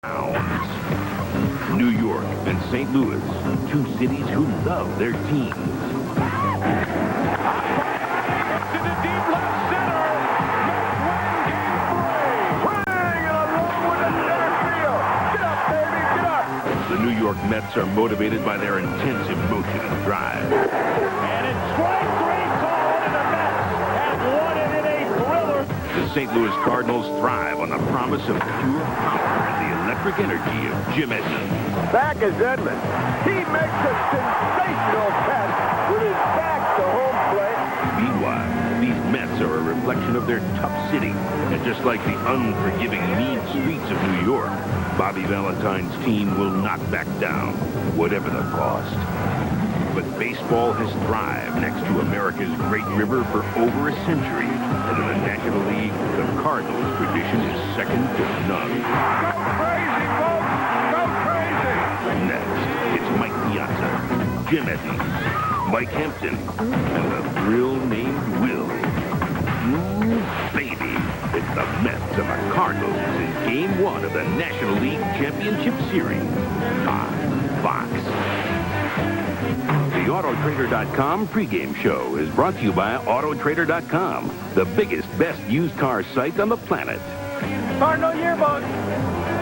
New York and St. Louis, two cities who love their teams. To the deep left center. Mets win game 3. Swing and a long with the center field. Get up, baby, get up. The New York Mets are motivated by their intense emotion and drive. And it's strike 3 called, and the Mets have won it in a thriller. The St. Louis Cardinals thrive on the promise of pure power and the electric energy of Jim Edmonds. Back is Edmonds. He makes a sensational catch with his back to home plate. Meanwhile, these Mets are a reflection of their tough city. And just like the unforgiving mean streets of New York, Bobby Valentine's team will not back down, whatever the cost. But baseball has thrived next to America's great river for over a century. And in the National League, the Cardinals' tradition is second to none. Go crazy, folks! Go crazy! Next, it's Mike Piazza, Jim Edmonds, Mike Hampton, and the thrill named Will. Ooh, baby, it's the Mets and the Cardinals in Game 1 of the National League Championship Series on Fox. The AutoTrader.com pregame show is brought to you by AutoTrader.com, the biggest, best used car site on the planet. Cardinal yearbook.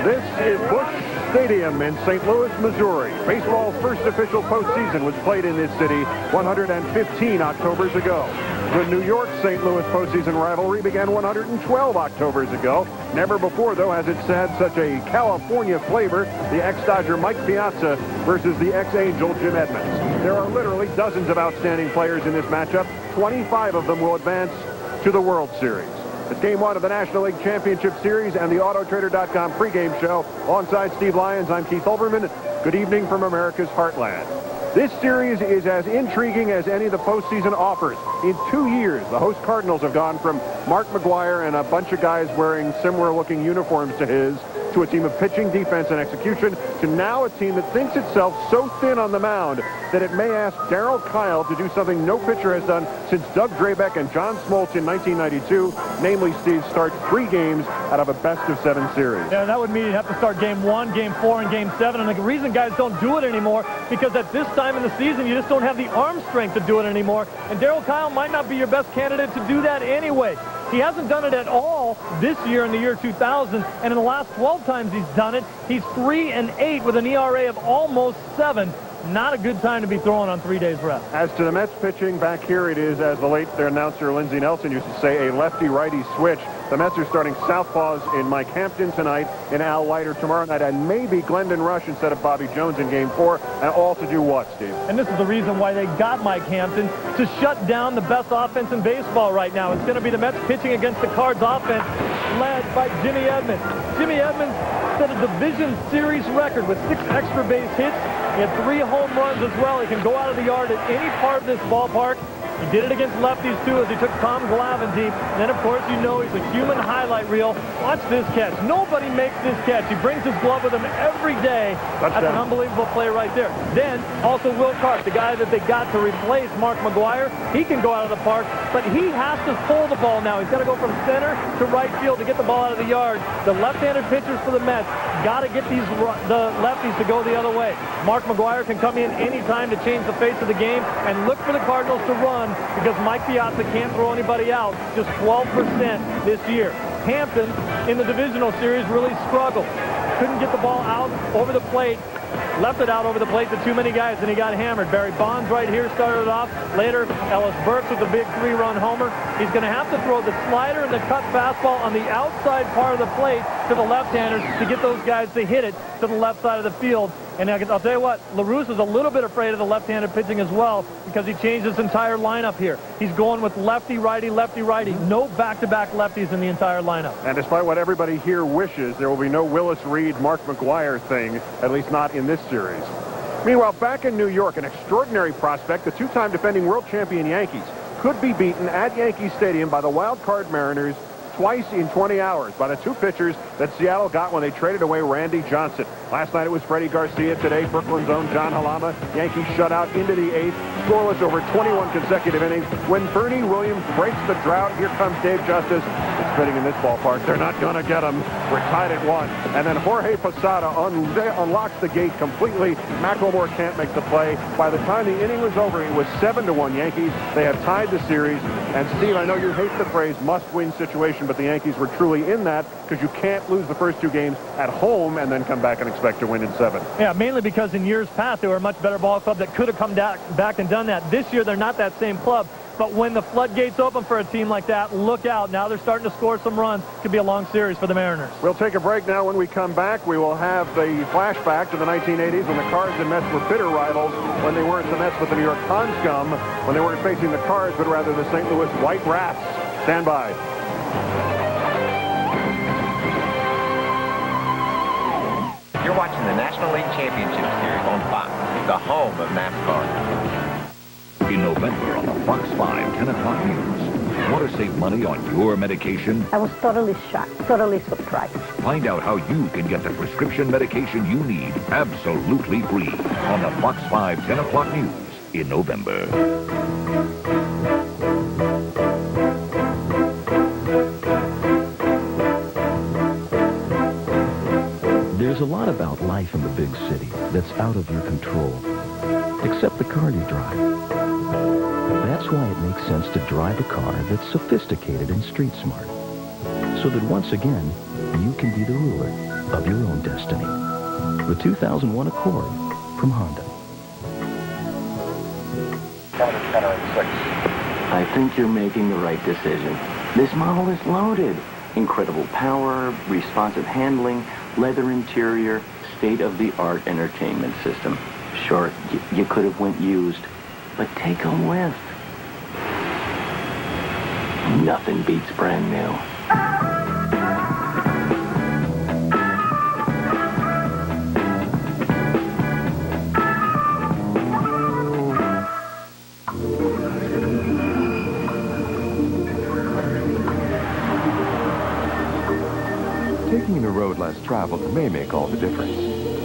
This is Busch Stadium in St. Louis, Missouri. Baseball's first official postseason was played in this city 115 Octobers ago. The New York-St. Louis postseason rivalry began 112 Octobers ago. Never before, though, has it had such a California flavor, the ex-Dodger Mike Piazza versus the ex-Angel Jim Edmonds. There are literally dozens of outstanding players in this matchup. 25 of them will advance to the World Series. It's Game 1 of the National League Championship Series and the AutoTrader.com pregame show. Alongside Steve Lyons, I'm Keith Olbermann. Good evening from America's Heartland. This series is as intriguing as any the postseason offers. In 2 years, the host Cardinals have gone from Mark McGwire and a bunch of guys wearing similar-looking uniforms to his to a team of pitching, defense, and execution to now a team that thinks itself so thin on the mound that it may ask Daryl Kile to do something no pitcher has done since Doug Drabeck and John Smoltz in 1992, namely, Steve, start 3 games out of a best-of-7 series. Yeah, that would mean you'd have to start Game 1, Game 4, and Game 7. And the reason guys don't do it anymore, because at this time in the season, you just don't have the arm strength to do it anymore. And Daryl Kile might not be your best candidate to do that anyway. He hasn't done it at all this year in the year 2000, and in the last 12 times he's done it, he's 3-8 with an ERA of almost 7. Not a good time to be throwing on 3 days rest. As to the Mets pitching, back here it is, as the late announcer Lindsey Nelson used to say, a lefty-righty switch. The Mets are starting southpaws in Mike Hampton tonight, in Al Leiter tomorrow night, and maybe Glendon Rush instead of Bobby Jones in Game 4. And all to do what, Steve? And this is the reason why they got Mike Hampton, to shut down the best offense in baseball right now. It's going to be the Mets pitching against the Cards offense, led by Jimmy Edmonds. Jimmy Edmonds set a division series record with 6 extra base hits. He had 3 home runs as well. He can go out of the yard at any part of this ballpark. He did it against lefties, too, as he took Tom Glavine deep. And then, of course, you know he's a human highlight reel. Watch this catch. Nobody makes this catch. He brings his glove with him every day. Touchdown. That's an unbelievable play right there. Then, also Will Clark, the guy that they got to replace Mark McGwire. He can go out of the park, but he has to pull the ball now. He's got to go from center to right field to get the ball out of the yard. The left-handed pitchers for the Mets got to get the lefties to go the other way. Mark McGwire can come in anytime to change the face of the game and look for the Cardinals to run, because Mike Piazza can't throw anybody out. Just 12% this year. Hampton, in the divisional series, really struggled. Couldn't get the ball out over the plate. Left it out over the plate to too many guys, and he got hammered. Barry Bonds right here started it off. Later, Ellis Burks with the big 3-run homer. He's going to have to throw the slider and the cut fastball on the outside part of the plate to the left-handers to get those guys to hit it to the left side of the field. And I'll tell you what, LaRusse is a little bit afraid of the left-handed pitching as well, because he changed his entire lineup here. He's going with lefty-righty, lefty-righty. No back-to-back lefties in the entire lineup. And despite what everybody here wishes, there will be no Willis Reed, Mark McGwire thing, at least not in this series. Meanwhile, back in New York, an extraordinary prospect, the 2-time defending world champion Yankees, could be beaten at Yankee Stadium by the wild card Mariners twice in 20 hours by the two pitchers that Seattle got when they traded away Randy Johnson. Last night it was Freddie Garcia. Today, Brooklyn's own John Halama. Yankees shut out into the 8th, scoreless over 21 consecutive innings. When Bernie Williams breaks the drought, here comes Dave Justice. It's fitting in this ballpark. They're not going to get him. We're tied at 1. And then Jorge Posada unlocks the gate completely. McLemore can't make the play. By the time the inning was over, it was 7-1 Yankees. They have tied the series. And Steve, I know you hate the phrase must-win situation, but the Yankees were truly in that because you can't lose the first 2 games at home and then come back and expect to win in 7. Yeah, mainly because in years past they were a much better ball club that could have come back and done that. This year they're not that same club. But when the floodgates open for a team like that, look out. Now they're starting to score some runs. Could be a long series for the Mariners. We'll take a break now. When we come back, we will have the flashback to the 1980s when the Cards and Mets were bitter rivals, when they weren't the Mets but the New York Pond Scum, when they weren't facing the Cards but rather the St. Louis White Rats. Stand by. You're watching the National League Championship Series on Fox, the home of NASCAR. In November on the Fox 5 10 o'clock news. Want to save money on your medication? I was totally shocked, totally surprised. Find out how you can get the prescription medication you need absolutely free on the Fox 5 10 o'clock news in November. There's a lot about life in the big city that's out of your control, except the car you drive. That's why it makes sense to drive a car that's sophisticated and street smart, so that once again, you can be the ruler of your own destiny. The 2001 Accord from Honda. I think you're making the right decision. This model is loaded. Incredible power, responsive handling, leather interior, state-of-the-art entertainment system. Sure, you could have went used, but take a whiff. Nothing beats brand new. Taking the road less traveled may make all the difference,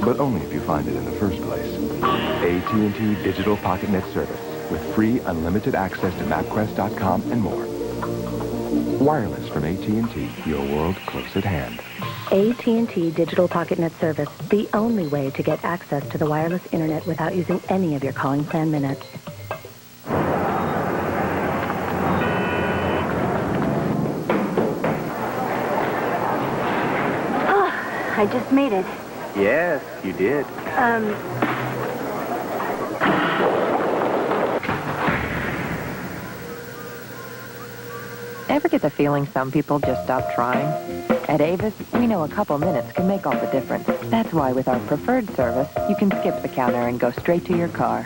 but only if you find it in the first place. AT&T Digital Pocket Net Service with free unlimited access to MapQuest.com and more. Wireless from AT&T, your world close at hand. AT&T Digital Pocket Net Service, the only way to get access to the wireless internet without using any of your calling plan minutes. I just made it. Yes, you did. Ever get the feeling some people just stop trying? At Avis, we know a couple minutes can make all the difference. That's why with our preferred service, you can skip the counter and go straight to your car.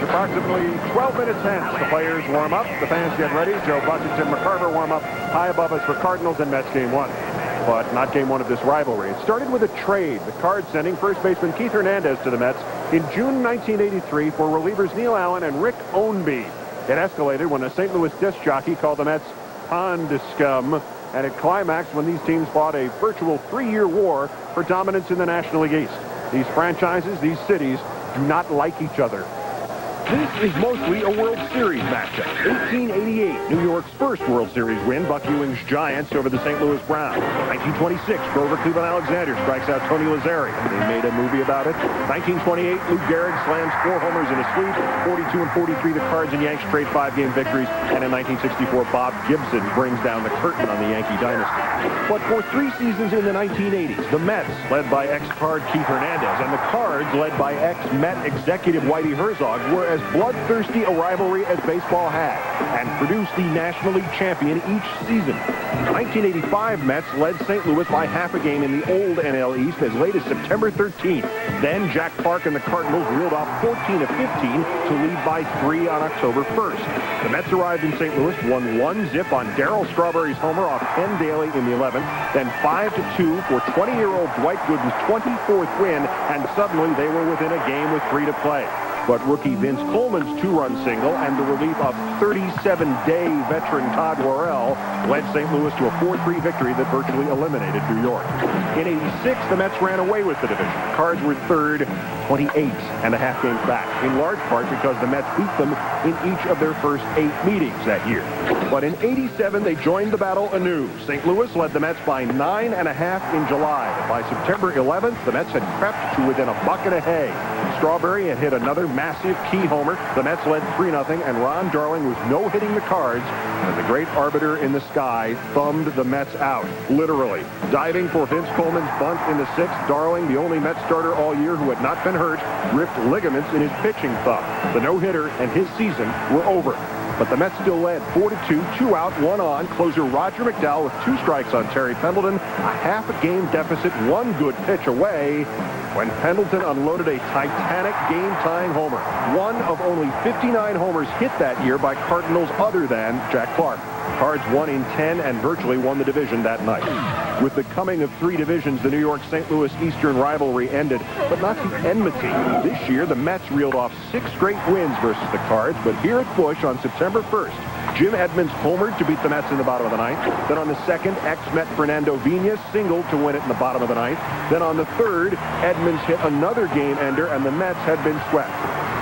Approximately 12 minutes hence, the players warm up, the fans get ready. Joe Buckets and McCarver warm up high above us for Cardinals and Mets Game 1. But not Game 1 of this rivalry. It started with a trade, the Cards sending first baseman Keith Hernandez to the Mets in June 1983 for relievers Neil Allen and Rick Ownby. It escalated when a St. Louis disc jockey called the Mets Pond Scum, and it climaxed when these teams fought a virtual 3-year war for dominance in the National League East. These franchises, these cities, do not like each other. This is mostly a World Series matchup. 1888, New York's first World Series win, Buck Ewing's Giants over the St. Louis Browns. 1926, Grover Cleveland Alexander strikes out Tony Lazzari. They made a movie about it. 1928, Lou Gehrig slams 4 homers in a sweep. 42 and 43, the Cards and Yanks trade 5-game victories. And in 1964, Bob Gibson brings down the curtain on the Yankee dynasty. But for 3 seasons in the 1980s, the Mets, led by ex-Card Keith Hernandez, and the Cards, led by ex-Met executive Whitey Herzog, were as bloodthirsty a rivalry as baseball had and produced the National League champion each season. The 1985 Mets led St. Louis by half a game in the old NL East as late as September 13th. Then Jack Clark and the Cardinals reeled off 14 of 15 to lead by 3 on October 1st. The Mets arrived in St. Louis, won 1-0 on Darryl Strawberry's homer off Ken Daly in the 11th, then 5-2 for 20-year-old Dwight Gooden's 24th win, and suddenly they were within a game with 3 to play. But rookie Vince Coleman's 2-run single and the relief of 37-day veteran Todd Worrell led St. Louis to a 4-3 victory that virtually eliminated New York. In '86, the Mets ran away with the division. The Cards were third, 28.5 games back, in large part because the Mets beat them in each of their first 8 meetings that year. But in '87, they joined the battle anew. St. Louis led the Mets by 9.5 in July. By September 11th, the Mets had crept to within a bucket of hay. Strawberry had hit another massive key homer. The Mets led 3-0, and Ron Darling was no-hitting the Cards as the great arbiter in the sky thumbed the Mets out, literally. Diving for Vince Coleman's bunt in the 6th, Darling, the only Mets starter all year who had not been hurt, ripped ligaments in his pitching thumb. The no-hitter and his season were over. But the Mets still led 4-2, 2 out, 1 on. Closer Roger McDowell with 2 strikes on Terry Pendleton. A half-a-game deficit, 1 good pitch away when Pendleton unloaded a titanic game-tying homer. One of only 59 homers hit that year by Cardinals other than Jack Clark. Cards won in 10 and virtually won the division that night. With the coming of 3 divisions, the New York-St. Louis Eastern rivalry ended, but not the enmity. This year, the Mets reeled off 6 straight wins versus the Cards, but here at Busch on September 1st, Jim Edmonds homered to beat the Mets in the bottom of the 9th. Then on the 2nd, ex-Met Fernando Viñas singled to win it in the bottom of the 9th. Then on the 3rd, Edmonds hit another game-ender, and the Mets had been swept.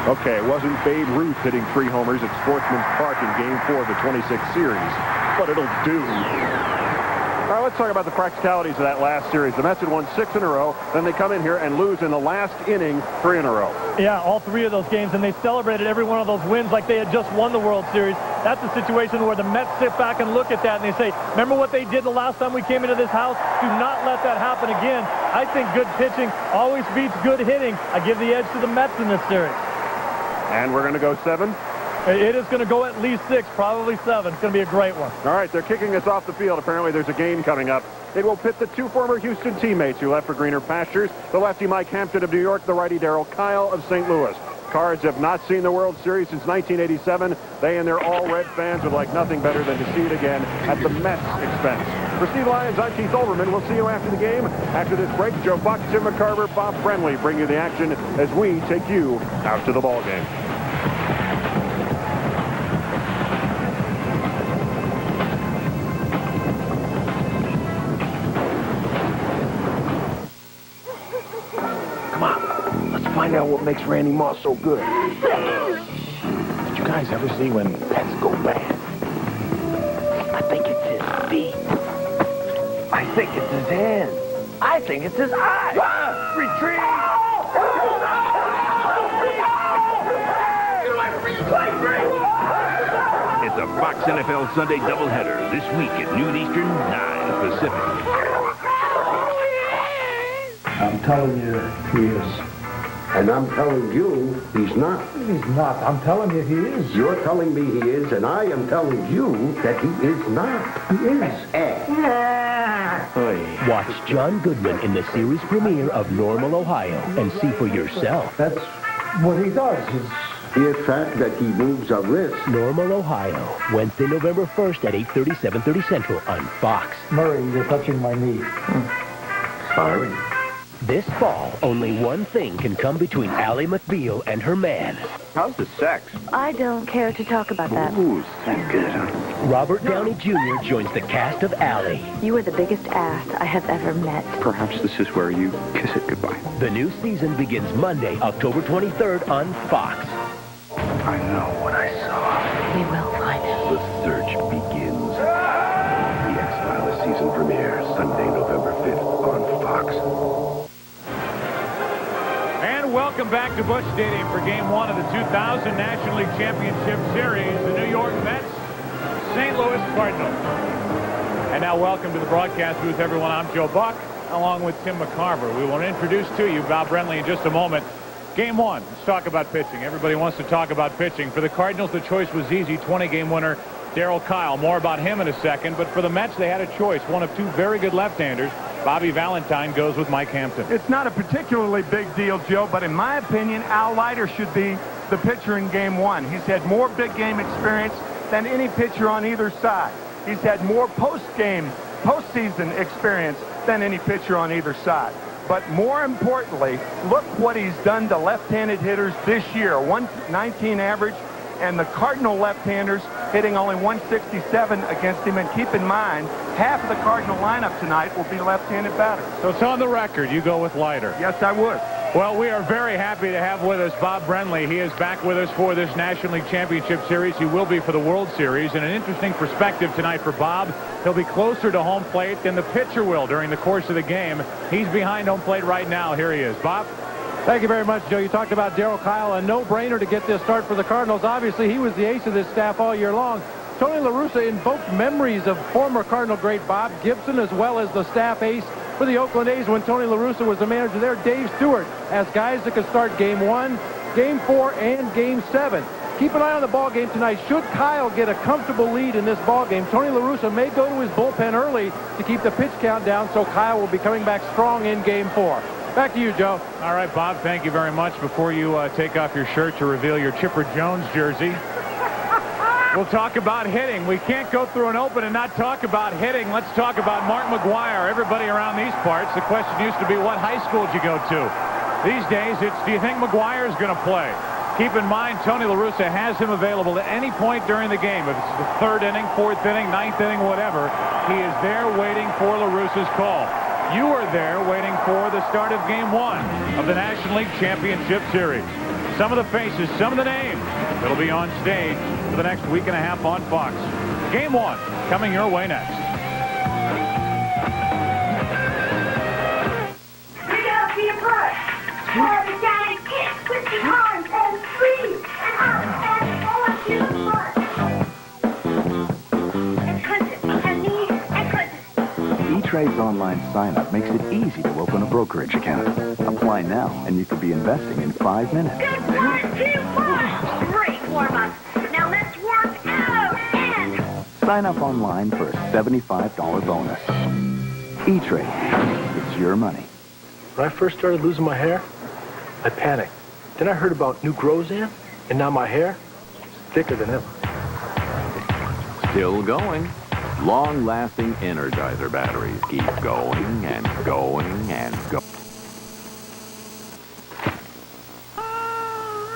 Okay, it wasn't Babe Ruth hitting 3 homers at Sportsman's Park in Game 4 of the 26th series, but it'll do. All right, let's talk about the practicalities of that last series. The Mets had won 6 in a row, then they come in here and lose in the last inning 3 in a row. Yeah, all 3 of those games, and they celebrated every one of those wins like they had just won the World Series. That's a situation where the Mets sit back and look at that and they say, remember what they did the last time we came into this house? Do not let that happen again. I think good pitching always beats good hitting. I give the edge to the Mets in this series. And we're going to go 7? It is going to go at least 6, probably 7. It's going to be a great one. All right, they're kicking us off the field. Apparently there's a game coming up. It will pit the 2 former Houston teammates who left for greener pastures, the lefty Mike Hampton of New York, the righty Daryl Kile of St. Louis. Cards have not seen the World Series since 1987. They and their all-red fans would like nothing better than to see it again at the Mets' expense. For Steve Lyons, I'm Keith Olbermann. We'll see you after the game. After this break, Joe Buck, Tim McCarver, Bob Brenly bring you the action as we take you out to the ball game. Find out what makes Randy Moss so good. Did you guys ever see when pets go bad? I think it's his feet. I think it's his hands. I think it's his eyes. Ah! Retreat! It's a Fox NFL Sunday doubleheader this week at noon Eastern, 9 Pacific. I'm telling you, he is. And I'm telling you, he's not. He's not. I'm telling you, he is. You're telling me he is, and I am telling you that he is not. He is. Watch John Goodman in the series premiere of Normal, Ohio, and see for yourself. That's what he does. The fact that he moves a wrist. Normal, Ohio, Wednesday, November 1st at 8:30, 7:30 Central on Fox. Murray, you're touching my knee. Sorry. This fall, only one thing can come between Ally McBeal and her man. How's the sex? I don't care to talk about that. Ooh, that's good, huh? Robert Downey Jr. joins the cast of Ally. You are the biggest ass I have ever met. Perhaps this is where you kiss it goodbye. The new season begins Monday, October 23rd on Fox. I know what I saw. We will find him. The search begins. The X-Files season premiere, Sunday, November 5th on Fox. Welcome back to Busch Stadium for Game 1 of the 2000 National League Championship Series. The New York Mets, St. Louis Cardinals. And now welcome to the broadcast booth, everyone. I'm Joe Buck, along with Tim McCarver. We will introduce to you Bob Brenly in just a moment. Game one. Let's talk about pitching. Everybody wants to talk about pitching. For the Cardinals, the choice was easy. 20-game winner, Daryl Kile. More about him in a second. But for the Mets, they had a choice. One of two very good left-handers. Bobby Valentine goes with Mike Hampton. It's not a particularly big deal, Joe, but in my opinion, Al Leiter should be the pitcher in game one. He's had more big game experience than any pitcher on either side. He's had more postseason experience than any pitcher on either side. But more importantly, look what he's done to left-handed hitters this year. 119 average, and the Cardinal left-handers hitting only 167 against him. And keep in mind, half of the Cardinal lineup tonight will be left-handed batters. So it's on the record. You go with Leiter. Yes, I would. Well, we are very happy to have with us Bob Brenly. He is back with us for this National League Championship Series. He will be for the World Series. And an interesting perspective tonight for Bob. He'll be closer to home plate than the pitcher will during the course of the game. He's behind home plate right now. Here he is. Bob? Thank you very much, Joe. You talked about Daryl Kile, a no-brainer to get this start for the Cardinals. Obviously, he was the ace of this staff all year long. Tony La Russa invoked memories of former Cardinal great Bob Gibson, as well as the staff ace for the Oakland A's when Tony La Russa was the manager there. Dave Stewart has guys that could start game 1, game 4, and game 7. Keep an eye on the ball game tonight. Should Kyle get a comfortable lead in this ball game, Tony La Russa may go to his bullpen early to keep the pitch count down, so Kyle will be coming back strong in game 4. Back to you, Joe. All right, Bob, thank you very much. Before you take off your shirt to reveal your Chipper Jones jersey, we'll talk about hitting. We can't go through an open and not talk about hitting. Let's talk about Mark McGwire. Everybody around these parts, the question used to be, what high school did you go to? These days, it's, do you think McGwire is going to play? Keep in mind, Tony La Russa has him available at any point during the game. If it's the 3rd inning, 4th inning, 9th inning, whatever, he is there waiting for La Russa's call. You are there waiting for the start of game 1 of the National League Championship Series. Some of the faces, some of the names that'll be on stage for the next week and a half on Fox. Game 1 coming your way next. We gotta be a push. More giant kick with the arms and freeze and up and on to the front. And Clinton and me and Clinton. E-Trade's online sign-up makes it easy to open a brokerage account. Apply now, and you could be investing in 5 minutes. Good 1, 2, 1. Great warm-up. Now let's work out and... Sign up online for a $75 bonus. E-Trade. It's your money. When I first started losing my hair, I panicked. Then I heard about new Grozan, and now my hair is thicker than ever. Still going. Long-lasting Energizer batteries keep going and going and going.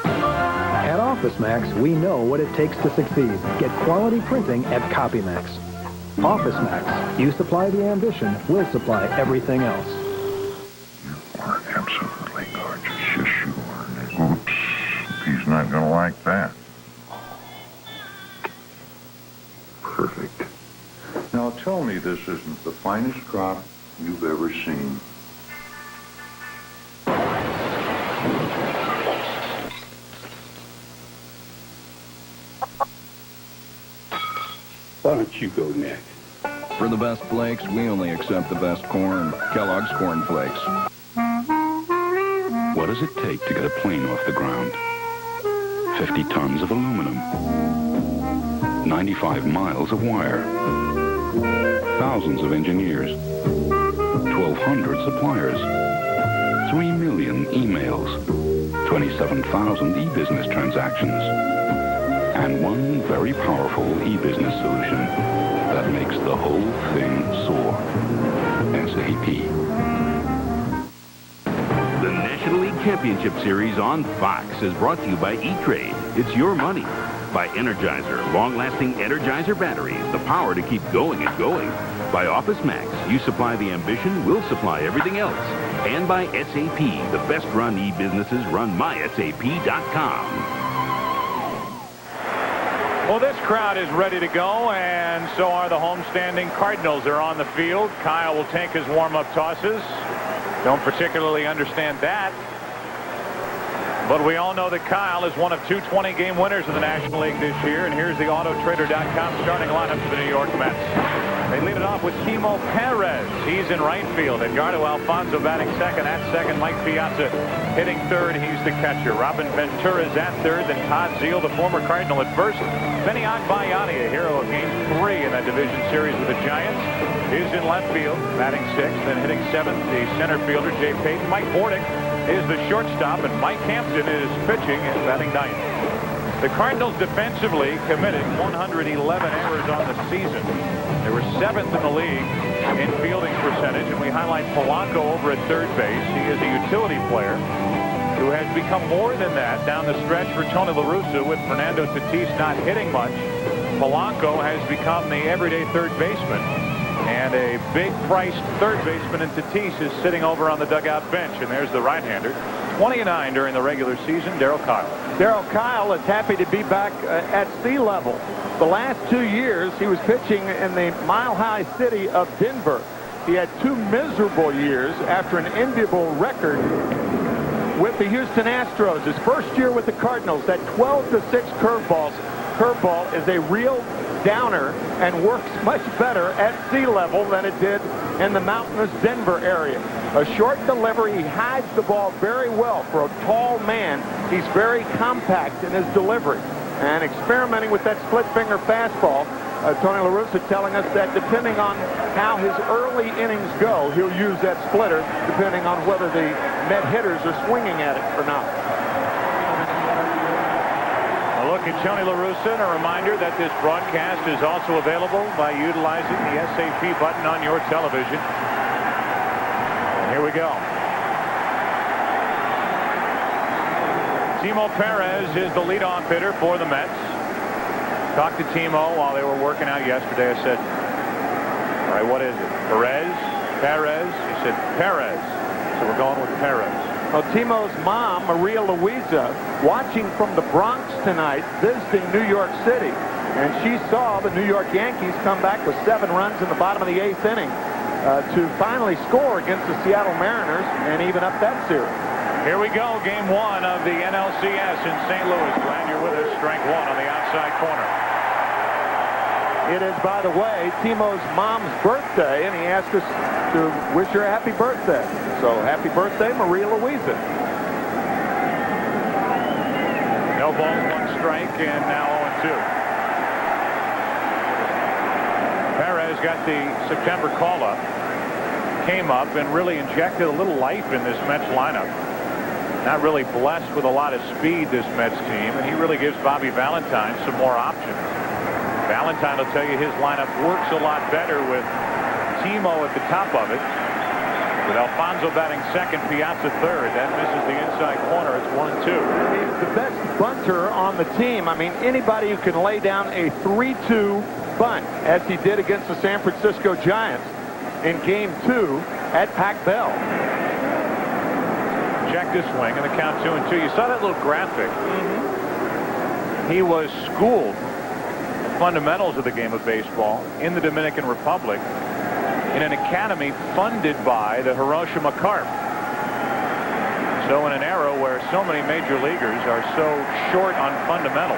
At OfficeMax, we know what it takes to succeed. Get quality printing at CopyMax. OfficeMax, you supply the ambition, we'll supply everything else. You are absolutely gorgeous. Yes, you are. Oops. He's not going to like that. Perfect. Now tell me this isn't the finest crop you've ever seen. Why don't you go next? For the best flakes, we only accept the best corn. Kellogg's Corn Flakes. What does it take to get a plane off the ground? 50 tons of aluminum. 95 miles of wire. Thousands of engineers. 1,200 suppliers. 3 million emails. 27,000 e-business transactions. And one very powerful e-business solution that makes the whole thing soar. SAP. The National League Championship Series on Fox is brought to you by E-Trade. It's your money. By Energizer, long-lasting Energizer batteries, the power to keep going and going. By OfficeMax, you supply the ambition, we'll supply everything else. And by SAP, the best-run e-businesses run mysap.com. Well, this crowd is ready to go, and so are the homestanding Cardinals. They're on the field. Kyle will take his warm-up tosses. Don't particularly understand that. But we all know that Kyle is one of 2 20-game winners in the National League this year. And here's the Autotrader.com starting lineup for the New York Mets. They lead it off with Timo Perez. He's in right field. Edgardo Alfonso batting second. At second, Mike Piazza hitting third. He's the catcher. Robin Ventura is at third. Then Todd Zeile, the former Cardinal, at first. Benny Agbayani, a hero of Game 3 in that division series with the Giants, is in left field, batting sixth. Then hitting seventh, the center fielder, Jay Payton. Mike Bordick is the shortstop, and Mike Hampton is pitching and batting ninth. The Cardinals defensively committed 111 errors on the season. They were 7th in the league in fielding percentage, and we highlight Polanco over at third base. He is a utility player who has become more than that down the stretch for Tony La Russa with Fernando Tatis not hitting much. Polanco has become the everyday third baseman, and a big-priced third baseman in Tatis is sitting over on the dugout bench, and there's the right-hander. 29 during the regular season, Daryl Kile. Daryl Kile is happy to be back at sea level. The last 2 years, he was pitching in the mile-high city of Denver. He had 2 miserable years after an enviable record with the Houston Astros. His first year with the Cardinals, that 12-6 curveball is a real downer and works much better at sea level than it did in the mountainous Denver area. A short delivery, he hides the ball very well. For a tall man, he's very compact in his delivery. And experimenting with that split finger fastball, Tony La Russa telling us that depending on how his early innings go, he'll use that splitter depending on whether the Met hitters are swinging at it or not. A look at Tony La Russa, and a reminder that this broadcast is also available by utilizing the SAP button on your television. And here we go. Timo Perez is the leadoff hitter for the Mets. Talked to Timo while they were working out yesterday. I said, all right, what is it? Perez? He said, Perez. So we're going with Perez. Well, Timo's mom, Maria Luisa, watching from the Bronx tonight, visiting New York City. And she saw the New York Yankees come back with 7 runs in the bottom of the 8th inning to finally score against the Seattle Mariners and even up that series. Here we go, game 1 of the NLCS in St. Louis. Glad you're with us. Strike 1 on the outside corner. It is, by the way, Timo's mom's birthday, and he asked us to wish her a happy birthday. So happy birthday, Maria Luisa. No balls, 1 strike, and now 0-2. Perez got the September call-up, came up, and really injected a little life in this Mets lineup. Not really blessed with a lot of speed, this Mets team, and he really gives Bobby Valentine some more options. Valentine will tell you his lineup works a lot better with Timo at the top of it. With Alfonso batting second, Piazza third. That misses the inside corner. It's 1-2. He's the best bunter on the team. I mean, anybody who can lay down a 3-2 bunt, as he did against the San Francisco Giants in Game 2 at Pac Bell. Check this swing, and the count 2-2. You saw that little graphic. He was schooled fundamentals of the game of baseball in the Dominican Republic in an academy funded by the Hiroshima Carp. So in an era where so many major leaguers are so short on fundamentals,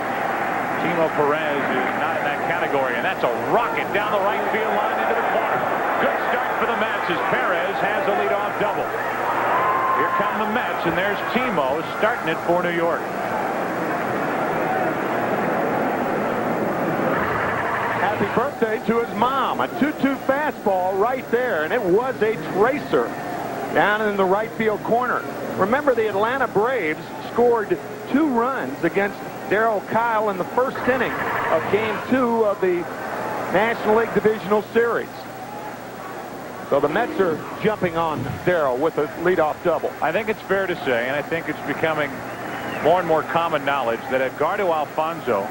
Timo Perez is not in that category, and that's a rocket down the right field line into the corner. Good start for the Mets as Perez has a leadoff double. Here come the Mets, and there's Timo starting it for New York. Happy birthday to his mom. A 2-2 fastball right there, and it was a tracer down in the right field corner. Remember, the Atlanta Braves scored 2 runs against Daryl Kile in the first inning of Game 2 of the National League Divisional Series. So the Mets are jumping on Daryl with a leadoff double. I think it's fair to say, and I think it's becoming more and more common knowledge, that Edgardo Alfonso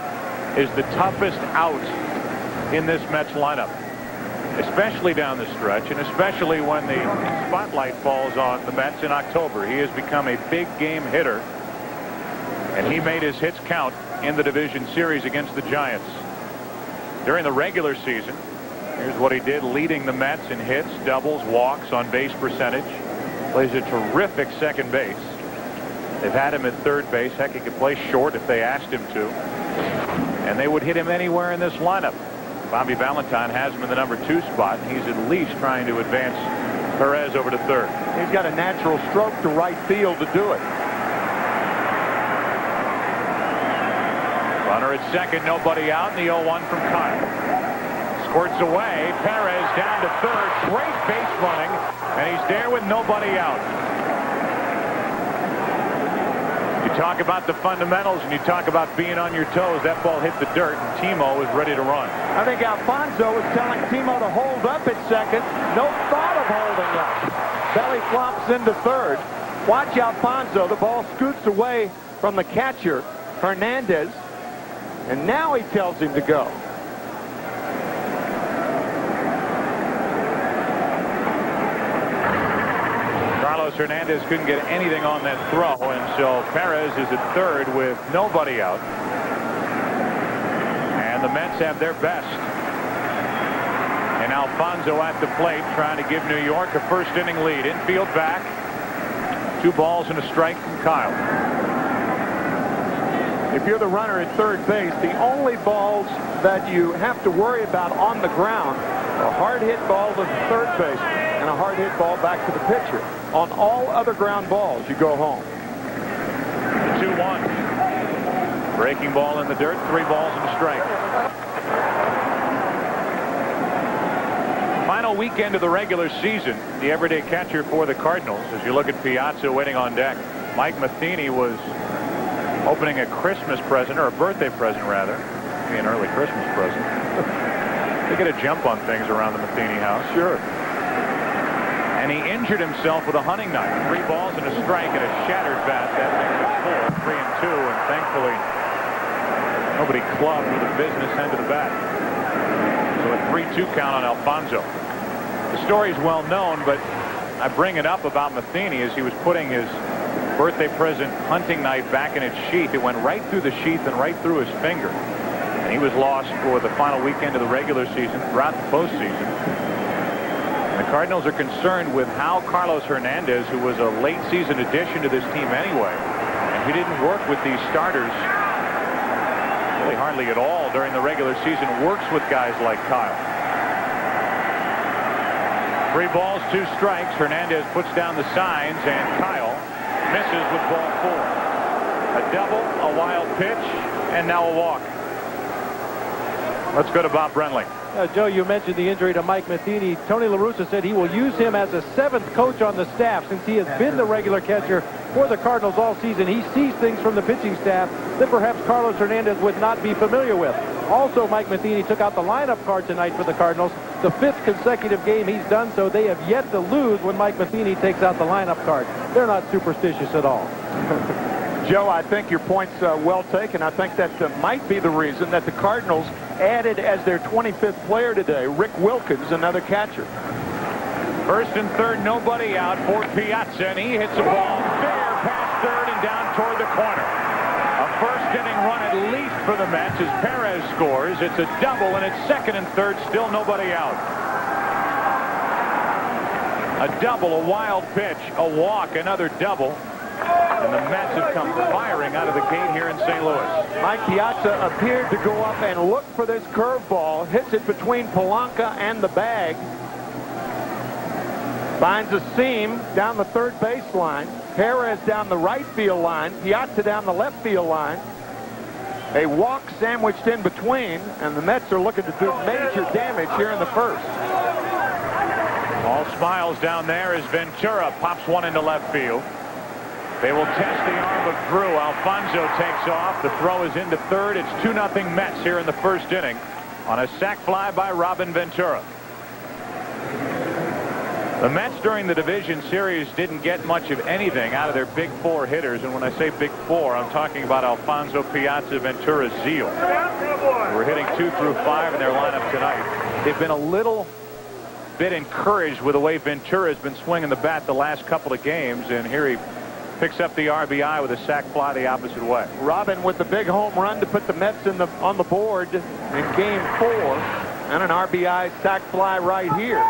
is the toughest out in this Mets lineup, especially down the stretch, and especially when the spotlight falls on the Mets in October. He has become a big game hitter, and he made his hits count in the division series against the Giants. During the regular season, here's what he did, leading the Mets in hits, doubles, walks, on base percentage. Plays a terrific second base. They've had him at third base. Heck, he could play short if they asked him to. And they would hit him anywhere in this lineup. Bobby Valentine has him in the number 2 spot. He's at least trying to advance Perez over to third. He's got a natural stroke to right field to do it. Runner at second, nobody out, and the 0-1 from Kile. Squirts away, Perez down to third. Great base running, and he's there with nobody out. You talk about the fundamentals and you talk about being on your toes. That ball hit the dirt, and Timo is ready to run. I think Alfonso was telling Timo to hold up at second. No thought of holding up. Belly flops into third. Watch Alfonso. The ball scoots away from the catcher, Hernandez, and now he tells him to go. Hernandez couldn't get anything on that throw, and so Perez is at third with nobody out. And the Mets have their best. And Alfonso at the plate trying to give New York a first inning lead. Infield back. 2 balls and a strike from Kile. If you're the runner at third base, the only balls that you have to worry about on the ground, a hard hit ball to the third base and a hard hit ball back to the pitcher. On all other ground balls, you go home. The 2-1. Breaking ball in the dirt, 3 balls and a strike. Final weekend of the regular season, the everyday catcher for the Cardinals. As you look at Piazza waiting on deck, Mike Matheny was opening a Christmas present, or a birthday present rather. Maybe an early Christmas present. They get a jump on things around the Matheny house. Sure. And he injured himself with a hunting knife. 3 balls and a strike and a shattered bat. That makes it 4, 3-2, and thankfully nobody clubbed with a business end of the bat. So a 3-2 count on Alfonso. The story's well known, but I bring it up about Matheny as he was putting his birthday present hunting knife back in its sheath. It went right through the sheath and right through his finger. And he was lost for the final weekend of the regular season, throughout the postseason. The Cardinals are concerned with how Carlos Hernandez, who was a late season addition to this team anyway, and he didn't work with these starters really hardly at all during the regular season, works with guys like Kile. 3 balls, 2 strikes. Hernandez puts down the signs, and Kile misses with ball 4. A double, a wild pitch, and now a walk. Let's go to Bob Brenly. Joe, you mentioned the injury to Mike Matheny. Tony La Russa said he will use him as a 7th coach on the staff since he has been the regular catcher for the Cardinals all season. He sees things from the pitching staff that perhaps Carlos Hernandez would not be familiar with. Also, Mike Matheny took out the lineup card tonight for the Cardinals. The 5th consecutive game he's done so. They have yet to lose when Mike Matheny takes out the lineup card. They're not superstitious at all. Joe, I think your point's well taken. I think that might be the reason that the Cardinals added as their 25th player today, Rick Wilkins, another catcher. First and third, nobody out for Piazza, and he hits a ball fair past third and down toward the corner. A first inning run at least for the Mets as Perez scores. It's a double, and it's second and third, still nobody out. A double, a wild pitch, a walk, another double. And the Mets have come firing out of the gate here in St. Louis. Mike Piazza appeared to go up and look for this curveball. Hits it between Polanca and the bag. Finds a seam down the third baseline. Perez down the right field line. Piazza down the left field line. A walk sandwiched in between, and the Mets are looking to do major damage here in the first. All smiles down there as Ventura pops one into left field. They will test the arm of Drew. Alfonso takes off. The throw is into third. It's 2-0 Mets here in the first inning on a sac fly by Robin Ventura. The Mets during the division series didn't get much of anything out of their big 4 hitters. And when I say big 4, I'm talking about Alfonso, Piazza, Ventura, Zeal. We're hitting 2 through 5 in their lineup tonight. They've been a little bit encouraged with the way Ventura has been swinging the bat the last couple of games. And here he picks up the RBI with a sac fly the opposite way. Robin with the big home run to put the Mets on the board in game 4, and an RBI sac fly right here.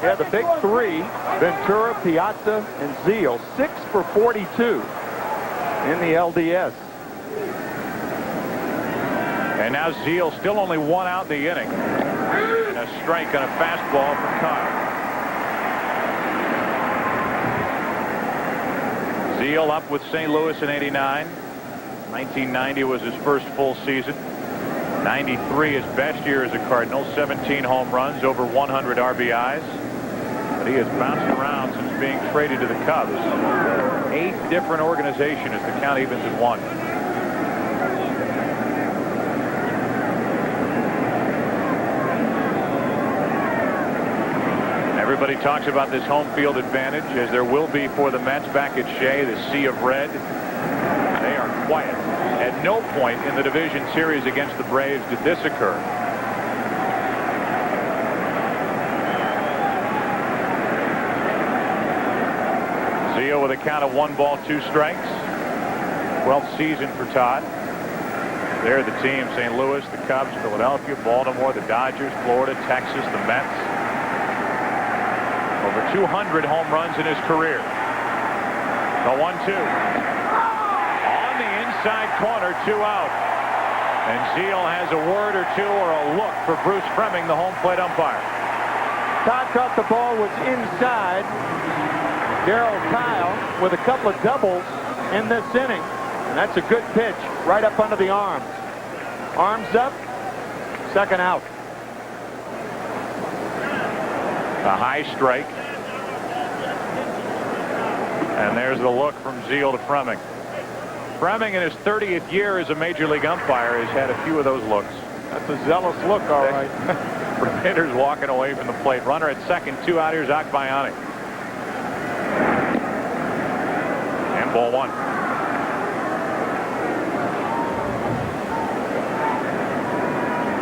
Yeah, the big three, Ventura, Piazza, and Zeal, 6 for 42 in the LDS. And now Zeal still only 1 out in the inning. And a strike on a fastball from Kile. Zeal up with St. Louis in '89. 1990 was his first full season. 93 his best year as a Cardinal. 17 home runs, over 100 RBIs. But he has bounced around since being traded to the Cubs. 8 different organizations as the count evens at 1. Everybody talks about this home field advantage, as there will be for the Mets back at Shea, the sea of red. They are quiet. At no point in the division series against the Braves did this occur. Zeal with a count of 1 ball, 2 strikes. 12th season for Todd. They're the team: St. Louis, the Cubs, Philadelphia, Baltimore, the Dodgers, Florida, Texas, the Mets. Over 200 home runs in his career. The 1-2. On the inside corner, 2 out. And Zeal has a word or two or a look for Bruce Fremming, the home plate umpire. Todd thought the ball was inside. Daryl Kile with a couple of doubles in this inning. And that's a good pitch right up under the arms. Arms up, 2nd out. A high strike. And there's the look from Zeal to Fremming. Fremming in his 30th year as a major league umpire has had a few of those looks. That's a zealous look, all right. For hitters walking away from the plate. Runner at second, 2 out. Here's Akbayani. And ball 1.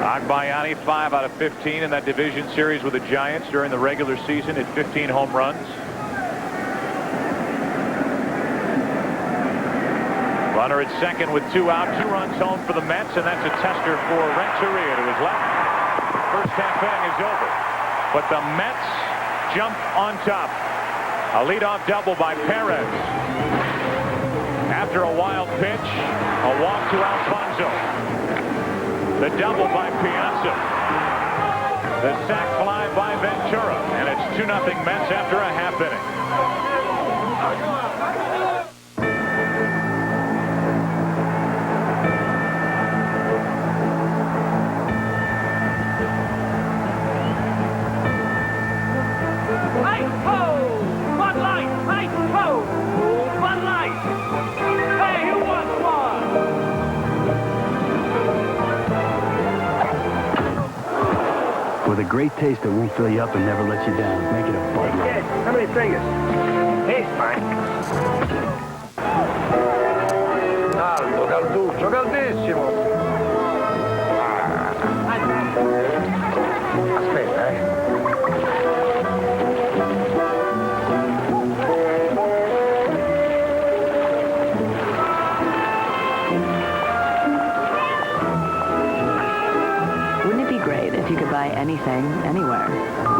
Akbayani 5 out of 15 in that division series with the Giants during the regular season at 15 home runs. Runner at second with 2 out. 2 runs home for the Mets, and that's a tester for Renteria to his left. First half inning is over, but the Mets jump on top. A leadoff double by Perez. After a wild pitch, a walk to Alfonso. The double by Piazza. The sac fly by Ventura. And it's 2-0 Mets after a half inning. Ice-ho! Bud Light! Ice-ho! Bud Light! Hey, who wants one? With a great taste that won't fill you up and never let you down. Make it a Bud Light. Kid, how many fingers? Taste fine. Alto, calduccio, caldissimo. Aspetta, Wouldn't it be great if you could buy anything, anywhere,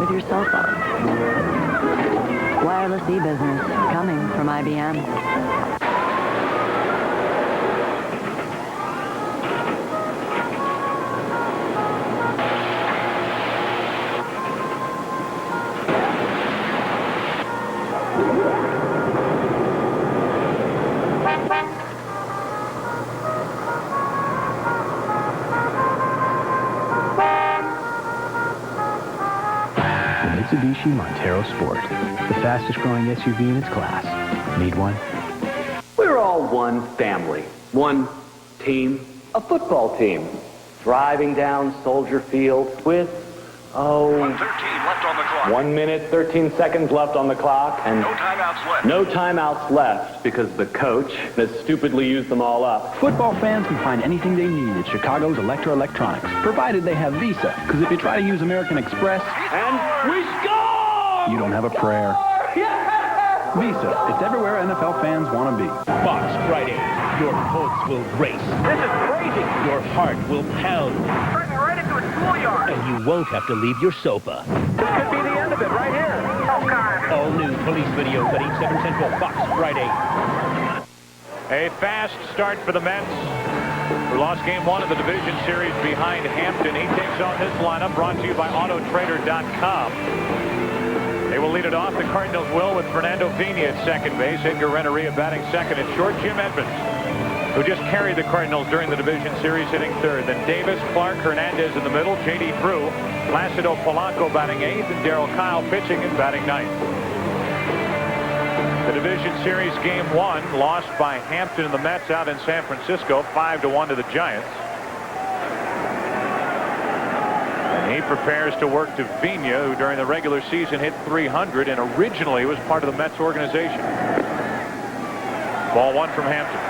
with your cell phone? Wireless e-business, coming from IBM. Mitsubishi Montero Sport, the fastest growing SUV in its class. Need one? We're all one family, one team, a football team, driving down Soldier Field with, 1:13 left on the clock. 1 minute, 13 seconds left on the clock, and No timeouts left. no timeouts left because the coach has stupidly used them all up. Football fans can find anything they need at Chicago's Electro Electronics, provided they have Visa. Because if you try to use American Express, and we score! you don't have a prayer. Visa, it's everywhere NFL fans want to be. Fox Friday. Your hopes will race. This is crazy. Your heart will pound. Turning right into a schoolyard. And you won't have to leave your sofa. This could be the end of it right here. Oh, God. All new police videos at 8, 7 Central, Fox, Friday. A fast start for the Mets, who lost game 1 of the division series behind Hampton. He takes on this lineup, brought to you by Autotrader.com. They will lead it off. The Cardinals will, with Fernando Pena at second base. Edgar Renteria batting second at short. Jim Edmonds, who just carried the Cardinals during the division series, hitting third. Then Davis, Clark, Hernandez in the middle. J.D. Drew, Placido Polanco batting eighth, and Daryl Kile pitching and batting ninth. The division series game 1 lost by Hampton and the Mets out in San Francisco, 5-1 to the Giants. And he prepares to work to Pena, who during the regular season hit 300 and originally was part of the Mets organization. Ball 1 from Hampton.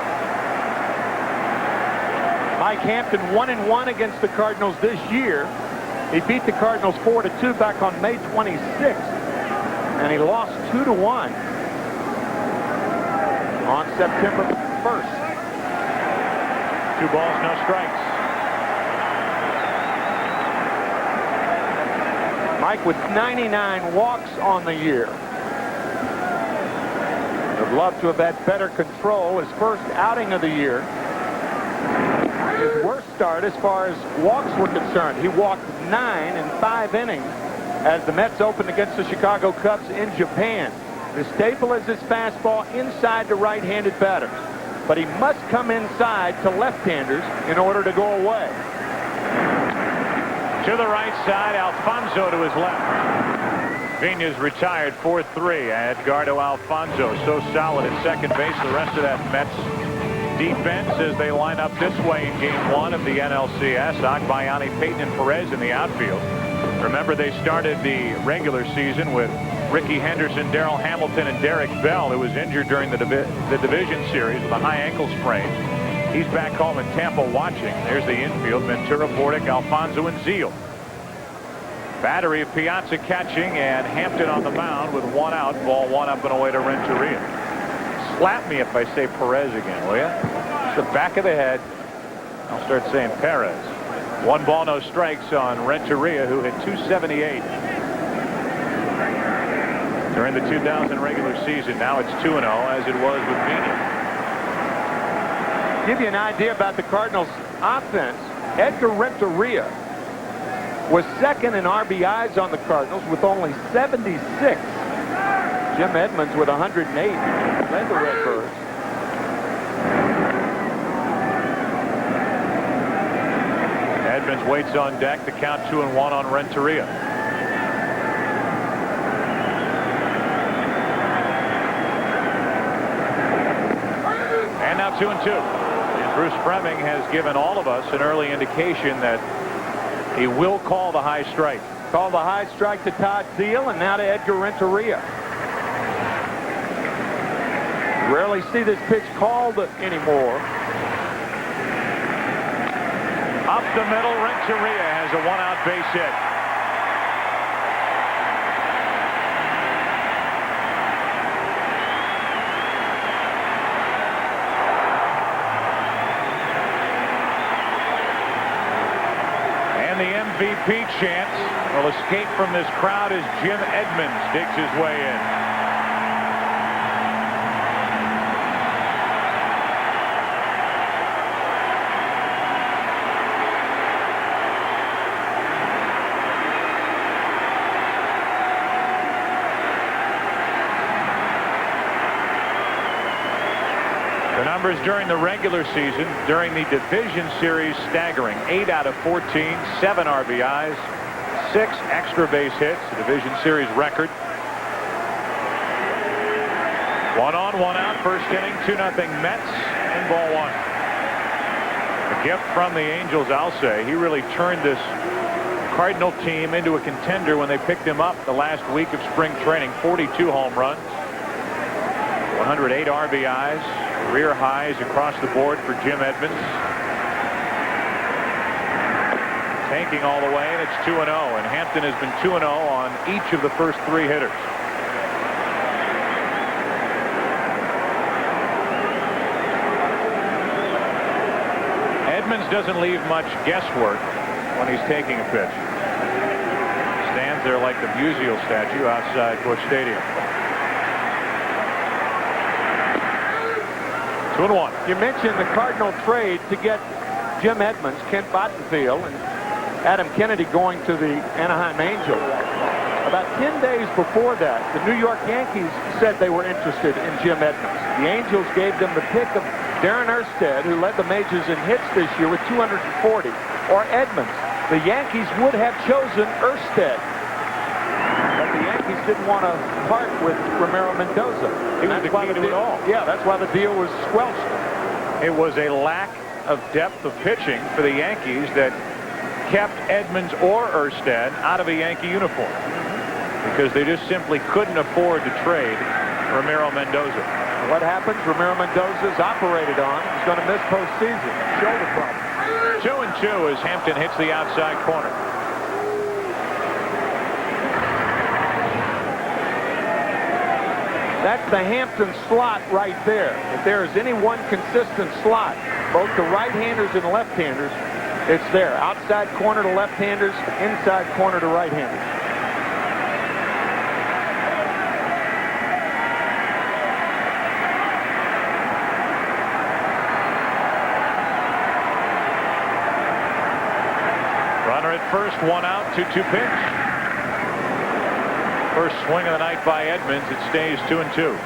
Mike Hampton 1-1 against the Cardinals this year. He beat the Cardinals 4-2 back on May 26th, and he lost 2-1 on September 1st. 2 balls, no strikes. Mike with 99 walks on the year. Would love to have had better control. His first outing of the year. His worst start as far as walks were concerned. He walked 9 in 5 innings as the Mets opened against the Chicago Cubs in Japan. The staple is his fastball inside to right-handed batters, but he must come inside to left-handers in order to go away. To the right side, Alfonso to his left. Pena's retired 4-3. Edgardo Alfonso so solid at second base. The rest of that Mets defense as they line up this way in game 1 of the NLCS. Agbayani, Payton, and Perez in the outfield. Remember, they started the regular season with Ricky Henderson, Darrell Hamilton, and Derek Bell, who was injured during the division series with a high ankle sprain. He's back home in Tampa watching. There's the infield. Ventura, Bordick, Alfonso, and Zeal. Battery of Piazza catching, and Hampton on the mound with 1 out. Ball 1 up and away to Renteria. Slap me if I say Perez again, will ya? It's the back of the head. I'll start saying Perez. 1 ball, no strikes on Renteria, who hit .278 during the 2000 regular season. Now it's 2-0, as it was with Pena. Give you an idea about the Cardinals' offense. Edgar Renteria was second in RBIs on the Cardinals with only 76. Jim Edmonds with 108 led the Redbirds. Edmonds waits on deck to count 2-1 on Renteria. And now 2-2. Bruce Fleming has given all of us an early indication that he will call the high strike. Call the high strike to Todd Zeal, and now to Edgar Renteria. Rarely see this pitch called anymore. Up the middle, Renteria has a 1-out base hit. And the MVP chance will escape from this crowd as Jim Edmonds digs his way in. The numbers during the regular season, during the division series, staggering. 8 out of 14, 7 RBIs, 6 extra base hits, the division series record. 1 on, 1 out, first inning, 2-0 Mets, and ball 1. A gift from the Angels, I'll say. He really turned this Cardinal team into a contender when they picked him up the last week of spring training. 42 home runs, 108 RBIs. Career highs across the board for Jim Edmonds. Tanking all the way, and it's 2-0. And Hampton has been 2-0 on each of the first 3 hitters. Edmonds doesn't leave much guesswork when he's taking a pitch. Stands there like the Musial statue outside Busch Stadium. 2-1. You mentioned the Cardinal trade to get Jim Edmonds, Kent Bottenfield, and Adam Kennedy going to the Anaheim Angels. About 10 days before that, the New York Yankees said they were interested in Jim Edmonds. The Angels gave them the pick of Darren Erstad, who led the majors in hits this year with 240, or Edmonds. The Yankees would have chosen Erstad, but the Yankees didn't want to part with Ramiro Mendoza. He was the key to it all. Yeah, that's why the deal was squelched. It was a lack of depth of pitching for the Yankees that kept Edmonds or Erstad out of a Yankee uniform, because they just simply couldn't afford to trade Ramiro Mendoza. What happens? Ramiro Mendoza's operated on. He's going to miss postseason. Shoulder problem. 2-2 as Hampton hits the outside corner. That's the Hampton slot right there. If there is any one consistent slot, both to right-handers and left-handers, it's there. Outside corner to left-handers, inside corner to right-handers. Runner at first, one out, 2-2 pitch. First swing of the night by Edmonds. It stays 2-2.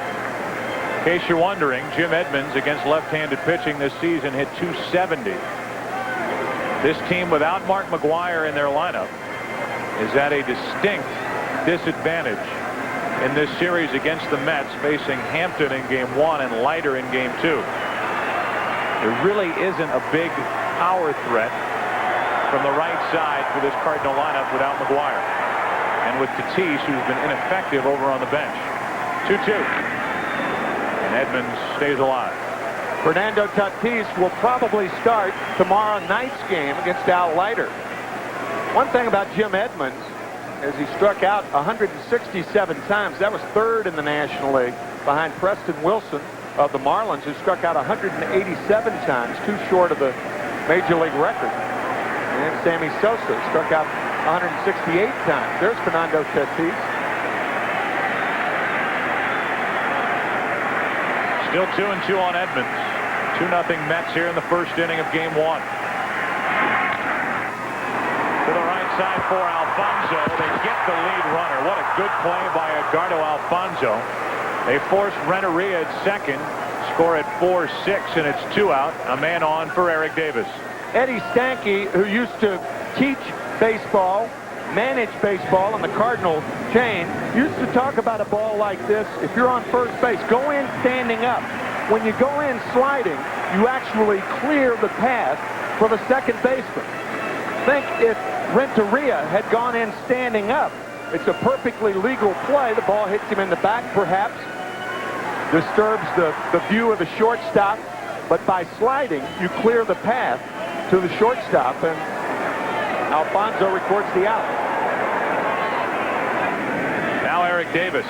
In case you're wondering, Jim Edmonds against left-handed pitching this season hit .270. This team without Mark McGwire in their lineup is at a distinct disadvantage in this series against the Mets, facing Hampton in Game 1 and Leiter in Game 2. There really isn't a big power threat from the right side for this Cardinal lineup without McGwire, and with Tatis, who's been ineffective over on the bench. 2-2. And Edmonds stays alive. Fernando Tatis will probably start tomorrow night's game against Al Leiter. One thing about Jim Edmonds is he struck out 167 times. That was third in the National League, behind Preston Wilson of the Marlins, who struck out 187 times, too short of the Major League record. And Sammy Sosa struck out 168 times. There's Fernando Tatis. Still 2-2 on Edmonds. 2-0 Mets here in the first inning of Game 1. To the right side for Alfonso. They get the lead runner. What a good play by Edgardo Alfonso. They force Renteria at second. Score at 4-6, and it's 2 out. A man on for Eric Davis. Eddie Stanky, who used to teach baseball, manage baseball on the Cardinal chain, used to talk about a ball like this. If you're on first base, go in standing up. When you go in sliding, you actually clear the path for the second baseman. Think if Renteria had gone in standing up. It's a perfectly legal play. The ball hits him in the back, perhaps, disturbs the view of the shortstop, but by sliding, you clear the path to the shortstop, and Alfonso records the out. Now Eric Davis.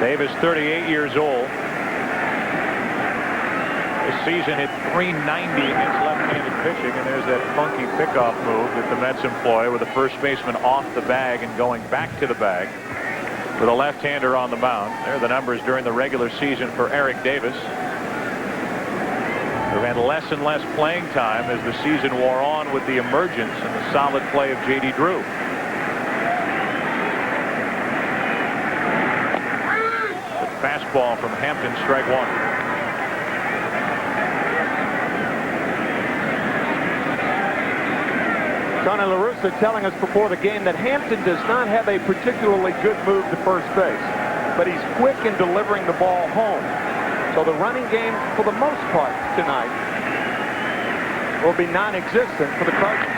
Davis, 38 years old. This season hit .390 against left-handed pitching, and there's that funky pickoff move that the Mets employ, with the first baseman off the bag and going back to the bag with a left-hander on the mound. There are the numbers during the regular season for Eric Davis, who had less and less playing time as the season wore on with the emergence and the solid play of J.D. Drew. The fastball from Hampton, strike one. Tony La Russa telling us before the game that Hampton does not have a particularly good move to first base, but he's quick in delivering the ball home. So the running game, for the most part tonight, will be non-existent for the Cardinals.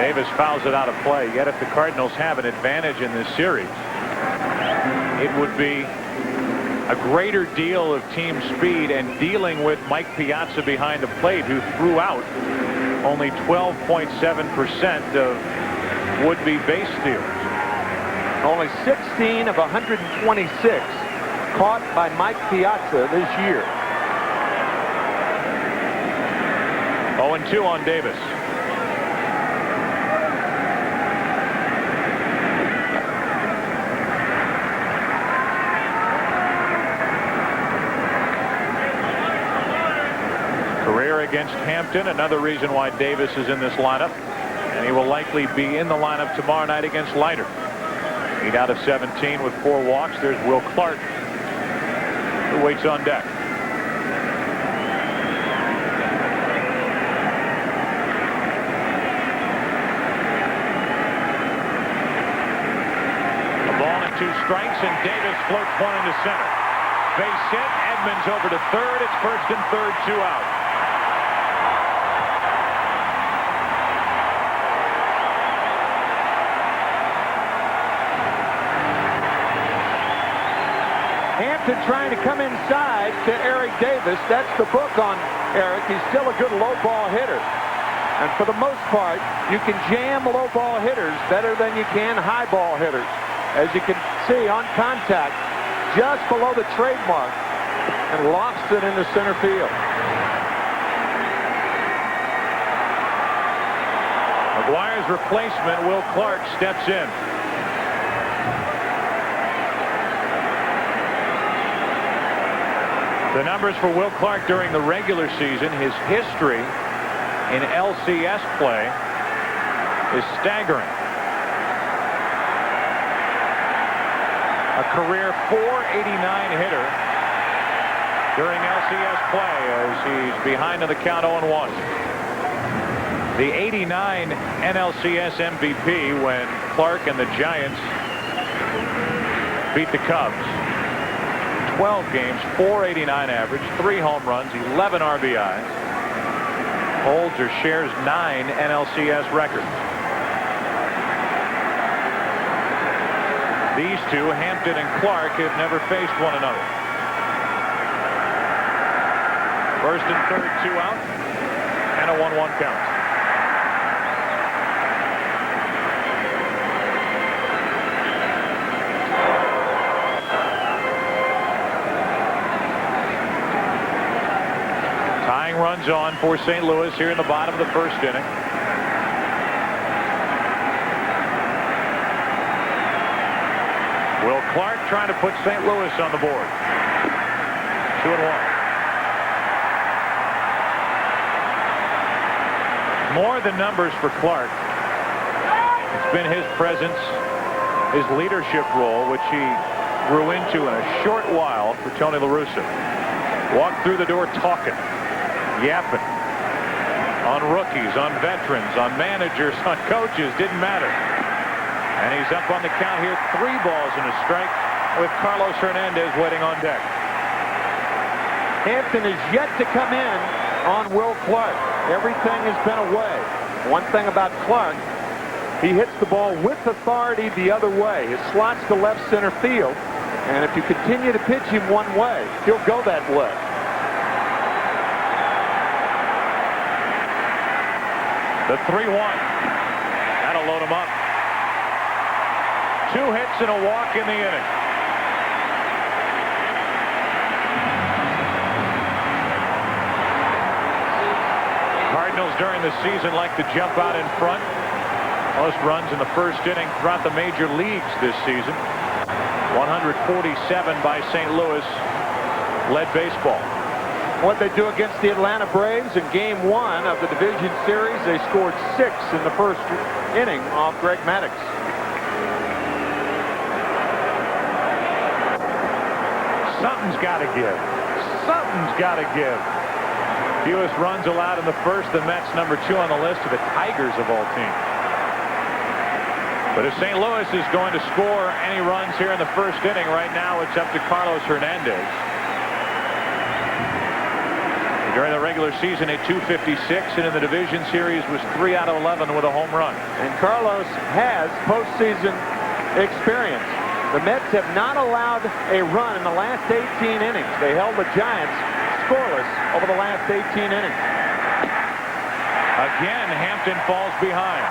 Davis fouls it out of play. Yet if the Cardinals have an advantage in this series, it would be a greater deal of team speed and dealing with Mike Piazza behind the plate, who threw out only 12.7% of would-be base stealers. Only 16 of 126 caught by Mike Piazza this year. 0-2 on Davis. Career against Hampton, another reason why Davis is in this lineup. And he will likely be in the lineup tomorrow night against Leiter. 8 out of 17 with 4 walks. There's Will Clark, who waits on deck. A ball and 2 strikes, and Davis floats one into center. Base hit. Edmonds over to third. It's first and third, 2 out. Hampton trying to come inside to Eric Davis. That's the book on Eric. He's still a good low ball hitter. And for the most part, you can jam low ball hitters better than you can high ball hitters. As you can see on contact, just below the trademark, and lofts it into center field. McGuire's replacement, Will Clark, steps in. The numbers for Will Clark during the regular season, his history in LCS play is staggering. A career .489 hitter during LCS play as he's behind in the count 0-1. The '89 NLCS MVP when Clark and the Giants beat the Cubs. 12 games, .489 average, 3 home runs, 11 RBIs. Holds or shares 9 NLCS records. These two, Hampton and Clark, have never faced one another. First and third, 2 out, and a 1-1 count. Runs on for St. Louis here in the bottom of the first inning. Will Clark trying to put St. Louis on the board. 2-1. More than numbers for Clark. It's been his presence, his leadership role, which he grew into in a short while for Tony La Russa. Walked through the door talking. Yapping on rookies, on veterans, on managers, on coaches, didn't matter. And he's up on the count here, 3 balls and a strike with Carlos Hernandez waiting on deck. Hampton is yet to come in on Will Clark. Everything has been away. One thing about Clark, he hits the ball with authority the other way. It slots to left center field, and if you continue to pitch him one way, he'll go that way. The 3-1. That'll load him up. 2 hits and a walk in the inning. Cardinals during the season like to jump out in front. Most runs in the first inning throughout the major leagues this season. 147 by St. Louis led baseball. What they do against the Atlanta Braves in Game 1 of the division series, they scored 6 in the first inning off Greg Maddux. Something's got to give. Something's got to give. Fewest runs allowed in the first. The Mets number 2 on the list of the Tigers of all teams. But if St. Louis is going to score any runs here in the first inning, right now it's up to Carlos Hernandez. During the regular season at .256, and in the division series was 3 out of 11 with a home run. And Carlos has postseason experience. The Mets have not allowed a run in the last 18 innings. They held the Giants scoreless over the last 18 innings. Again, Hampton falls behind.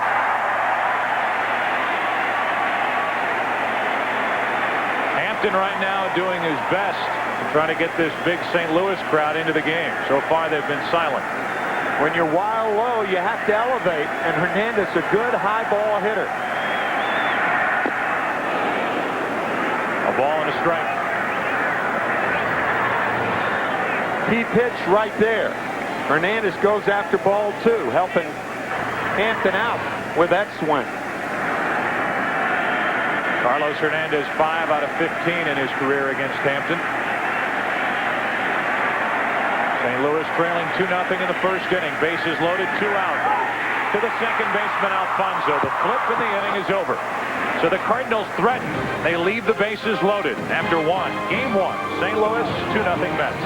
Hampton right now doing his best to try to get this big St. Louis crowd into the game. So far, they've been silent. When you're wild low, you have to elevate, and Hernandez a good high ball hitter. A ball and a strike. Key pitch right there. Hernandez goes after ball 2, helping Hampton out with that swing. Carlos Hernandez 5 out of 15 in his career against Hampton. St. Louis trailing 2-0 in the first inning. Bases loaded, 2 out. To the second baseman, Alfonso. The flip in the inning is over. So the Cardinals threaten. They leave the bases loaded after 1. Game 1. St. Louis 2-0 Mets.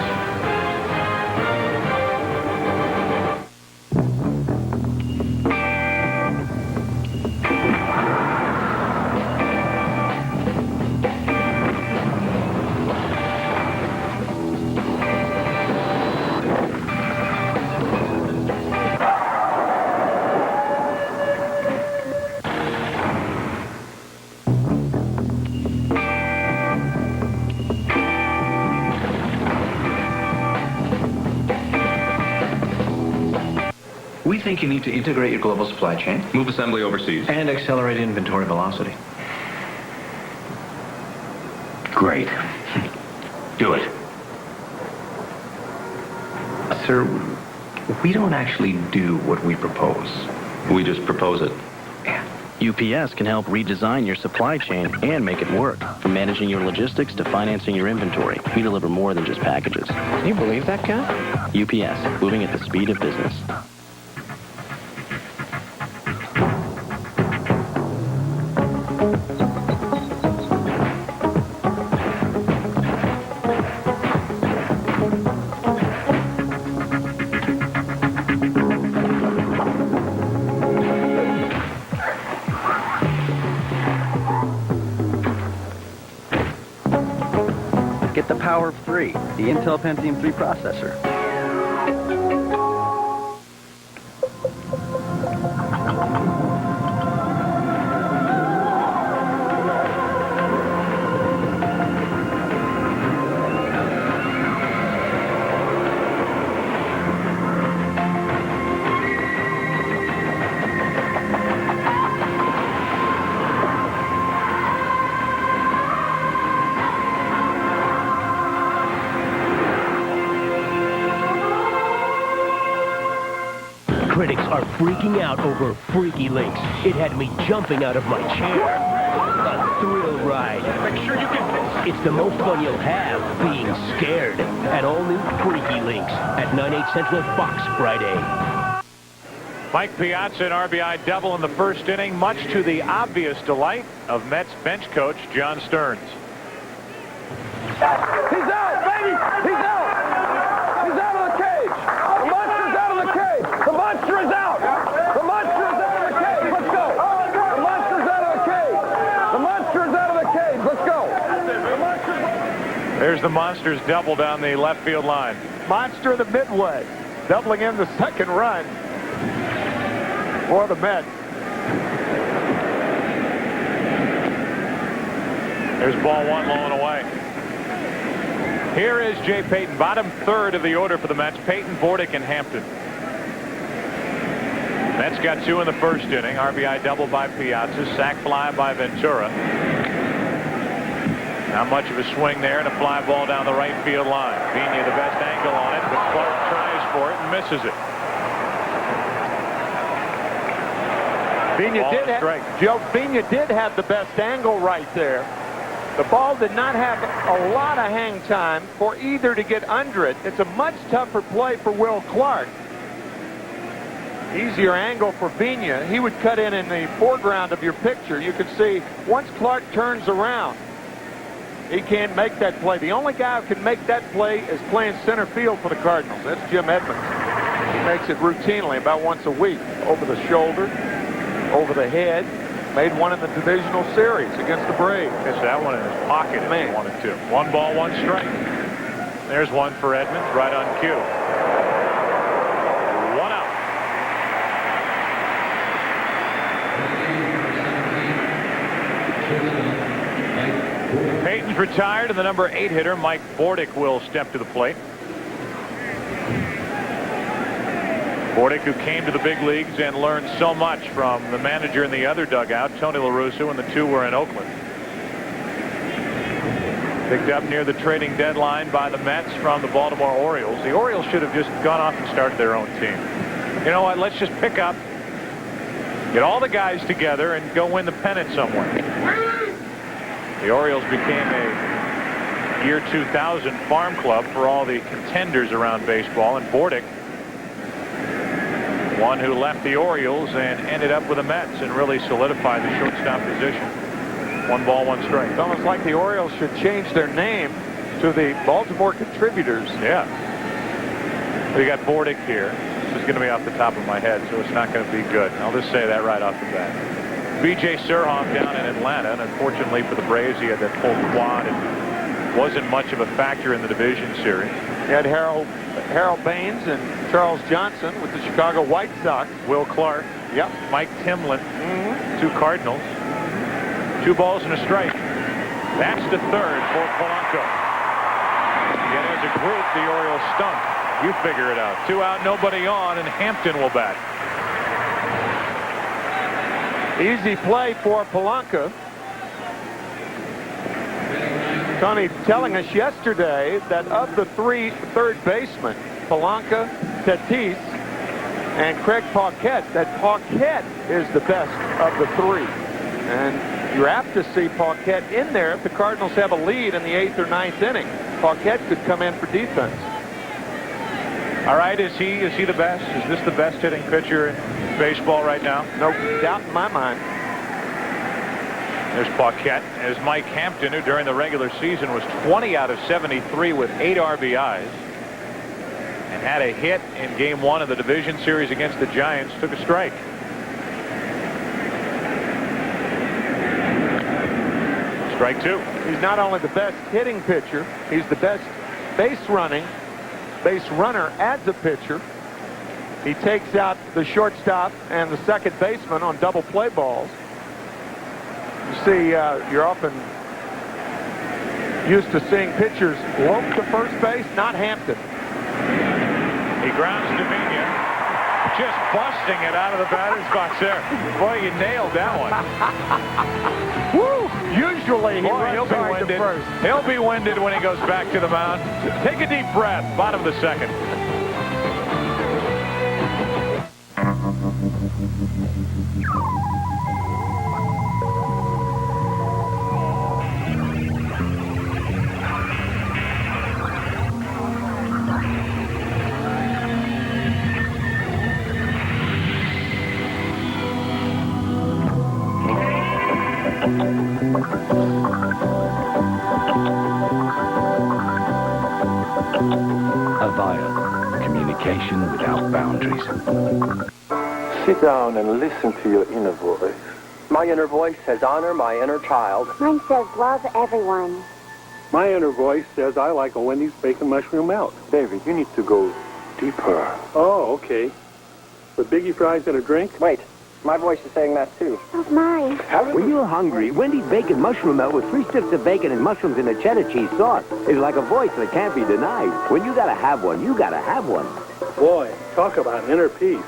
We think you need to integrate your global supply chain, move assembly overseas, and accelerate inventory velocity. Great. Do it. Sir, we don't actually do what we propose. We just propose it. UPS can help redesign your supply chain and make it work. From managing your logistics to financing your inventory, we deliver more than just packages. Can you believe that guy? UPS, moving at the speed of business. Get the power of 3, the Intel Pentium 3 processor. Critics are freaking out over Freaky Links. It had me jumping out of my chair. A thrill ride. Make sure you get this. It's the most fun you'll have being scared. An all-new Freaky Links at 9/8 Central Fox Friday. Mike Piazza, an RBI double in the first inning, much to the obvious delight of Mets bench coach John Stearns. He's out, baby! He's out! He's out of the cage! The monster's out of the cage! The monster is out! The monster is out of the cage! Let's go! The monster's out of the cage! The monster is out of the cage! Let's go! There's the Monsters double down the left field line. Monster of the midway, doubling in the second run for the Mets. There's ball 1 low and away. Here is Jay Payton, bottom third of the order for the Mets. Payton, Bordick, and Hampton. Mets got 2 in the first inning. RBI double by Piazza. Sac fly by Ventura. Not much of a swing there, and a fly ball down the right field line. Vigna the best angle on it, but Clark tries for it and misses it. Vigna did have the best angle right there. The ball did not have a lot of hang time for either to get under it. It's a much tougher play for Will Clark. Easier angle for Vigna. He would cut in the foreground of your picture. You can see once Clark turns around, he can't make that play. The only guy who can make that play is playing center field for the Cardinals. That's Jim Edmonds. He makes it routinely about once a week. Over the shoulder, over the head. Made one in the divisional series against the Braves. Gets that one in his pocket if he wanted to. 1 ball, 1 strike. There's one for Edmonds, right on cue. 1 out. Payton's retired, and the number 8 hitter, Mike Bordick, will step to the plate. Bordick, who came to the big leagues and learned so much from the manager in the other dugout, Tony La Russa, when the two were in Oakland. Picked up near the trading deadline by the Mets from the Baltimore Orioles. The Orioles should have just gone off and started their own team. You know what? Let's just pick up, get all the guys together, and go win the pennant somewhere. The Orioles became a year 2000 farm club for all the contenders around baseball, and Bordick, one who left the Orioles and ended up with the Mets and really solidified the shortstop position. 1 ball, 1 strike. It's almost like the Orioles should change their name to the Baltimore Contributors. Yeah. We got Bordick here. This is going to be off the top of my head, so it's not going to be good. I'll just say that right off the bat. B.J. Surhoff down in Atlanta, and unfortunately for the Braves, he had that pulled quad and wasn't much of a factor in the division series. You had Harold Baines and Charles Johnson with the Chicago White Sox. Will Clark. Yep. Mike Timlin. 2 Cardinals. 2 balls and a strike. That's the third for Polanco. Yet as a group, the Orioles stunk. You figure it out. 2 out, nobody on, and Hampton will bat. Easy play for Polanco. Tony telling us yesterday that of the 3 third basemen, Polanco, Tatis, and Craig Paquette, that Paquette is the best of the 3. And you're apt to see Paquette in there if the Cardinals have a lead in the 8th or 9th inning. Paquette could come in for defense. All right, is he the best? Is this the best hitting pitcher in baseball right now? No doubt in my mind. There's Paquette. There's Mike Hampton, who during the regular season was 20 out of 73 with 8 RBIs. And had a hit in Game 1 of the division series against the Giants. Took a strike. Strike 2. He's not only the best hitting pitcher, he's the best base runner as a pitcher. He takes out the shortstop and the second baseman on double play balls. You see, you're often used to seeing pitchers lope to first base, not Hampton. He grounds Dominion, just busting it out of the batter's box there. Boy, you nailed that one. Woo! Usually he'll be winded. He'll be winded when he goes back to the mound. Take a deep breath. Bottom of the second. Avaya, communication without boundaries. Sit down and listen to your inner voice. My inner voice says honor my inner child. Mine says love everyone. My inner voice says I like a Wendy's bacon mushroom melt. David, you need to go deeper. Oh, okay. With Biggie fries and a drink? Wait, my voice is saying that too. Oh, mine. When you're hungry, Wendy's bacon mushroom melt with 3 strips of bacon and mushrooms in a cheddar cheese sauce is like a voice that can't be denied. When you gotta have one, you gotta have one. Boy, talk about inner peace.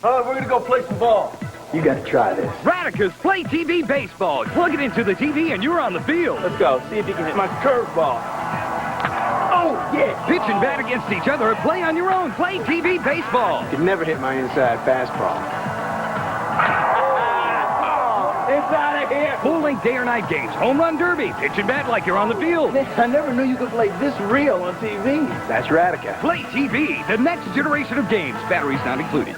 Oh, we're gonna go play some ball. You got to try this. Radica's Play TV Baseball. Plug it into the TV and you're on the field. Let's go. See if you can hit my curveball. Oh, yeah. Pitch and bat against each other or play on your own. Play TV Baseball. You'd never hit my inside fastball. It's out of here. Full-length day or night games. Home run derby. Pitch and bat like you're on the field. I never knew you could play this real on TV. That's Radica. Play TV, the next generation of games. Batteries not included.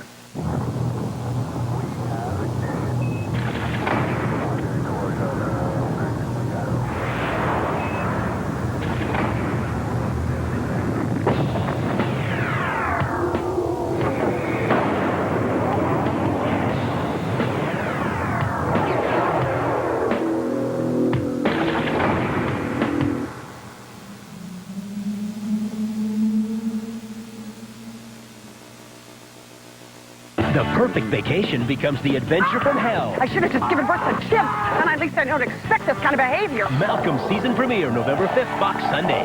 The perfect vacation becomes the adventure from hell. I should have just given birth to chimps. Then at least I don't expect this kind of behavior. Malcolm season premiere November 5th, Fox Sunday.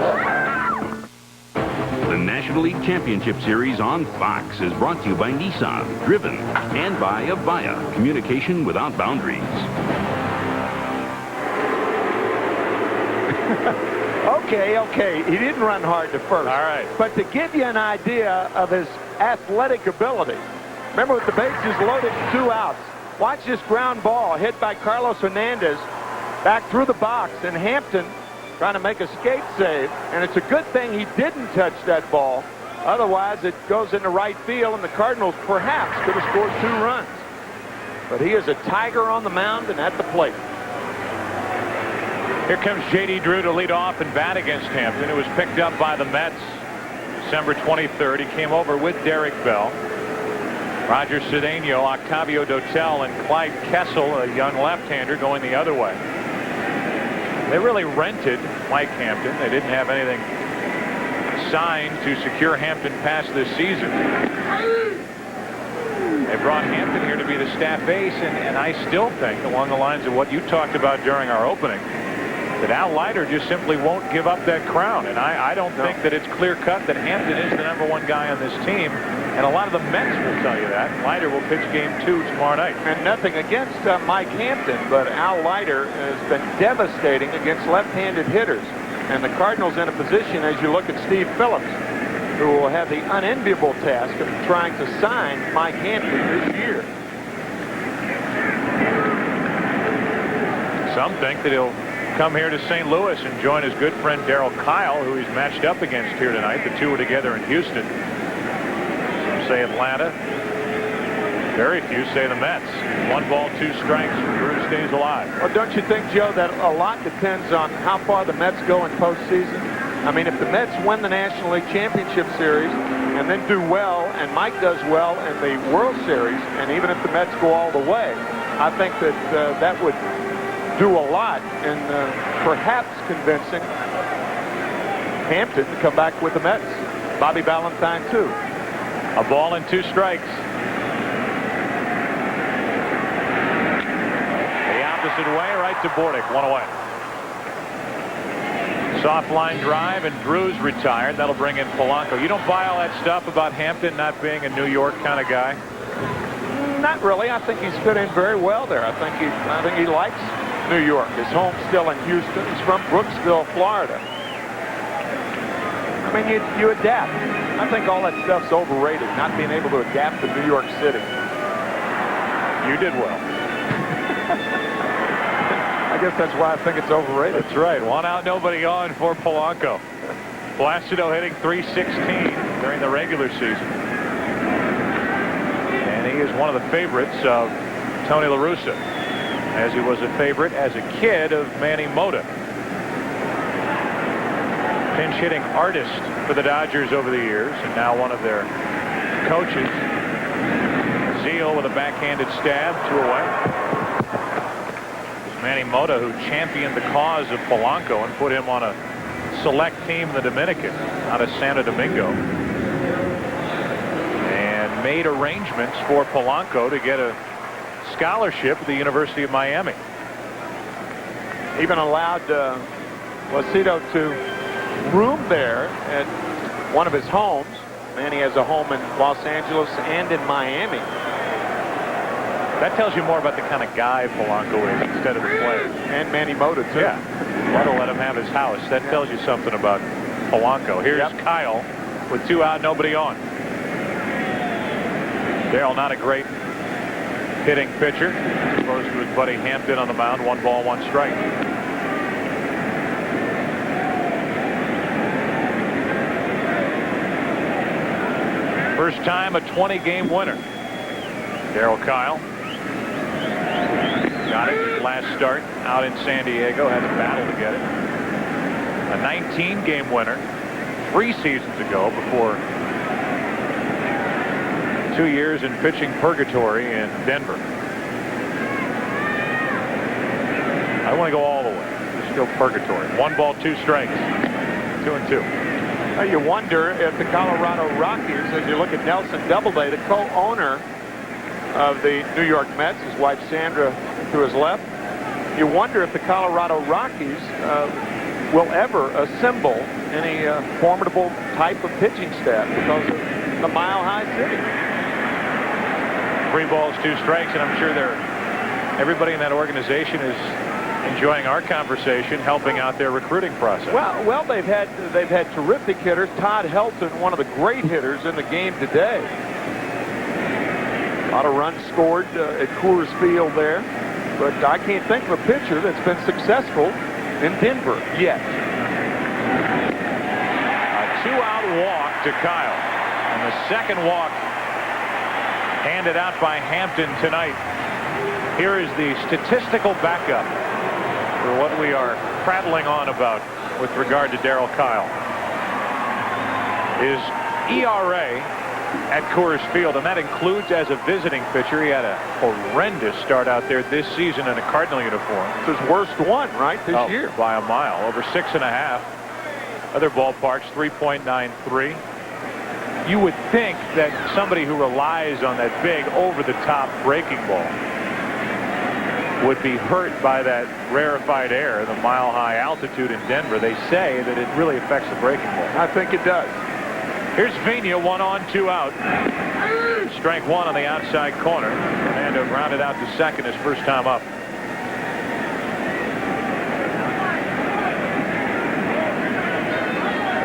The National League Championship Series on Fox is brought to you by Nissan, Driven, and by Avaya, communication without boundaries. Okay. He didn't run hard to first. All right. But to give you an idea of his athletic ability, remember with the bases loaded, 2 outs. Watch this ground ball hit by Carlos Hernandez back through the box, and Hampton trying to make a skate save. And it's a good thing he didn't touch that ball. Otherwise, it goes into right field, and the Cardinals perhaps could have scored 2 runs. But he is a tiger on the mound and at the plate. Here comes J.D. Drew to lead off and bat against Hampton. It was picked up by the Mets December 23rd. He came over with Derek Bell, Roger Cedeno, Octavio Dotel, and Clyde Kessel, a young left-hander, going the other way. They really rented Mike Hampton. They didn't have anything signed to secure Hampton past this season. They brought Hampton here to be the staff ace, and I still think, along the lines of what you talked about during our opening, that Al Leiter just simply won't give up that crown. And I don't think that it's clear-cut that Hampton is the #1 guy on this team. And a lot of the Mets will tell you that. Leiter will pitch Game 2 tomorrow night. And nothing against Mike Hampton, but Al Leiter has been devastating against left-handed hitters. And the Cardinals in a position, as you look at Steve Phillips, who will have the unenviable task of trying to sign Mike Hampton this year. Some think that he'll come here to St. Louis and join his good friend Daryl Kile, who he's matched up against here tonight. The two were together in Houston. Some say Atlanta. Very few say the Mets. 1 ball, 2 strikes. Drew stays alive. Well, don't you think, Joe, that a lot depends on how far the Mets go in postseason? I mean, if the Mets win the National League Championship Series and then do well, and Mike does well in the World Series, and even if the Mets go all the way, I think that that would do a lot in perhaps convincing Hampton to come back with the Mets. Bobby Valentine, too. A ball and 2 strikes. The opposite way, right to Bordick, 1 away. Soft line drive, and Drew's retired. That'll bring in Polanco. You don't buy all that stuff about Hampton not being a New York kind of guy? Not really. I think he's fit in very well there. I think he likes New York. His home's still in Houston. He's from Brooksville, Florida. I mean, you adapt. I think all that stuff's overrated, not being able to adapt to New York City. You did well. I guess that's why I think it's overrated. That's right. 1 out, nobody on for Polanco. Placido hitting .316 during the regular season. And he is one of the favorites of Tony La Russa, as he was a favorite as a kid of Manny Mota. Pinch hitting artist for the Dodgers over the years, and now one of their coaches. Zeal with a backhanded stab, 2 away. Manny Mota, who championed the cause of Polanco and put him on a select team in the Dominican out of Santo Domingo, and made arrangements for Polanco to get a scholarship at the University of Miami. Even allowed Placido to room there at one of his homes. Manny has a home in Los Angeles and in Miami. That tells you more about the kind of guy Polanco is instead of the player. And Manny Mota, too. Yeah. Mota let him have his house. That tells you something about Polanco. Here's Kile with 2 out, nobody on. Daryl, not a great hitting pitcher, as opposed to his buddy Hampton on the mound. 1 ball, 1 strike. First time a 20-game winner. Daryl Kile got it his last start out in San Diego. Had to battle to get it. A 19-game winner 3 seasons ago before 2 years in pitching purgatory in Denver. I want to go all the way. Just go purgatory. 1 ball, 2 strikes. 2-2. Well, you wonder if the Colorado Rockies, as you look at Nelson Doubleday, the co-owner of the New York Mets, his wife Sandra to his left, you wonder if the Colorado Rockies will ever assemble any formidable type of pitching staff because of the Mile High City. 3 balls, 2 strikes, and I'm sure everybody in that organization is enjoying our conversation, helping out their recruiting process. Well, they've had terrific hitters. Todd Helton, one of the great hitters in the game today. A lot of runs scored at Coors Field there, but I can't think of a pitcher that's been successful in Denver yet. A 2-out walk to Kile, and the second walk handed out by Hampton tonight. Here is the statistical backup for what we are prattling on about with regard to Daryl Kile. His ERA at Coors Field, and that includes as a visiting pitcher. He had a horrendous start out there this season in a Cardinal uniform. It's his worst one, right, this year? By a mile, over 6.5. Other ballparks, 3.93. You would think that somebody who relies on that big over-the-top breaking ball would be hurt by that rarefied air, the mile-high altitude in Denver. They say that it really affects the breaking ball. I think it does. Here's Vina, 1 on, 2 out. Strike 1 on the outside corner. Fernando grounded out to second his first time up.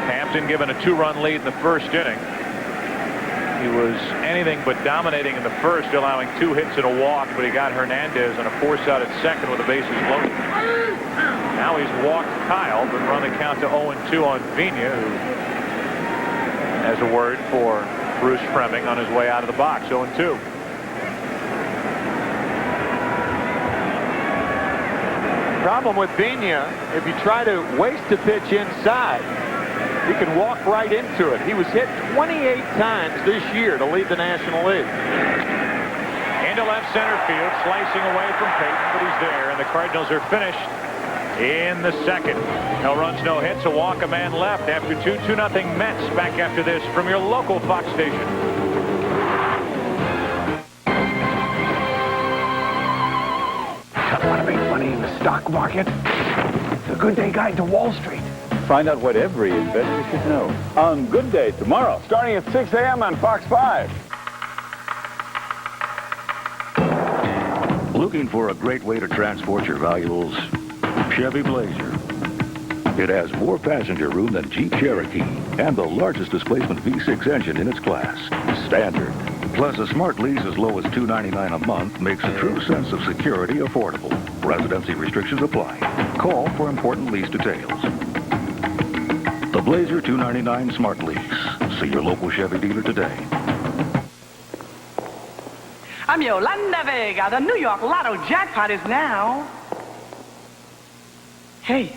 Hampton given a 2-run lead in the first inning. He was anything but dominating in the first, allowing 2 hits and a walk, but he got Hernandez on a force out at second with the bases loaded. Now he's walked Kile, but run the count to 0-2 on Vina, who has a word for Bruce Fremming on his way out of the box. 0-2. Problem with Vina, if you try to waste a pitch inside, he can walk right into it. He was hit 28 times this year to lead the National League. Into left center field, slicing away from Peyton, but he's there, and the Cardinals are finished in the second. No runs, no hits, a walk, a man left after 2-0 Mets. Back after this from your local Fox station. Tell me how to make money in the stock market. It's a good day guide to Wall Street. Find out what every investor should know on Good Day tomorrow, starting at 6 a.m. on Fox 5. Looking for a great way to transport your valuables? Chevy Blazer. It has more passenger room than Jeep Cherokee and the largest displacement V6 engine in its class. Standard. Plus, a smart lease as low as $299 a month makes a true sense of security affordable. Residency restrictions apply. Call for important lease details. The Blazer $299 Smart Lease. See your local Chevy dealer today. I'm Yolanda Vega. The New York Lotto jackpot is now... Hey.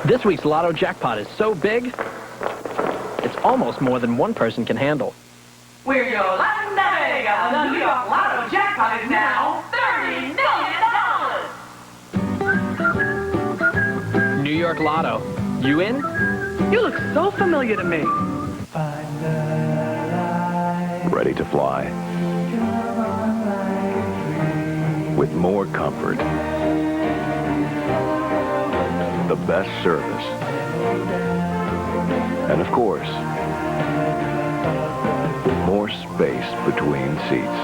This week's Lotto jackpot is so big, it's almost more than one person can handle. We're Yolanda Vega. The New York Lotto jackpot is now $30 million. New York Lotto. You in? You look so familiar to me. Ready to fly? With more comfort. The best service. And of course, more space between seats.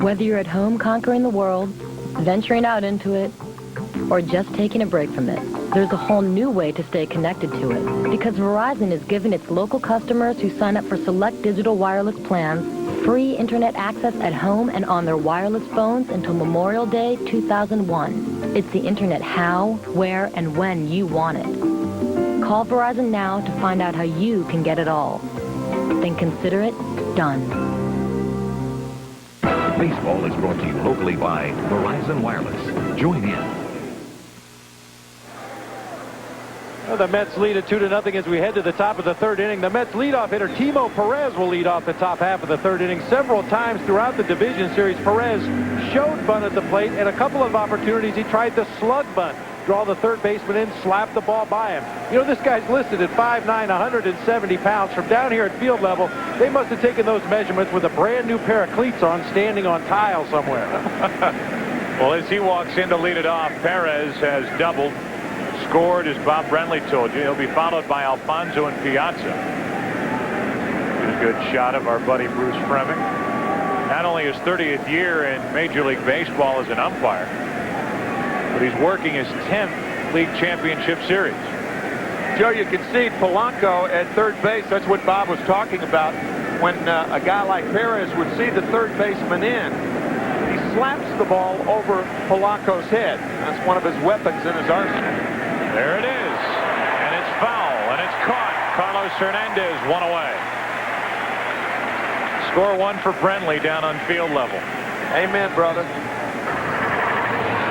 Whether you're at home conquering the world, venturing out into it, or just taking a break from it, there's a whole new way to stay connected to it. Because Verizon is giving its local customers who sign up for select digital wireless plans free internet access at home and on their wireless phones until Memorial Day 2001. It's the internet how, where, and when you want it. Call Verizon now to find out how you can get it all. Then consider it done. Baseball is brought to you locally by Verizon Wireless. Join in. Well, the Mets lead at 2-0 as we head to the top of the third inning. The Mets leadoff hitter Timo Perez will lead off the top half of the third inning. Several times throughout the division series, Perez showed bunt at the plate, and a couple of opportunities he tried the slug bunt. draw the third baseman in, slap the ball by him. You know, this guy's listed at 5'9", 170 pounds. From down here at field level, they must have taken those measurements with a brand new pair of cleats on, standing on tile somewhere. Well, as he walks in to lead it off, Perez has doubled, scored, as Bob Brenly told you. He'll be followed by Alfonso and Piazza. A good shot of our buddy Bruce Fremming. Not only his 30th year in Major League Baseball as an umpire, but he's working his 10th League Championship Series. Joe, you can see Polanco at third base. That's what Bob was talking about. When a guy like Perez would see the third baseman in, he slaps the ball over Polanco's head. That's one of his weapons in his arsenal. There it is. And it's foul, and it's caught. Carlos Hernandez one away. Score one for Brenly down on field level. Amen, brother.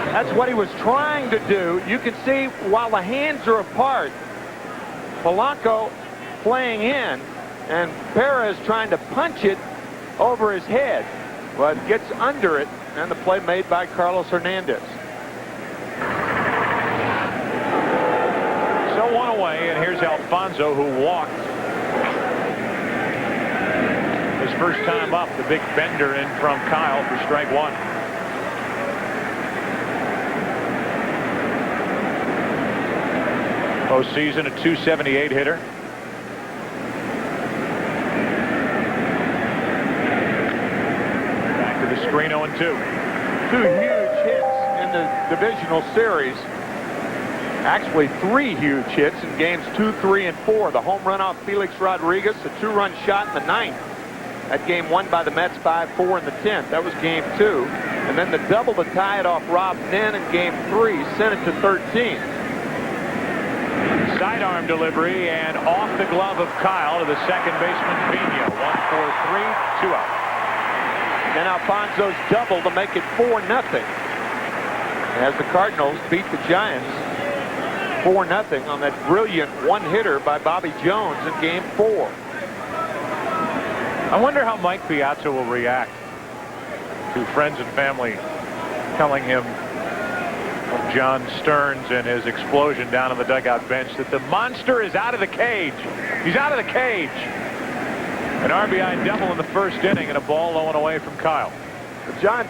That's what he was trying to do. You can see while the hands are apart, Polanco playing in, and Perez trying to punch it over his head. But gets under it, and the play made by Carlos Hernandez. So one away, and here's Alfonso, who walked his first time up. The big bender in from Kile for strike one. Postseason, a .278 hitter. Back to the screen, 0-2. Two huge hits in the divisional series. Actually, three huge hits in games 2, 3, and 4. The home run off Felix Rodriguez, a two-run shot in the 9th. That game won by the Mets 5-4 in the 10th. That was game 2. And then the double to tie it off Rob Nen in game 3 sent it to 13. Sidearm delivery and off the glove of Kile to the second baseman Pena. 1-4-3, 2 out. Then Alfonso's double to make it 4-0. As the Cardinals beat the Giants 4-0 on that brilliant one-hitter by Bobby Jones in game 4. I wonder how Mike Piazza will react to friends and family telling him of John Stearns and his explosion down on the dugout bench that the monster is out of the cage. He's out of the cage. An RBI double in the first inning and a ball low and away from Kile. John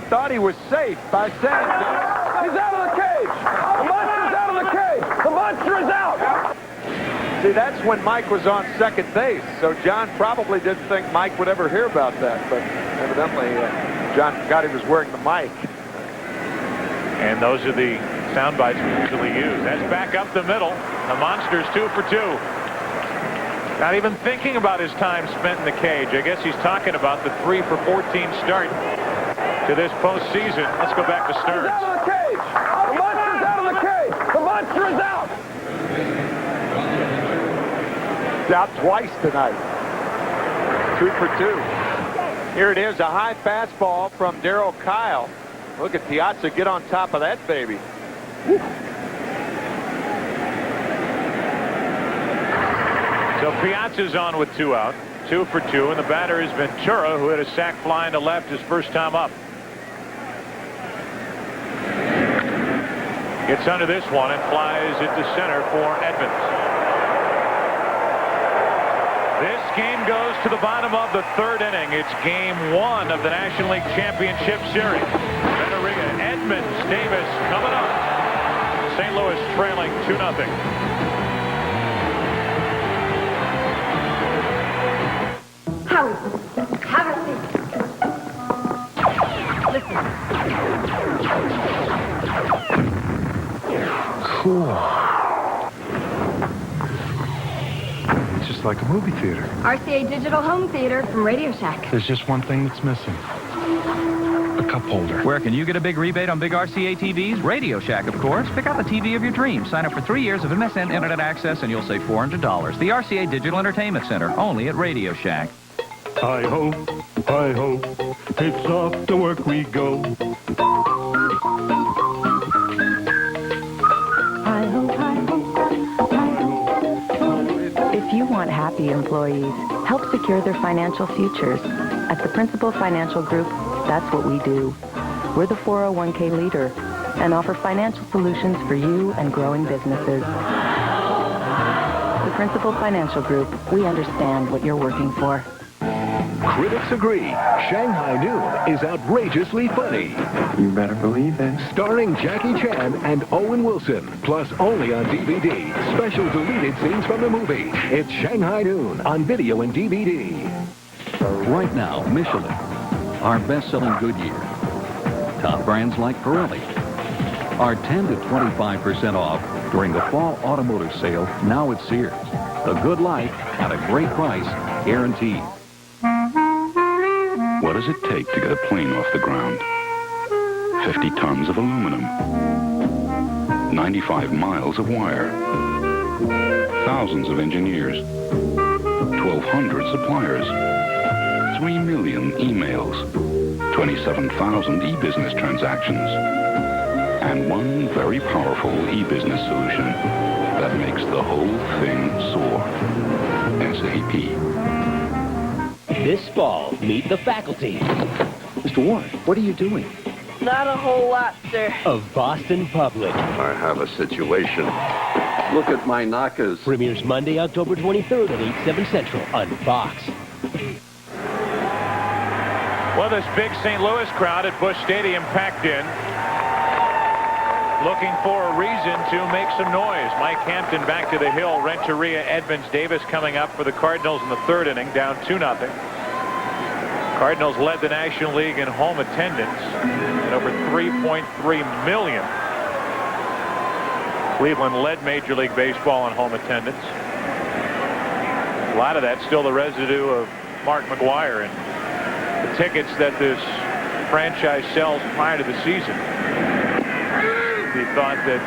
thought he was safe by saying he's out of the cage. The monster's out of the cage. The monster is out. See, that's when Mike was on second base. So John probably didn't think Mike would ever hear about that. But evidently, John forgot he was wearing the mic. And those are the sound bites we usually use. That's back up the middle. The monster's 2 for 2. Not even thinking about his time spent in the cage. I guess he's talking about the 3 for 14 start to this postseason. Let's go back to Stearns. He's out of the cage. The monster's out of the cage. The monster is out. He's out twice tonight. 2 for 2. Here it is, a high fastball from Daryl Kile. Look at Piazza get on top of that baby. Woo. So Piazza's on with 2 out. 2 for 2, and the batter is Ventura, who had a sac fly to left his first time up. Gets under this one and flies it to center for Edmonds. This game goes to the bottom of the 3rd inning. It's game 1 of the National League Championship Series. Renteria, Edmonds, Davis coming up. St. Louis trailing 2-0. Howie, have a seat. Listen. Cool. It's just like a movie theater. RCA Digital Home Theater from Radio Shack. There's just one thing that's missing. A cup holder. Where can you get a big rebate on big RCA TVs? Radio Shack, of course. Pick out the TV of your dreams. Sign up for 3 years of MSN Internet access and you'll save $400. The RCA Digital Entertainment Center, only at Radio Shack. Hi-ho, hi-ho, it's off to work we go. If you want happy employees, help secure their financial futures. At the Principal Financial Group, that's what we do. We're the 401k leader. and offer financial solutions for you and growing businesses. The Principal Financial Group, we understand what you're working for. Critics agree. Shanghai Noon is outrageously funny. You better believe it. Starring Jackie Chan and Owen Wilson, plus only on DVD. Special deleted scenes from the movie. It's Shanghai Noon on video and DVD. Right now, Michelin, our best-selling Goodyear. Top brands like Pirelli are 10 to 25% off during the fall automotive sale now at Sears. A good life at a great price, guaranteed. What does it take to get a plane off the ground? 50 tons of aluminum, 95 miles of wire, thousands of engineers, 1,200 suppliers, 3 million emails, 27,000 e-business transactions, and one very powerful e-business solution that makes the whole thing soar. SAP. This fall, meet the faculty. Mr. Warren, what are you doing? Not a whole lot, sir. Of Boston Public. I have a situation. Look at my knockers. Premieres Monday, October 23rd at 8/7 Central on Fox. Well, this big St. Louis crowd at Busch Stadium packed in, looking for a reason to make some noise. Mike Hampton back to the hill. Renteria, Edmonds, Davis coming up for the Cardinals in the third inning, down 2-0. Cardinals led the National League in home attendance at over 3.3 million. Cleveland led Major League Baseball in home attendance. A lot of that still the residue of Mark McGwire and the tickets that this franchise sells prior to the season. He thought that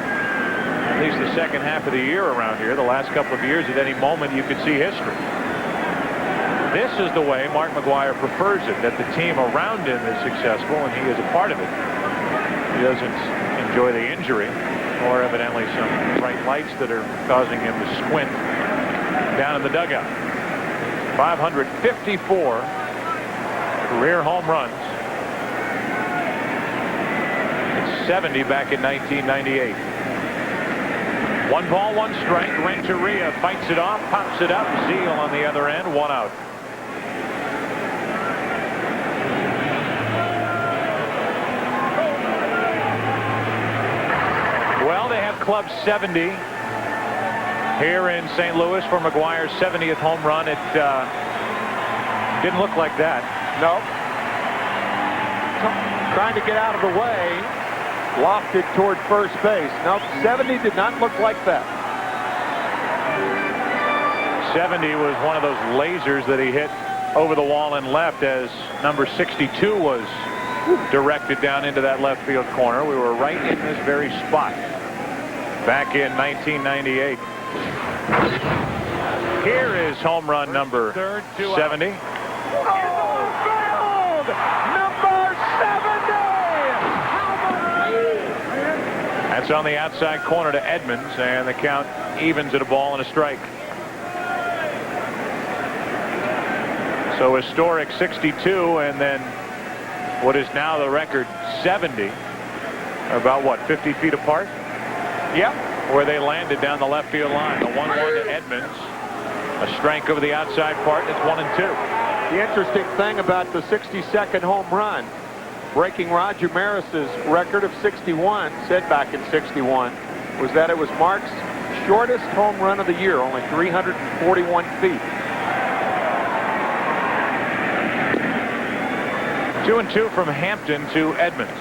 at least the second half of the year around here, the last couple of years, at any moment you could see history. This is the way Mark McGwire prefers it, that the team around him is successful and he is a part of it. He doesn't enjoy the injury or evidently some bright lights that are causing him to squint down in the dugout. 554 career home runs. 70 back in 1998. 1 ball, 1 strike. Renteria fights it off, pops it up. Zeal on the other end, 1 out. Well, they have club 70 here in St. Louis for McGwire's 70th home run. It didn't look like that. No. Trying to get out of the way. Lofted toward first base. Nope, 70 did not look like that. 70 was one of those lasers that he hit over the wall and left as number 62 was directed down into that left field corner. We were right in this very spot back in 1998. Here is home run number 70. That's on the outside corner to Edmonds, and the count evens at a ball and a strike. So historic 62, and then what is now the record 70. About what, 50 feet apart? Yep. Where they landed down the left field line. The 1-1 to Edmonds. A strike over the outside part, and it's 1-2. The interesting thing about the 62nd home run, breaking Roger Maris's record of 61, said back in 61, was that it was Mark's shortest home run of the year, only 341 feet. 2-2 from Hampton to Edmonds.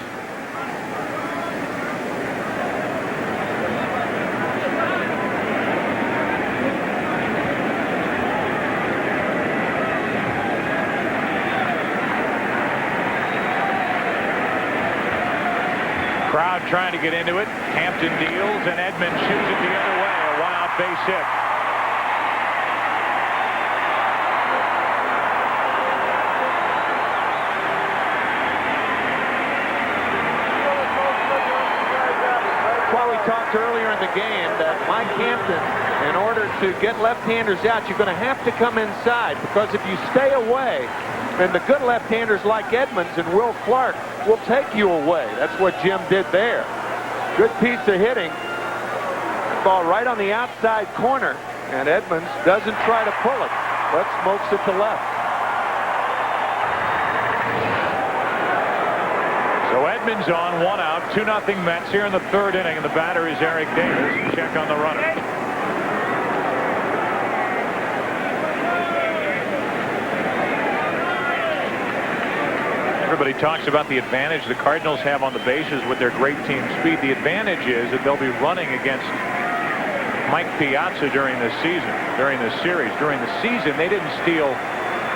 Crowd trying to get into it. Hampton deals, and Edmonds shoots it the other way. A one-out base hit. That's why we talked earlier in the game that Mike Hampton, in order to get left-handers out, you're going to have to come inside, because if you stay away, then the good left-handers like Edmonds and Will Clark will take you away. That's what Jim did there. Good piece of hitting. Ball right on the outside corner, and Edmonds doesn't try to pull it, but smokes it to left. So Edmonds on, 1 out, 2-0 Mets here in the 3rd inning, and the batter is Eric Davis. Check on the runner. Everybody talks about the advantage the Cardinals have on the bases with their great team speed. The advantage is that they'll be running against Mike Piazza during this season, during this series. During the season, they didn't steal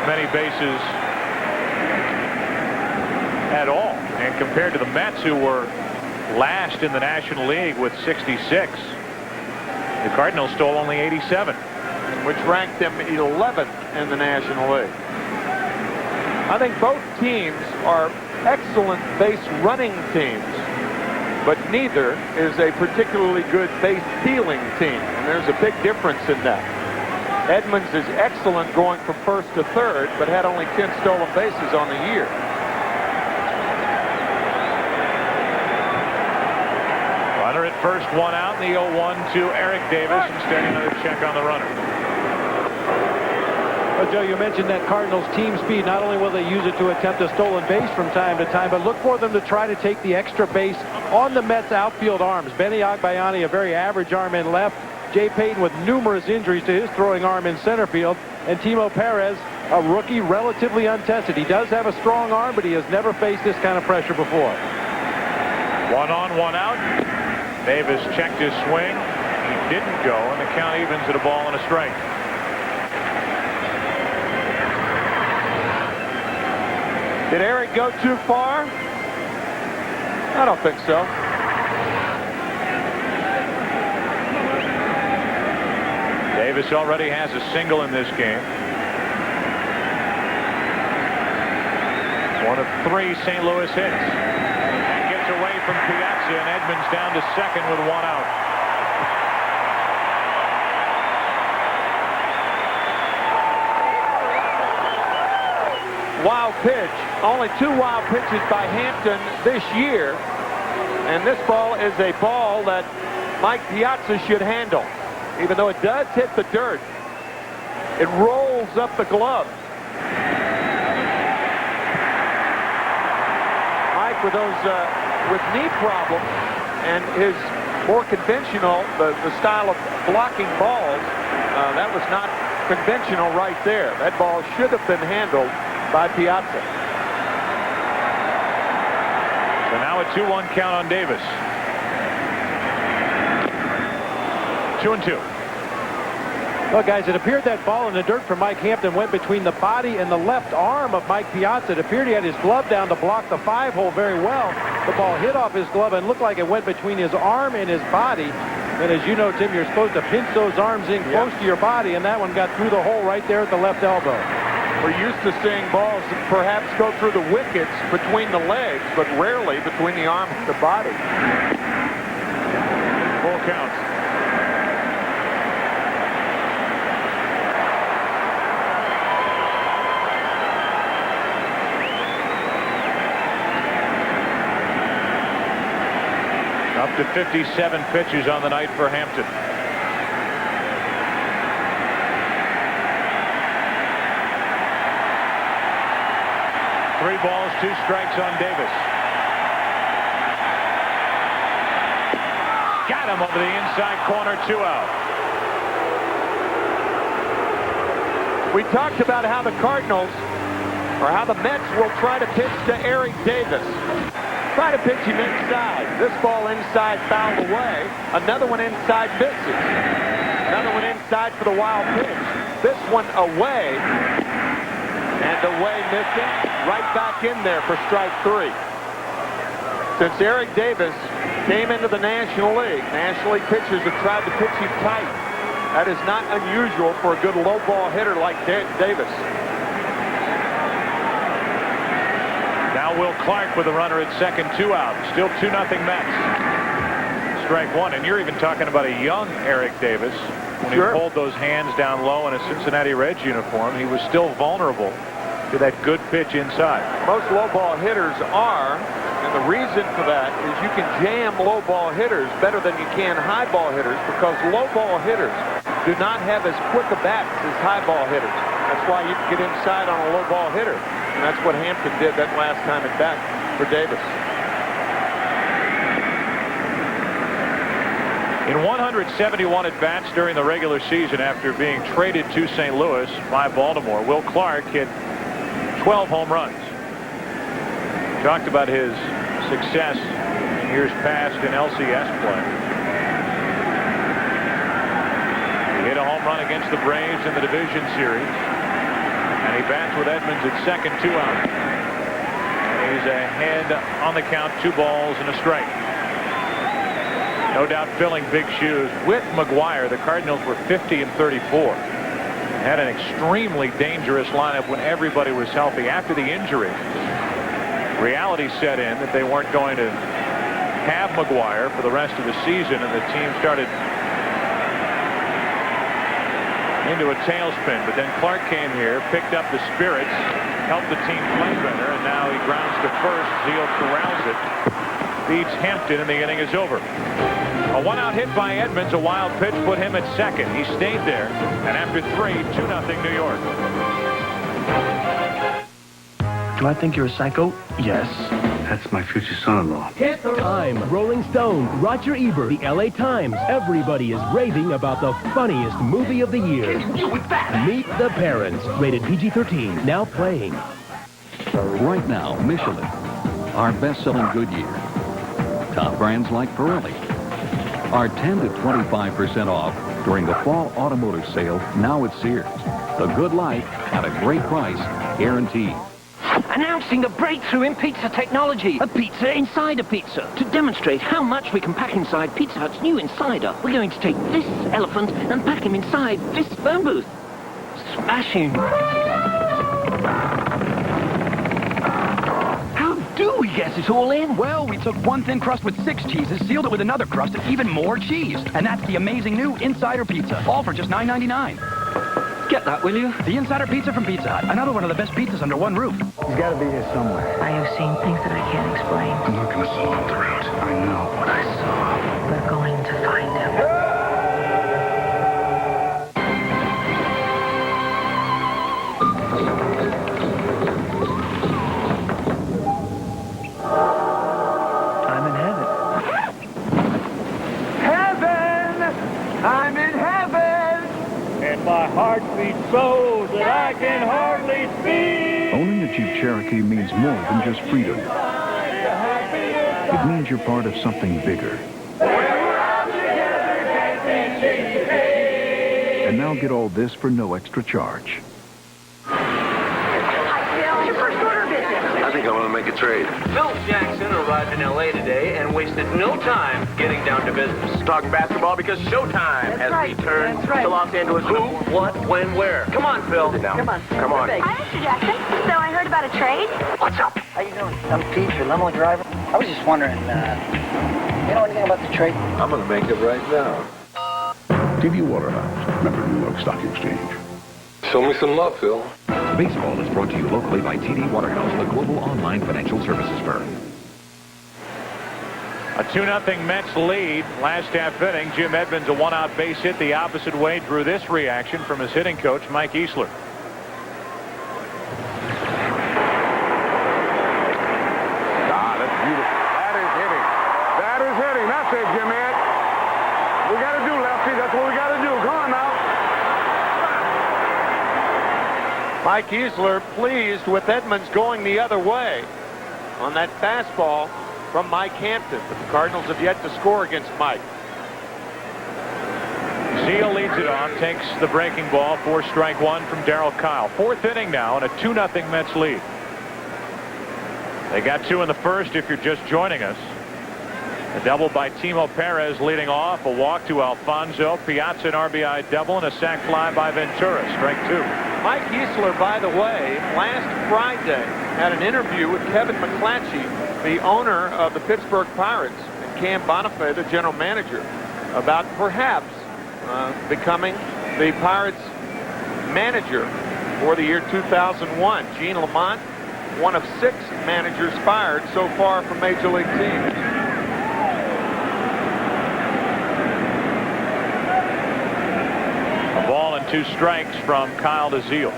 many bases at all. And compared to the Mets, who were last in the National League with 66, the Cardinals stole only 87. Which ranked them 11th in the National League. I think both teams are excellent base running teams, but neither is a particularly good base stealing team, and there's a big difference in that. Edmonds is excellent going from first to third, but had only 10 stolen bases on the year. Runner at first, 1 out, and the 0-1 to Eric Davis. Instead, another check on the runner. Well, Joe, you mentioned that Cardinals team speed. Not only will they use it to attempt a stolen base from time to time, but look for them to try to take the extra base on the Mets' outfield arms. Benny Agbayani, a very average arm in left. Jay Payton with numerous injuries to his throwing arm in center field. And Timo Perez, a rookie, relatively untested. He does have a strong arm, but he has never faced this kind of pressure before. 1 on, 1 out. Davis checked his swing. He didn't go, and the count evens at a ball and a strike. Did Eric go too far? I don't think so. Davis already has a single in this game. 1 of 3 St. Louis hits. And gets away from Piazza, and Edmonds down to second with 1 out. Wild pitch. Only 2 wild pitches by Hampton this year. And this ball is a ball that Mike Piazza should handle. Even though it does hit the dirt, it rolls up the glove. Mike with those with knee problems and his more conventional, the style of blocking balls, that was not conventional right there. That ball should have been handled by Piazza. So now a 2-1 count on Davis. 2-2. Well, guys, it appeared that ball in the dirt for Mike Hampton went between the body and the left arm of Mike Piazza. It appeared he had his glove down to block the 5-hole very well. The ball hit off his glove and looked like it went between his arm and his body. And as you know, Tim, you're supposed to pinch those arms in close to your body, and that one got through the hole right there at the left elbow. We're used to seeing balls perhaps go through the wickets between the legs, but rarely between the arm and the body. Full count. Up to 57 pitches on the night for Hampton. Three balls, 2 strikes on Davis. Got him over the inside corner, 2 out. We talked about how the Cardinals, or how the Mets will try to pitch to Eric Davis. Try to pitch him inside. This ball inside fouled away. Another one inside misses. Another one inside for the wild pitch. This one away. And away missing. Right back in there for strike 3. Since Eric Davis came into the National League pitchers have tried to pitch him tight. That is not unusual for a good low ball hitter like Davis. Now Will Clark with a runner at second, 2 out. Still 2-0 Mets. Strike 1. And you're even talking about a young Eric Davis. When he pulled those hands down low in a Cincinnati Reds uniform, he was still vulnerable to that good pitch inside. Most low ball hitters are, and And the reason for that is you can jam low ball hitters better than you can high ball hitters because low ball hitters do not have as quick a bats as high ball hitters. That's why you can get inside on a low ball hitter. And that's what Hampton did that last time at bat for Davis. In 171 at-bats during the regular season after being traded to St. Louis by Baltimore, Will Clark hit 12 home runs. Talked about his success in years past in LCS play. He hit a home run against the Braves in the division series. And he bats with Edmonds at second, 2 out. And he's ahead on the count, 2 balls and a strike. No doubt filling big shoes. With McGuire, the Cardinals were 50 and 34. Had an extremely dangerous lineup when everybody was healthy. After the injury, reality set in that they weren't going to have McGuire for the rest of the season, and the team started into a tailspin. But then Clark came here, picked up the spirits, helped the team play better, and now he grounds to first. Zeal corrals it, beats Hampton, and the inning is over. A 1-out hit by Edmonds, a wild pitch put him at second. He stayed there, and after 3, 2-0 New York. Do I think you're a psycho? Yes. That's my future son-in-law. Time, Rolling Stone, Roger Ebert, the LA Times. Everybody is raving about the funniest movie of the year. Can you do with that? Meet the Parents, rated PG-13, now playing. Right now, Michelin, our best-selling Goodyear. Top brands like Pirelli are 10 to 25% off during the fall automotive sale now at Sears. The good life at a great price, guaranteed. Announcing the breakthrough in pizza technology. A pizza inside a pizza. To demonstrate how much we can pack inside Pizza Hut's new Insider, we're going to take this elephant and pack him inside this phone booth. Smashing. How do we get it all in? Well, we took one thin crust with 6 cheeses, sealed it with another crust and even more cheese. And that's the amazing new Insider Pizza, all for just $9.99. Get that, will you? The Insider Pizza from Pizza Hut. Another one of the best pizzas under one roof. He's got to be here somewhere. I have seen things that I can't explain. I'm not going to solve the route. I know what I saw. We're going to find him. I'm in heaven. Heaven! I'm in heaven! And my heart beats so that I can hardly speak. Owning a Jeep Cherokee means more than just freedom. It means you're part of something bigger. And now get all this for no extra charge. I think I want to make a trade. Phil Jackson arrived in L.A. today and wasted no time getting down to business. Talk basketball because Showtime has returned to Los Angeles. Who, what, when, where? Come on, Phil. Come on. Come on. Hi, Mr. Jackson. So I heard about a trade. What's up? How you doing? I'm Pete, your limo driver. I was just wondering, you know anything about the trade? I'm going to make it right now. TV Waterhouse, member New York Stock Exchange. Show me some love, Phil. Baseball is brought to you locally by TD Waterhouse, the global online financial services firm. A 2-0 Mets lead. Last half inning, Jim Edmonds, a 1-out base hit the opposite way, drew this reaction from his hitting coach, Mike Easler. That's beautiful. That is hitting. That is hitting. That's it, Jim Ed. We got to do, Lefty. That's what we got to do. Come on now. Mike Easler pleased with Edmonds going the other way on that fastball from Mike Hampton. But the Cardinals have yet to score against Mike. Zeal leads it off, takes the breaking ball, 4-strike 1 from Daryl Kile. 4th inning now and a 2-0 Mets lead. They got 2 in the first if you're just joining us. A double by Timo Perez leading off, a walk to Alfonso, Piazza an RBI double, and a sac fly by Ventura, strike 2. Mike Easler, by the way, last Friday had an interview with Kevin McClatchy, the owner of the Pittsburgh Pirates, and Cam Bonifay, the general manager, about perhaps becoming the Pirates manager for the year 2001. Gene Lamont one of 6 managers fired so far from Major League teams. A ball and 2 strikes from Kile to Zeal.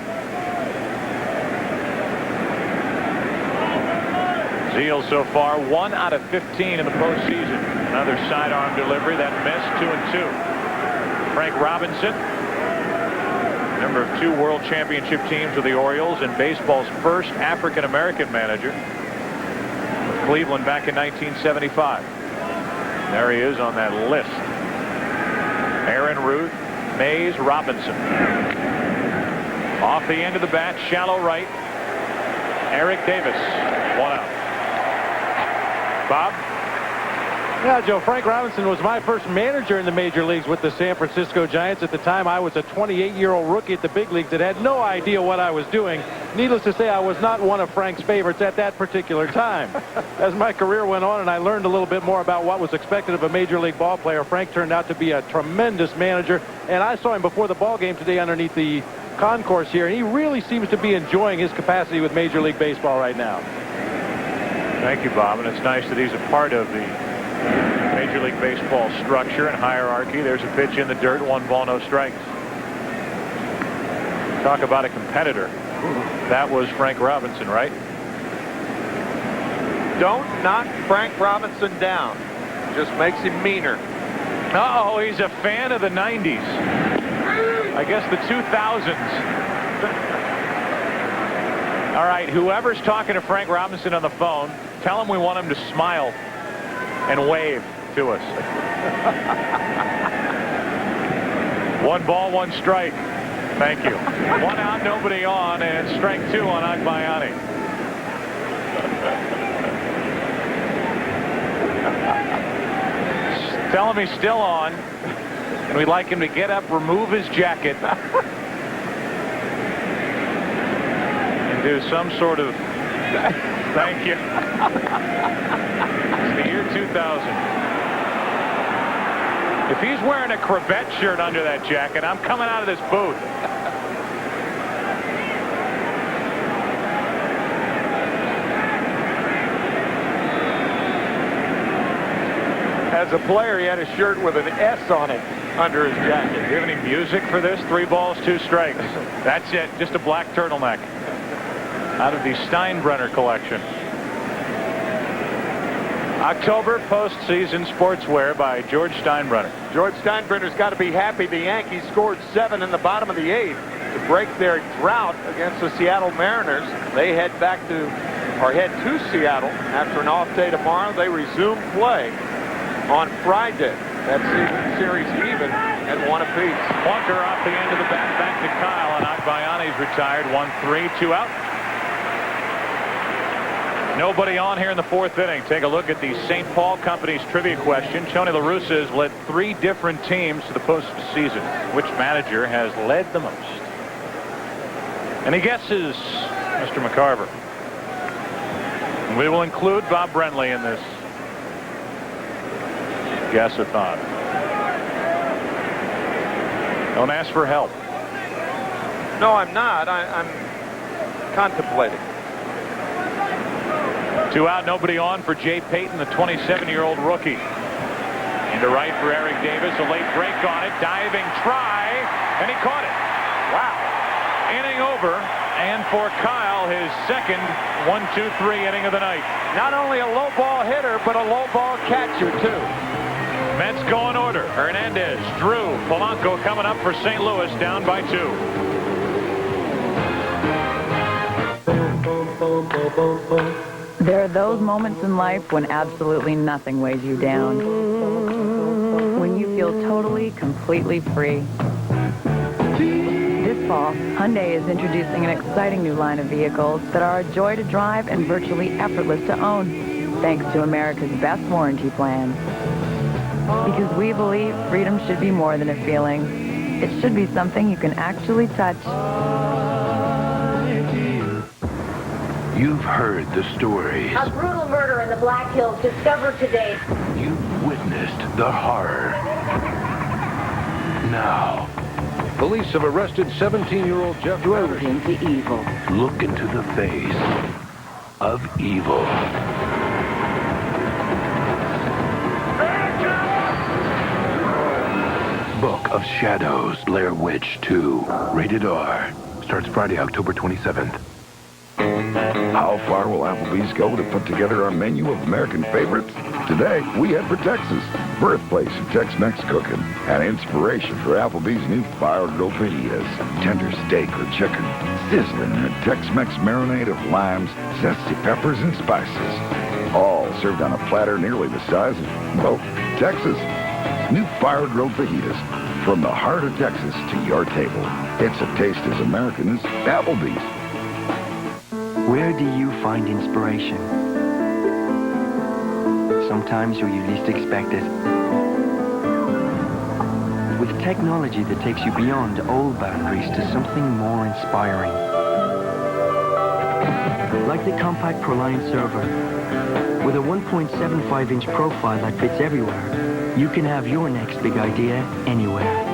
Zeal so far 1 out of 15 in the postseason. Another sidearm delivery that missed. 2-2. Frank Robinson, member of 2 World Championship teams with the Orioles and baseball's first African-American manager with Cleveland back in 1975. There he is on that list. Aaron Ruth, Mays, Robinson. Off the end of the bat, shallow right. Eric Davis, 1 out. Bob? Yeah, Joe, Frank Robinson was my first manager in the major leagues with the San Francisco Giants. At the time, I was a 28-year-old rookie at the big leagues that had no idea what I was doing. Needless to say, I was not one of Frank's favorites at that particular time. As my career went on and I learned a little bit more about what was expected of a major league ball player, Frank turned out to be a tremendous manager. And I saw him before the ball game today underneath the concourse here, and he really seems to be enjoying his capacity with Major League Baseball right now. Thank you, Bob, and it's nice that he's a part of the Major League Baseball structure and hierarchy. There's a pitch in the dirt, 1 ball, no strikes. Talk about a competitor. That was Frank Robinson, right? Don't knock Frank Robinson down. Just makes him meaner. Uh-oh, he's a fan of the 90s. I guess the 2000s. All right, whoever's talking to Frank Robinson on the phone, tell him we want him to smile and wave to us. 1 ball, 1 strike. Thank you. 1 out, nobody on, and strike 2 on Agbayani. Tell him he's still on, and we'd like him to get up, remove his jacket, and do some sort of... Thank you. It's the year 2000. If he's wearing a cravat shirt under that jacket, I'm coming out of this booth. As a player, he had a shirt with an S on it under his jacket. Do you have any music for this? 3 balls, 2 strikes. That's it. Just a black turtleneck. Out of the Steinbrenner collection. October postseason sportswear by George Steinbrenner. George Steinbrenner's got to be happy the Yankees scored 7 in the bottom of the 8th to break their drought against the Seattle Mariners. They head to Seattle after an off day tomorrow. They resume play on Friday. That series even at 1 apiece. Walker off the end of the bat, back to Kile, and Agbayani's retired. 1-3, 2 out. Nobody on here in the 4th inning. Take a look at the St. Paul Company's trivia question. Tony La Russa has led 3 different teams to the postseason. Which manager has led the most? And he guesses Mr. McCarver. And we will include Bob Brenly in this guess-a-thon. Don't ask for help. No, I'm not. I'm contemplating. 2 out, nobody on for Jay Payton, the 27-year-old rookie. Into right for Eric Davis, a late break on it, diving try, and he caught it. Wow. Inning over, and for Kile, his second 1-2-3 inning of the night. Not only a low ball hitter, but a low ball catcher, too. Mets go in order. Hernandez, Drew, Polanco coming up for St. Louis, down by 2. There are those moments in life when absolutely nothing weighs you down. When you feel totally, completely free. This fall, Hyundai is introducing an exciting new line of vehicles that are a joy to drive and virtually effortless to own, thanks to America's best warranty plan. Because we believe freedom should be more than a feeling. It should be something you can actually touch. You've heard the stories. A brutal murder in the Black Hills discovered today. You've witnessed the horror. Now, police have arrested 17-year-old Jeff drove into evil. Look into the face of evil. Book of Shadows, Blair Witch 2, rated R. Starts Friday, October 27th. How far will Applebee's go to put together our menu of American favorites? Today, we head for Texas, birthplace of Tex-Mex cooking, and inspiration for Applebee's new fire-grilled fajitas. Tender steak or chicken, sizzling in a Tex-Mex marinade of limes, zesty peppers, and spices. All served on a platter nearly the size of, well, Texas. New fire-grilled fajitas, from the heart of Texas to your table. It's a taste as American as Applebee's. Where do you find inspiration? Sometimes where you least expect it. With technology that takes you beyond old boundaries to something more inspiring. Like the compact ProLiant server. With a 1.75-inch profile that fits everywhere, you can have your next big idea anywhere.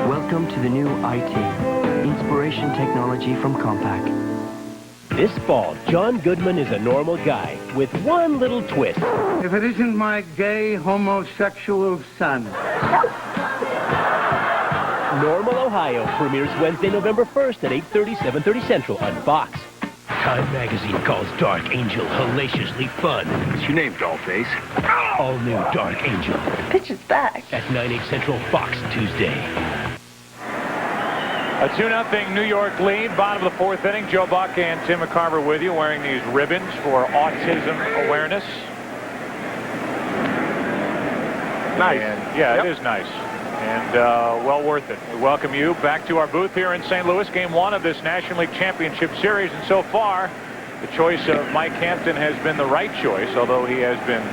Welcome to the new IT. Inspiration technology from Compaq. This fall, John Goodman is a normal guy with one little twist. If it isn't my gay homosexual son. Normal Ohio premieres Wednesday, November 1st at 8:30, 7:30 Central on Fox. Time magazine calls Dark Angel hellaciously fun. What's your name, Dollface? All new Dark Angel. Pitch is back. At 9/8 Central, Fox, Tuesday. A 2-0 New York lead, bottom of the fourth inning. Joe Buck and Tim McCarver with you, wearing these ribbons for autism awareness. Nice. And, yeah, It is nice. And well worth it. We welcome you back to our booth here in St. Louis. Game 1 of this National League Championship Series. And so far, the choice of Mike Hampton has been the right choice, although he has been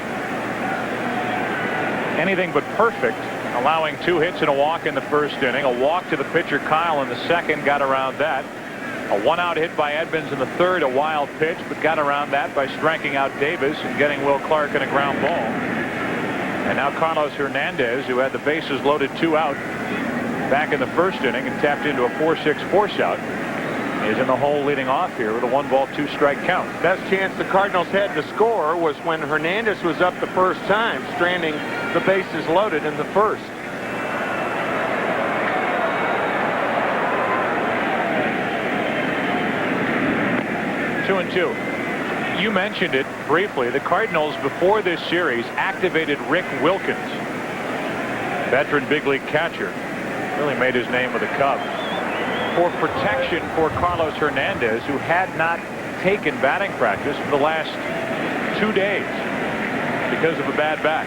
anything but perfect, allowing 2 hits and a walk in the first inning. A walk to the pitcher Kile in the second, got around that. A 1-out hit by Edmonds in the third, a wild pitch, but got around that by striking out Davis and getting Will Clark in a ground ball. And now Carlos Hernandez, who had the bases loaded 2 out back in the first inning and tapped into a 4-6 force out, is in the hole leading off here with a 1-ball, 2-strike count. Best chance the Cardinals had to score was when Hernandez was up the first time, stranding the bases loaded in the first. Two and two. You mentioned it briefly. The Cardinals, before this series, activated Rick Wilkins, veteran big league catcher. Really made his name with the Cubs, for protection for Carlos Hernandez, who had not taken batting practice for the last 2 days because of a bad back.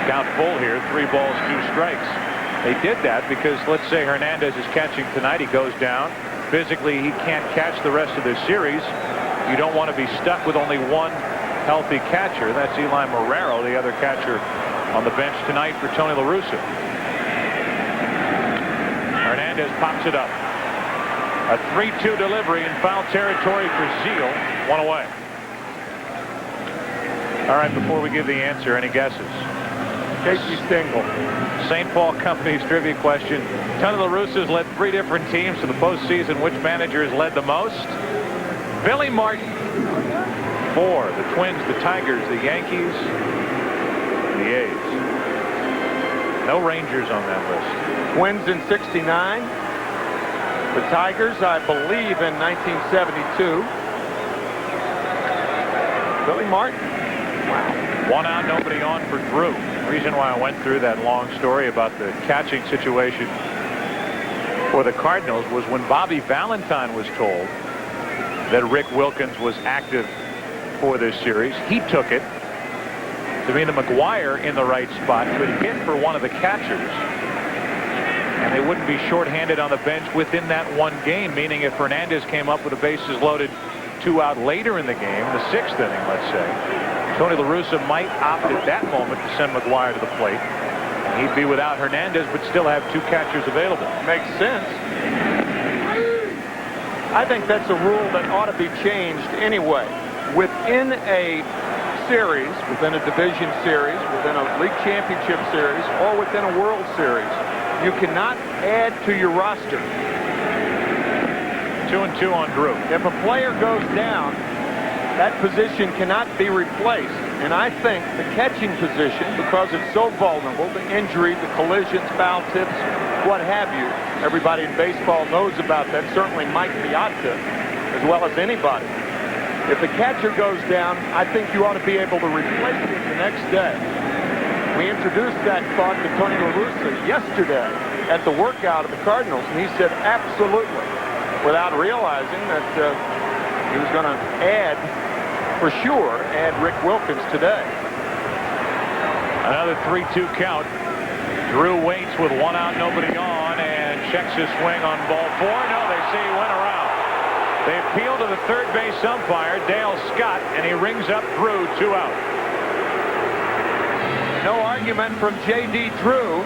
Count full here, 3 balls, 2 strikes. They did that because, let's say Hernandez is catching tonight, he goes down. Physically, he can't catch the rest of this series. You don't want to be stuck with only one healthy catcher. That's Eli Marrero, the other catcher on the bench tonight for Tony La Russa. Hernandez pops it up. A 3-2 delivery in foul territory for Zeal. 1 away. All right, before we give the answer, any guesses? Casey Stengel. St. Paul Company's trivia question. Tony La Russa has led 3 different teams to the postseason. Which manager has led the most? Billy Martin. 4. The Twins, the Tigers, the Yankees, the A's. No Rangers on that list. Twins in '69. The Tigers, I believe, in 1972. Billy Martin. Wow. 1 out, nobody on for Drew. The reason why I went through that long story about the catching situation for the Cardinals was when Bobby Valentine was told that Rick Wilkins was active for this series. He took it to mean that McGuire in the right spot could hit for one of the catchers, and they wouldn't be shorthanded on the bench within that one game, meaning if Hernandez came up with the bases loaded 2 out later in the game, the 6th inning, let's say, Tony La Russa might opt at that moment to send McGuire to the plate. He'd be without Hernandez, but still have 2 catchers available. Makes sense. I think that's a rule that ought to be changed anyway. Within a series, within a division series, within a league championship series, or within a World Series, you cannot add to your roster 2-2 on Drew. If a player goes down, that position cannot be replaced. And I think the catching position, because it's so vulnerable, the injury, the collisions, foul tips, what have you, everybody in baseball knows about that, certainly Mike Piazza, as well as anybody. If the catcher goes down, I think you ought to be able to replace it the next day. We introduced that thought to Tony La Russa yesterday at the workout of the Cardinals, and he said absolutely, without realizing that he was going to add, for sure, add Rick Wilkins today. Another 3-2 count. Drew waits with 1 out, nobody on, and checks his swing on ball 4. No, they say he went around. They appeal to the third base umpire, Dale Scott, and he rings up Drew, 2 out. No argument from J.D. Drew.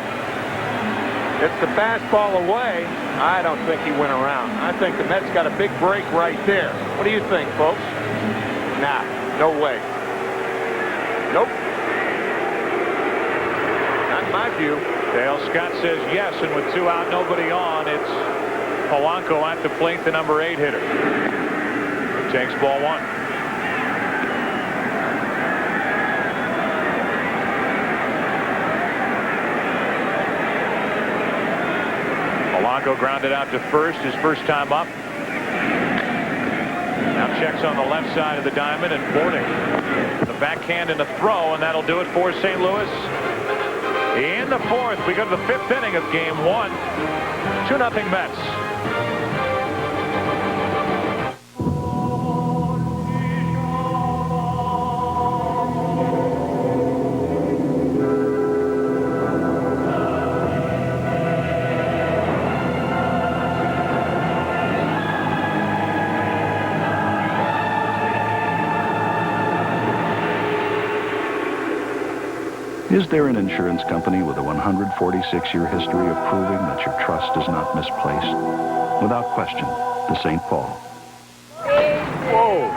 It's the fastball away. I don't think he went around. I think the Mets got a big break right there. What do you think, folks? Nah, no way. Nope. Not in my view. Dale Scott says yes, and with 2 out, nobody on, it's Polanco at the plate, the number 8 hitter. He takes ball 1. Polanco grounded out to first, his first time up. Now checks on the left side of the diamond, and boarding the backhand and the throw, and that'll do it for St. Louis. In the 4th, we go to the 5th inning of game 1. 2-0 Mets. Is there an insurance company with a 146-year history of proving that your trust is not misplaced? Without question, the St. Paul. Whoa,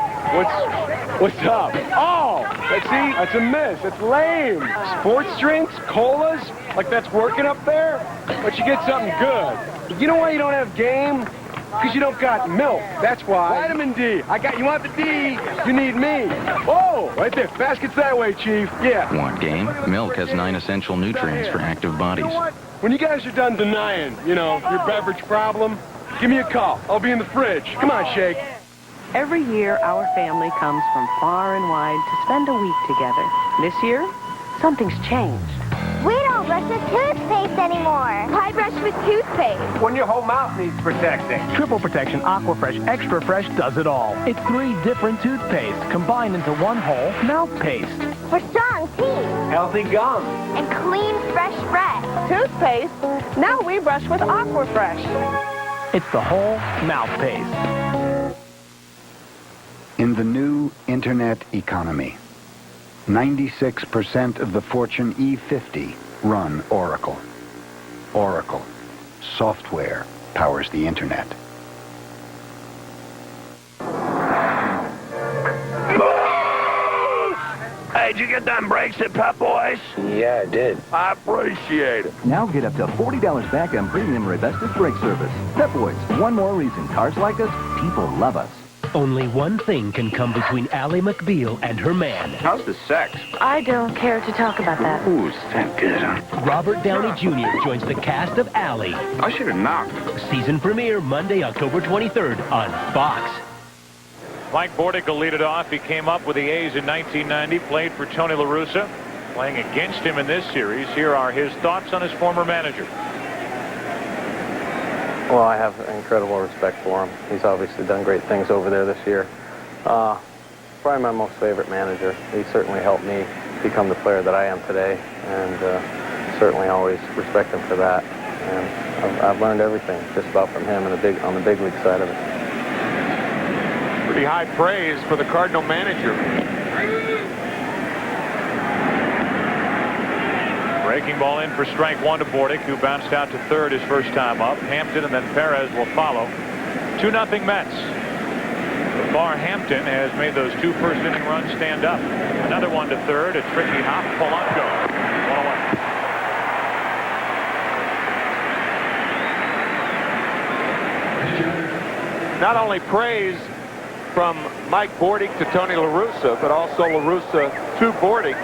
what's up? Oh, see, that's a miss. That's lame. Sports drinks, colas, like that's working up there? But you get something good. You know why you don't have game? Because you don't got milk. That's why. Vitamin D. You want the D, you need me. Oh, right there. Basket's that way, Chief. Yeah. Want game? Milk has 9 essential nutrients for active bodies. When you guys are done denying, your beverage problem, give me a call. I'll be in the fridge. Come on, Shake. Every year, our family comes from far and wide to spend a week together. This year, something's changed. We don't brush with toothpaste anymore. I brush with toothpaste. When your whole mouth needs protecting. Triple Protection Aquafresh Extra Fresh does it all. It's 3 different toothpastes combined into one whole mouth paste. For strong teeth. Healthy gums. And clean, fresh breath. Toothpaste? Now we brush with Aquafresh. It's the whole mouth paste. In the new internet economy, 96% of the Fortune E50 run Oracle. Oracle. Software powers the internet. Hey, did you get them brakes at Pep Boys? Yeah, I did. I appreciate it. Now get up to $40 back on premium Revestis brake service. Pep Boys, one more reason cars like us, people love us. Only one thing can come between Ally McBeal and her man. How's the sex? I don't care to talk about that. Ooh, that good, huh? Robert Downey Jr. joins the cast of Ally. I should have knocked. Season premiere Monday, October 23rd on Fox. Mike Bordick will lead it off. He came up with the A's in 1990, played for Tony La Russa. Playing against him in this series, here are his thoughts on his former manager. Well, I have incredible respect for him. He's obviously done great things over there this year. Probably my most favorite manager. He certainly helped me become the player that I am today, and certainly always respect him for that. And I've learned everything just about from him on the big league side of it. Pretty high praise for the Cardinal manager. Breaking ball in for strike 1 to Bordick, who bounced out to third his first time up. Hampton and then Perez will follow. 2-0 Mets. So far, Hampton has made those 2 first-inning runs stand up. Another one to third, a tricky hop. Polanco, 1-away. not only praise from Mike Bordick to Tony La Russa, but also La Russa to Bordick.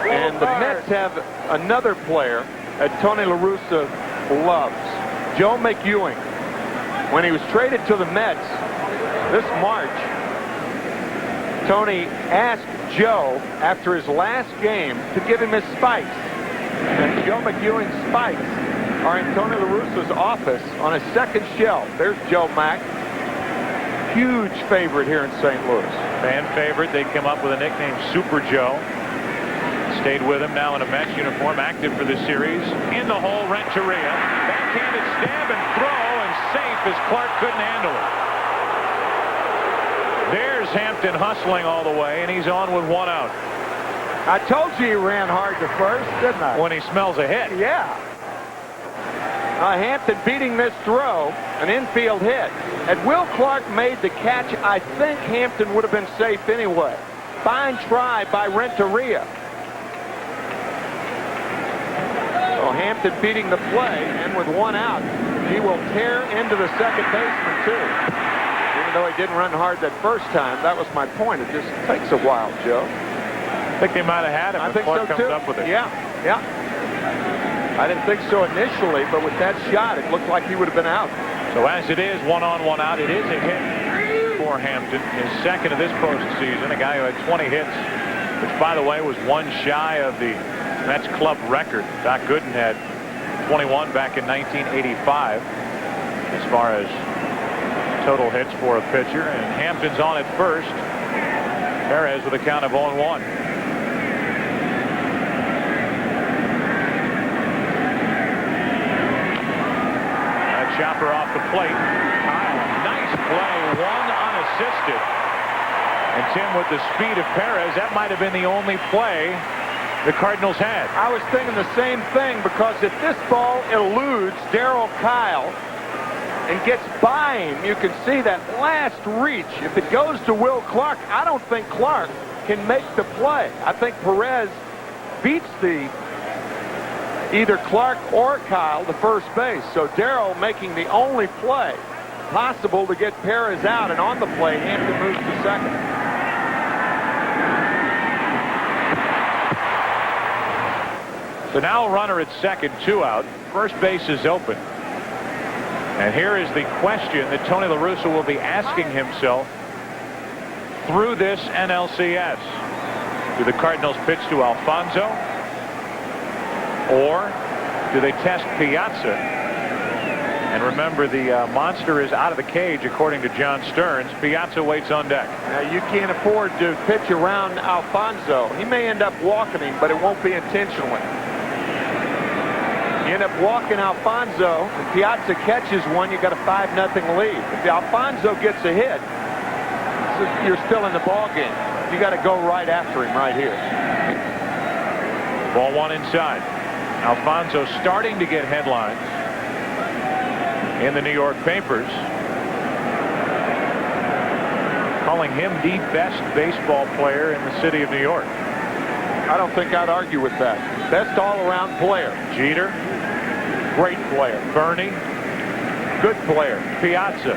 And the Mets have another player that Tony La Russa loves, Joe McEwing. When he was traded to the Mets this March, Tony asked Joe after his last game to give him his spikes. And Joe McEwing's spikes are in Tony La Russa's office on a second shelf. There's Joe Mack. Huge favorite here in St. Louis. Fan favorite. They came up with a nickname, Super Joe. Stayed with him now in a Mets uniform, active for this series. In the hole, Renteria. Backhanded stab and throw, and safe as Clark couldn't handle it. There's Hampton hustling all the way, and he's on with one out. I told you he ran hard to first, didn't I? When he smells a hit. Yeah. Hampton beating this throw, an infield hit. Had Will Clark made the catch, I think Hampton would have been safe anyway. Fine try by Renteria. So Hampton beating the play, and with one out, he will tear into the second baseman too. Even though he didn't run hard that first time, that was my point. It just takes a while, Joe. I think they might have had him. I think Clark so comes too. Up with it. Yeah. I didn't think so initially, but with that shot, it looked like he would have been out. So as it is, 1 on, 1 out, it is a hit for Hampton. His second of this postseason, a guy who had 20 hits, which, by the way, was one shy of the Mets club record. Doc Gooden had 21 back in 1985 as far as total hits for a pitcher. And Hampton's on at first. Perez with a count of 0-1. Chopper off the plate. Kile, nice play, one unassisted. And Tim, with the speed of Perez, that might have been the only play the Cardinals had. I was thinking the same thing, because if this ball eludes Daryl Kile and gets by him, you can see that last reach. If it goes to Will Clark, I don't think Clark can make the play. I think Perez beats either Clark or Kile to first base. So Daryl making the only play possible to get Perez out, and on the play, Hampton moves to second. So now a runner at second, 2 out. First base is open. And here is the question that Tony La Russa will be asking himself through this NLCS. Do the Cardinals pitch to Alfonso? Or do they test Piazza? And remember, the monster is out of the cage, according to John Stearns. Piazza waits on deck. Now, you can't afford to pitch around Alfonso. He may end up walking him, but it won't be intentionally. You end up walking Alfonso, and Piazza catches one, you got a 5-0 lead. If Alfonso gets a hit, you're still in the ball game. You got to go right after him right here. Ball 1 inside. Alfonso starting to get headlines in the New York papers, calling him the best baseball player in the city of New York. I don't think I'd argue with that. Best all-around player. Jeter, great player. Bernie, good player. Piazza,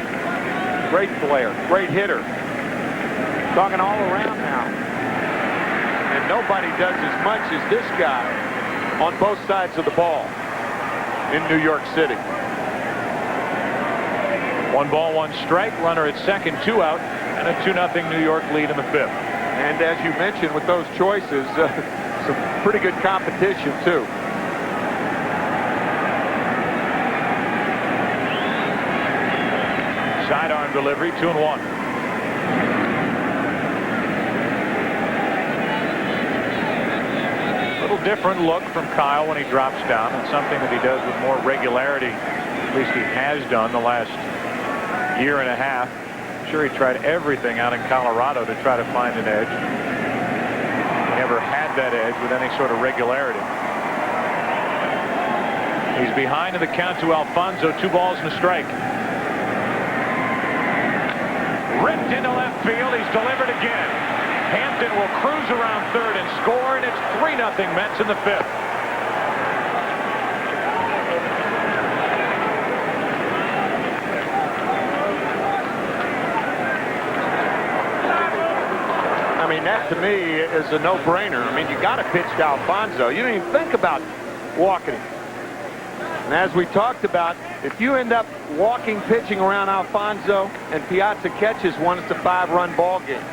great player, great hitter. Talking all around now. And nobody does as much as this guy on both sides of the ball in New York City. 1 ball, 1 strike. Runner at second, 2 out, and a 2-0 New York lead in the 5th. And as you mentioned, with those choices, some pretty good competition too. Sidearm delivery, 2-1. Different look from Kile when he drops down, and something that he does with more regularity, at least he has done the last year and a half. I'm sure he tried everything out in Colorado to try to find an edge. He never had that edge with any sort of regularity. He's behind in the count to Alfonso, 2 balls and a strike. Ripped into left field, he's delivered again. Hampton will cruise around third and score, and it's 3-0 Mets in the 5th. mean, that to me is a no-brainer. I mean, you got to pitch to Alfonso. You don't even think about walking him. And as we talked about, if you end up walking, pitching around Alfonso and Piazza catches one, it's a 5-run ball game.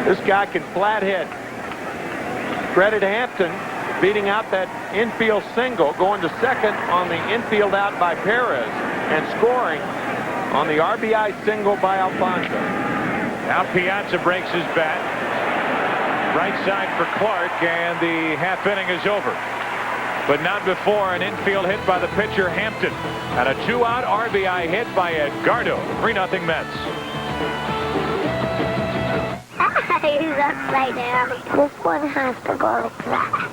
This guy can flat hit. Credit Hampton beating out that infield single, going to second on the infield out by Perez, and scoring on the RBI single by Alfonso. Now Piazza breaks his bat. Right side for Clark, and the half inning is over. But not before an infield hit by the pitcher Hampton, and a 2-out RBI hit by Edgardo. 3-0 Mets. He's upside down. This one has to go like that.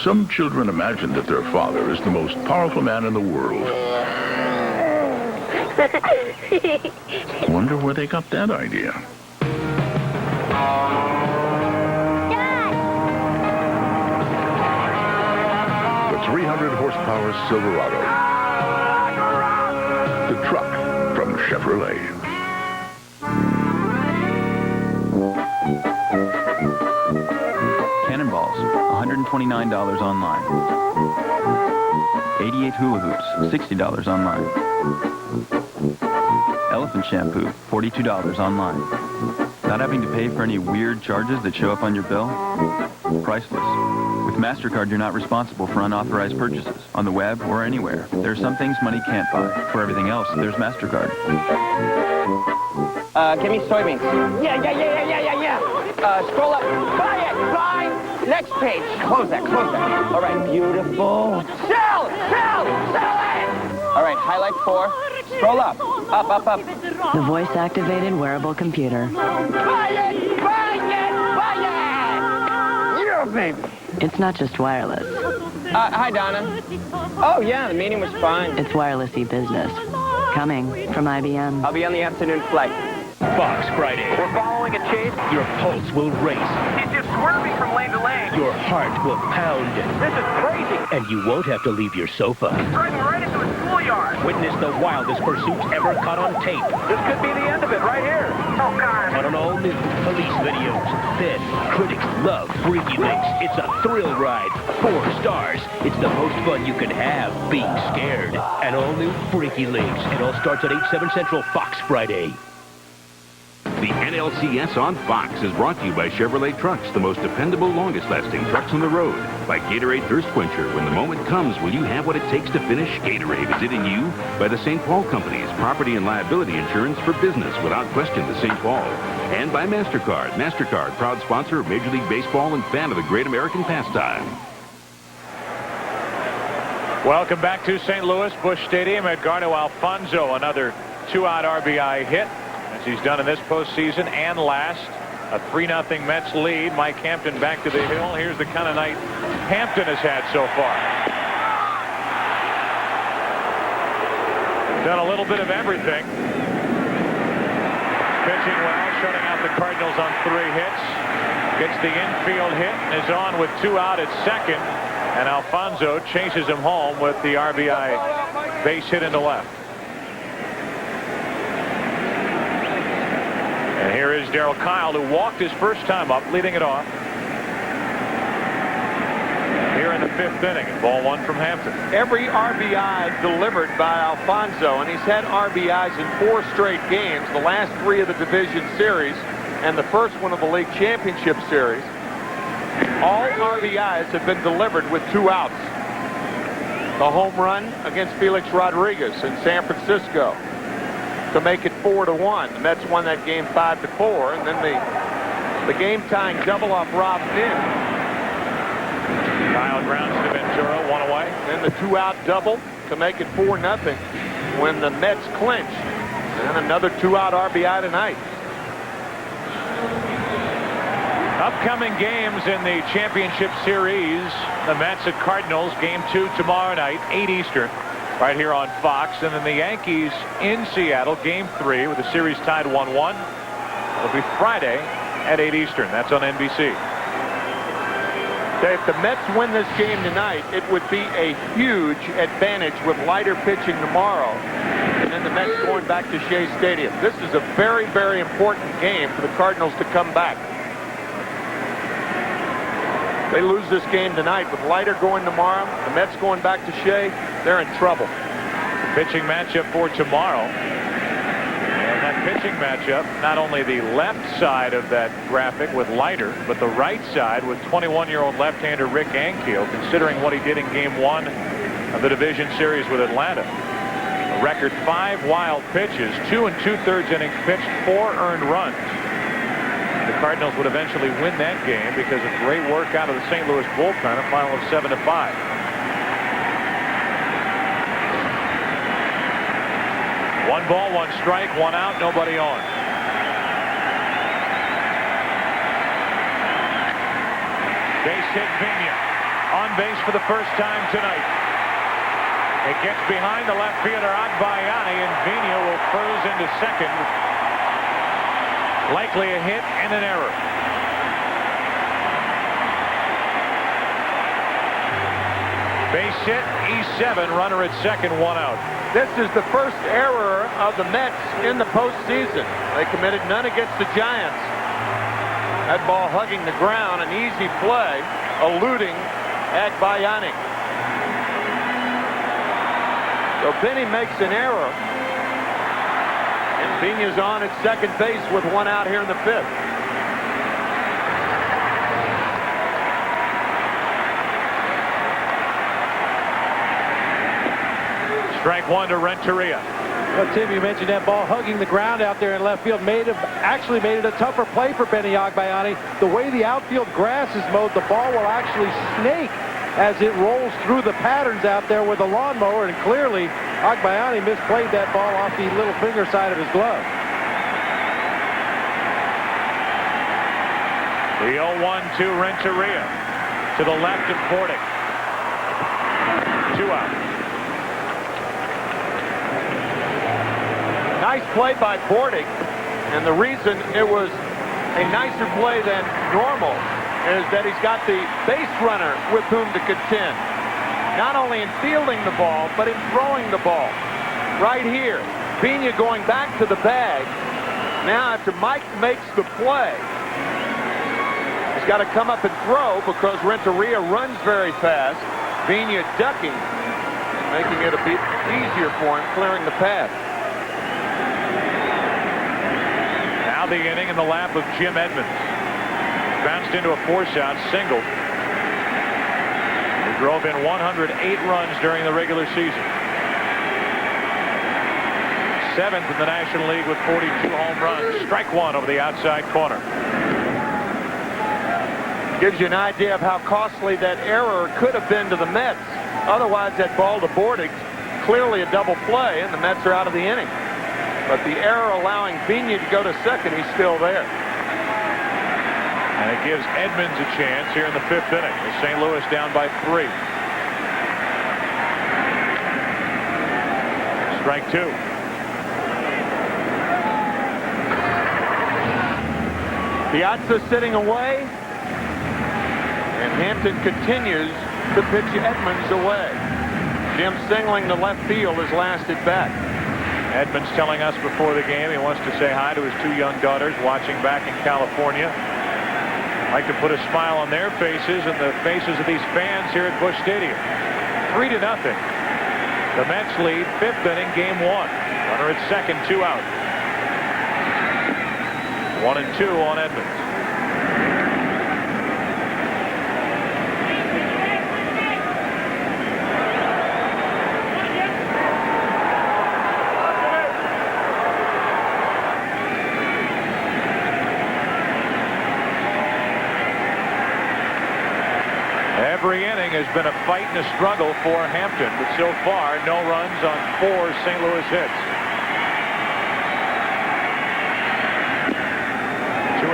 Some children imagine that their father is the most powerful man in the world. Wonder where they got that idea. The 300-horsepower Silverado. The truck from Chevrolet. Cannonballs, $129 online. 88 hula hoops, $60 online. Elephant shampoo, $42 online. Not having to pay for any weird charges that show up on your bill? Priceless. With MasterCard, you're not responsible for unauthorized purchases on the web or anywhere. There are some things money can't buy. For everything else, there's MasterCard. Give me soybeans. Yeah. Scroll up. Buy it. Buy. Next page. Close that. All right, beautiful. Sell it. All right, highlight 4. Scroll up. Up. The voice-activated wearable computer. Buy it. Yeah, baby. It's not just wireless. Hi, Donna. Oh, yeah, the meeting was fine. It's wireless e-business. Coming from IBM. I'll be on the afternoon flight. Fox Friday. We're following a chase. Your pulse will race. He's just swerving from lane to lane. Your heart will pound. This is crazy. And you won't have to leave your sofa. He's driving right into his schoolyard. Witness the wildest pursuits ever caught on tape. This could be the end of it right here. Oh, God. On an all-new police videos. Then, critics love Freaky Links. It's a thrill ride. 4 stars. It's the most fun you can have being scared. An all-new Freaky Links. It all starts at 8/7 Central Fox Friday. The NLCS on Fox is brought to you by Chevrolet Trucks, the most dependable, longest-lasting trucks on the road. By Gatorade Thirst Quencher, when the moment comes, will you have what it takes to finish? Gatorade is it in you? By the St. Paul Companies, property and liability insurance for business, without question, the St. Paul. And by MasterCard. MasterCard, proud sponsor of Major League Baseball and fan of the great American pastime. Welcome back to St. Louis, Busch Stadium. Edgardo Alfonso, another 2-out RBI hit, as he's done in this postseason and last. A 3-0 Mets lead. Mike Hampton back to the hill. Here's the kind of night Hampton has had so far. Done a little bit of everything. Pitching well, shutting out the Cardinals on 3 hits. Gets the infield hit and is on with 2 out at second. And Alfonso chases him home with the RBI base hit into left. And here is Daryl Kile, who walked his first time up, leading it off. Here in the 5th inning, ball 1 from Hampton. Every RBI delivered by Alfonso, and he's had RBIs in 4 straight games, the last 3 of the division series, and the first one of the league championship series. All RBIs have been delivered with 2 outs. The home run against Felix Rodriguez in San Francisco to make it 4-1. The Mets won that game 5-4, and then the game-tying double off Rob Finn. Kyle grounds to Ventura, 1 away. Then the 2-out double to make it 4-0 when the Mets clinched. And another 2-out RBI tonight. Upcoming games in the championship series. The Mets at Cardinals, game 2 tomorrow night, 8 Eastern. Right here on Fox. And then the Yankees in Seattle, game 3, with the series tied 1-1. It'll be Friday at 8 Eastern. That's on NBC. If the Mets win this game tonight, it would be a huge advantage with lighter pitching tomorrow. And then and the Mets going back to Shea Stadium. This is a very, very important game for the Cardinals to come back. They lose this game tonight with Leiter going tomorrow, the Mets going back to Shea, they're in trouble. Pitching matchup for tomorrow. And that pitching matchup, not only the left side of that graphic with Leiter, but the right side with 21-year-old left-hander Rick Ankiel, considering what he did in Game 1 of the division series with Atlanta. A record 5 wild pitches, 2 2/3 innings pitched, 4 earned runs. The Cardinals would eventually win that game because of great work out of the St. Louis bullpen, a final of 7-5. One ball, one strike, one out, nobody on. Base hit Vigna. On base for the first time tonight. It gets behind the left fielder Agbayani, and Vigna will cruise into second. Likely a hit and an error. Base hit, E7, runner at second, one out. This is the first error of the Mets in the postseason. They committed none against the Giants. That ball hugging the ground, an easy play, eluding Agbayani. So Benny makes an error. And Vigna's on at second base with one out here in the fifth. Strike one to Renteria. Well, Tim, you mentioned that ball hugging the ground out there in left field actually made it a tougher play for Benny Agbayani. The way the outfield grass is mowed, the ball will actually snake as it rolls through the patterns out there with a lawnmower, and clearly Agbayani misplayed that ball off the little finger side of his glove. The 0-1 to Renteria. To the left of Portick. 2 out. Nice play by Portick, and the reason it was a nicer play than normal is that he's got the base runner with whom to contend. Not only in fielding the ball, but in throwing the ball. Right here, Vigna going back to the bag. Now after Mike makes the play, he's got to come up and throw because Renteria runs very fast. Vigna ducking, making it a bit easier for him, clearing the path. Now the inning in the lap of Jim Edmonds. Bounced into a force-out single. He drove in 108 runs during the regular season. 7th in the National League with 42 home runs. Strike one over the outside corner. Gives you an idea of how costly that error could have been to the Mets. Otherwise, that ball to Portick, clearly a double play, and the Mets are out of the inning. But the error allowing Vigna to go to second, he's still there. And it gives Edmonds a chance here in the 5th inning. With St. Louis down by 3. Strike two. Piazza sitting away. And Hampton continues to pitch Edmonds away. Jim singling the left field his last at bat. Edmonds telling us before the game he wants to say hi to his 2 young daughters watching back in California. Like to put a smile on their faces and the faces of these fans here at Busch Stadium. 3-0. The Mets lead, 5th inning, game 1. Runner at second, 2 out. 1-2 on Edmonds. Every inning has been a fight and a struggle for Hampton, but so far, no runs on 4 St. Louis hits. 2-2.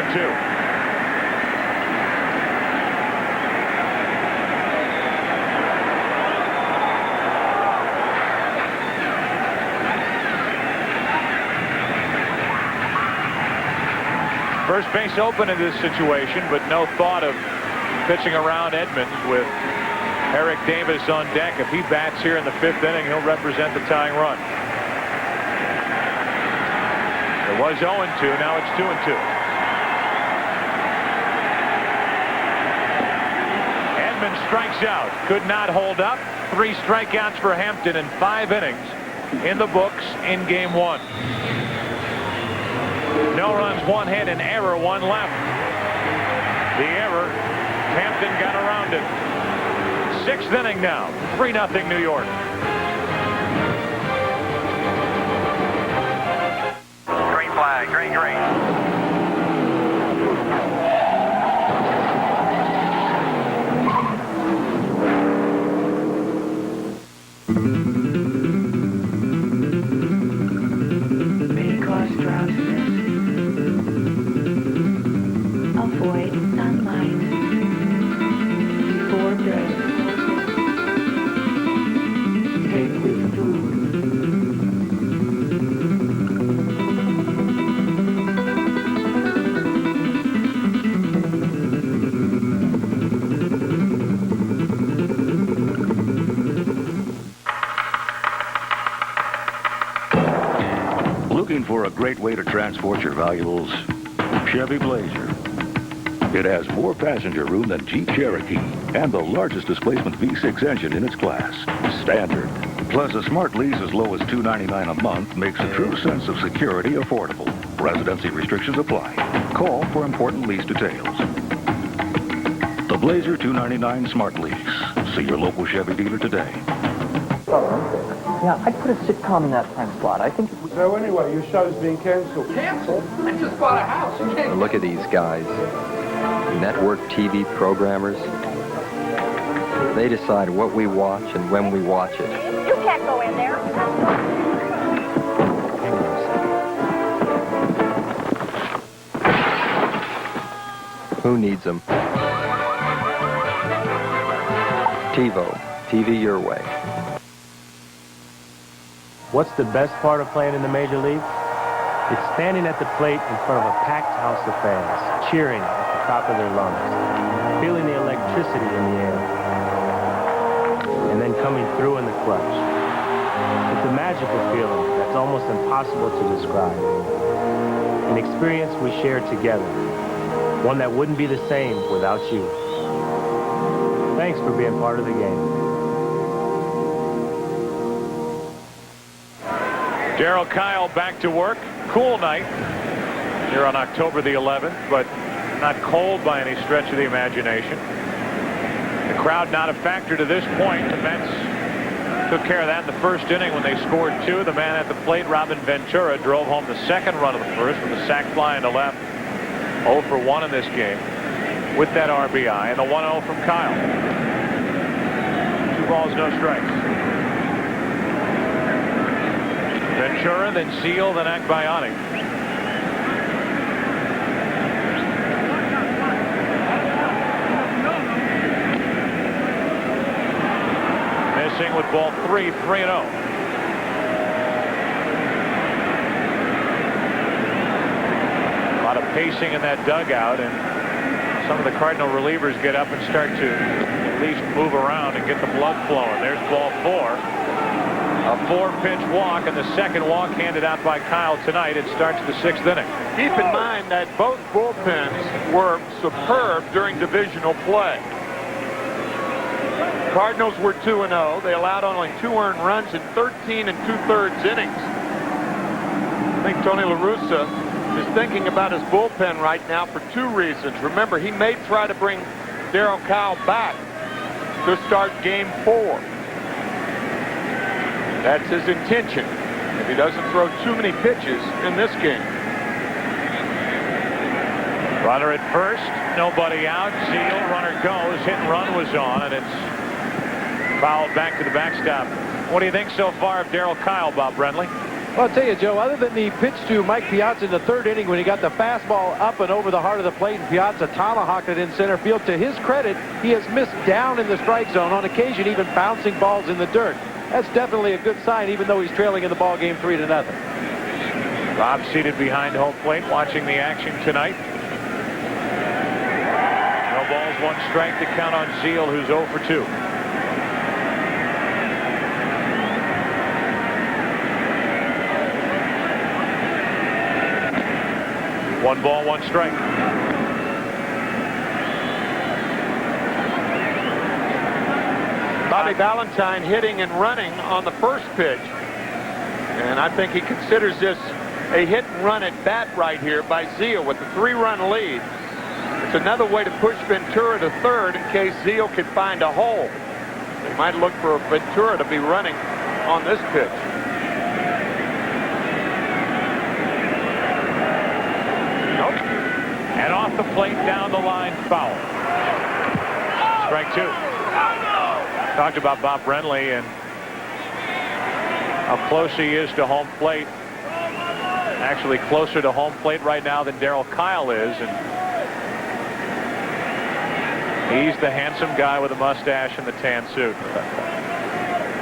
First base open in this situation, but no thought of pitching around Edmonds with Eric Davis on deck. If he bats here in the 5th inning, he'll represent the tying run. It was 0-2. Now it's 2-2. Edmonds strikes out. Could not hold up. 3 strikeouts for Hampton in 5 innings in the books in game 1. No runs, 1 hit, an error, 1 left. The error, Hampton got around it. 6th inning now, 3-0 New York. Green flag, green, green. Many cars drive this. Avoid sunlight. 4 days. Take with food. Looking for a great way to transport your valuables? Chevy Blazer. It has more passenger room than Jeep Cherokee and the largest displacement V6 engine in its class. Standard. Plus, a smart lease as low as $299 a month makes a true sense of security affordable. Residency restrictions apply. Call for important lease details. The Blazer $299 Smart Lease. See your local Chevy dealer today. Yeah, I'd put a sitcom in that time slot. I think... So anyway, your show's being cancelled. Cancelled? I just bought a house. You can't... Look at these guys. Network TV programmers. They decide what we watch and when we watch it. You can't go in there. Who needs them? TiVo. TV your way. What's the best part of playing in the Major League? It's standing at the plate in front of a packed house of fans, cheering at the top of their lungs, feeling the electricity in the air, and then coming through in the clutch. It's a magical feeling that's almost impossible to describe. An experience we share together, one that wouldn't be the same without you. Thanks for being part of the game. Daryl Kile back to work. Cool night here on October the 11th, but not cold by any stretch of the imagination. The crowd not a factor to this point. The Mets took care of that in the first inning when they scored 2. The man at the plate, Robin Ventura, drove home the second run of the first with a sac fly into left. 0 for 1 in this game with that RBI, and the 1-0 from Kile. 2 balls, no strikes. Ventura, then Seal, then Agbayani. Missing with ball 3, 3-0. A lot of pacing in that dugout, and some of the Cardinal relievers get up and start to at least move around and get the blood flowing. There's ball 4. A 4-pitch walk, and the second walk handed out by Kile tonight. It starts the 6th inning. Keep in mind that both bullpens were superb during divisional play. Cardinals were 2-0. They allowed only 2 earned runs in 13 2/3 innings. I think Tony La Russa is thinking about his bullpen right now for 2 reasons. Remember, he may try to bring Daryl Kile back to start game 4. That's his intention, if he doesn't throw too many pitches in this game. Runner at first, nobody out. Seal, runner goes. Hit and run was on, and it's fouled back to the backstop. What do you think so far of Daryl Kile, Bob Brenly? Well, I'll tell you, Joe, other than the pitch to Mike Piazza in the 3rd inning when he got the fastball up and over the heart of the plate and Piazza tomahawked it in center field, to his credit, he has missed down in the strike zone, on occasion even bouncing balls in the dirt. That's definitely a good sign, even though he's trailing in the ball game 3-0. Bob seated behind home plate watching the action tonight. No balls, 1 strike to count on Seal, who's 0 for 2. 1 ball, 1 strike. Bobby Valentine hitting and running on the first pitch. And I think he considers this a hit and run at bat right here by Zeal with the 3-run lead. It's another way to push Ventura to third in case Zeal can find a hole. They might look for Ventura to be running on this pitch. Nope. And off the plate, down the line, foul. Strike 2. Talked about Bob Brenly and how close he is to home plate. Actually closer to home plate right now than Daryl Kile is. And he's the handsome guy with a mustache and the tan suit.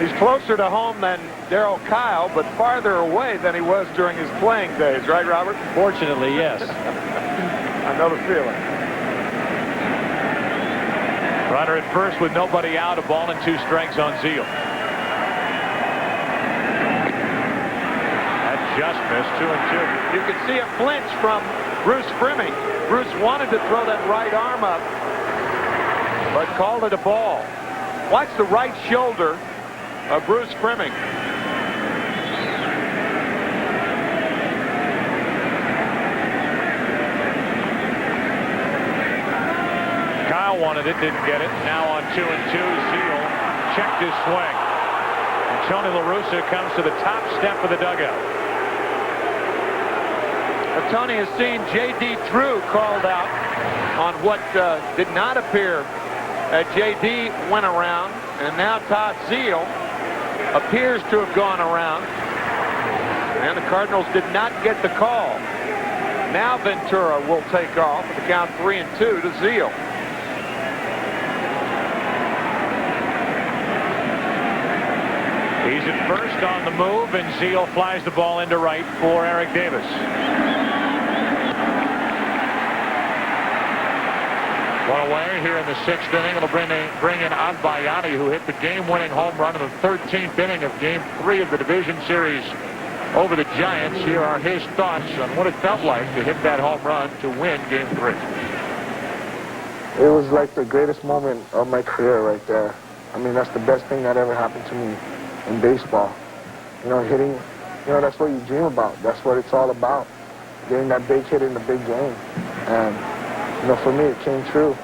He's closer to home than Daryl Kile, but farther away than he was during his playing days, right, Robert? Fortunately, yes. I know the feeling. Runner at first with nobody out, a ball and 2 strikes on Zeal. That just missed, 2-2. You can see a flinch from Bruce Friming. Bruce wanted to throw that right arm up, but called it a ball. Watch the right shoulder of Bruce Friming. Kyle wanted it, didn't get it. Now on 2-2, Zeal checked his swing. And Tony La Russa comes to the top step of the dugout. Well, Tony has seen J.D. Drew called out on what did not appear that J.D. went around. And now Todd Zeal appears to have gone around. And the Cardinals did not get the call. Now Ventura will take off with the count 3-2 to Zeal. He's at first on the move, and Zeal flies the ball into right for Eric Davis. One away here in the 6th inning. It'll bring in Agbayani, who hit the game-winning home run in the 13th inning of Game 3 of the Division Series over the Giants. Here are his thoughts on what it felt like to hit that home run to win Game 3. It was like the greatest moment of my career right there. I mean, that's the best thing that ever happened to me in baseball. You know, hitting, you know, that's what you dream about. That's what it's all about. Getting that big hit in the big game. And, you know, for me, it came true.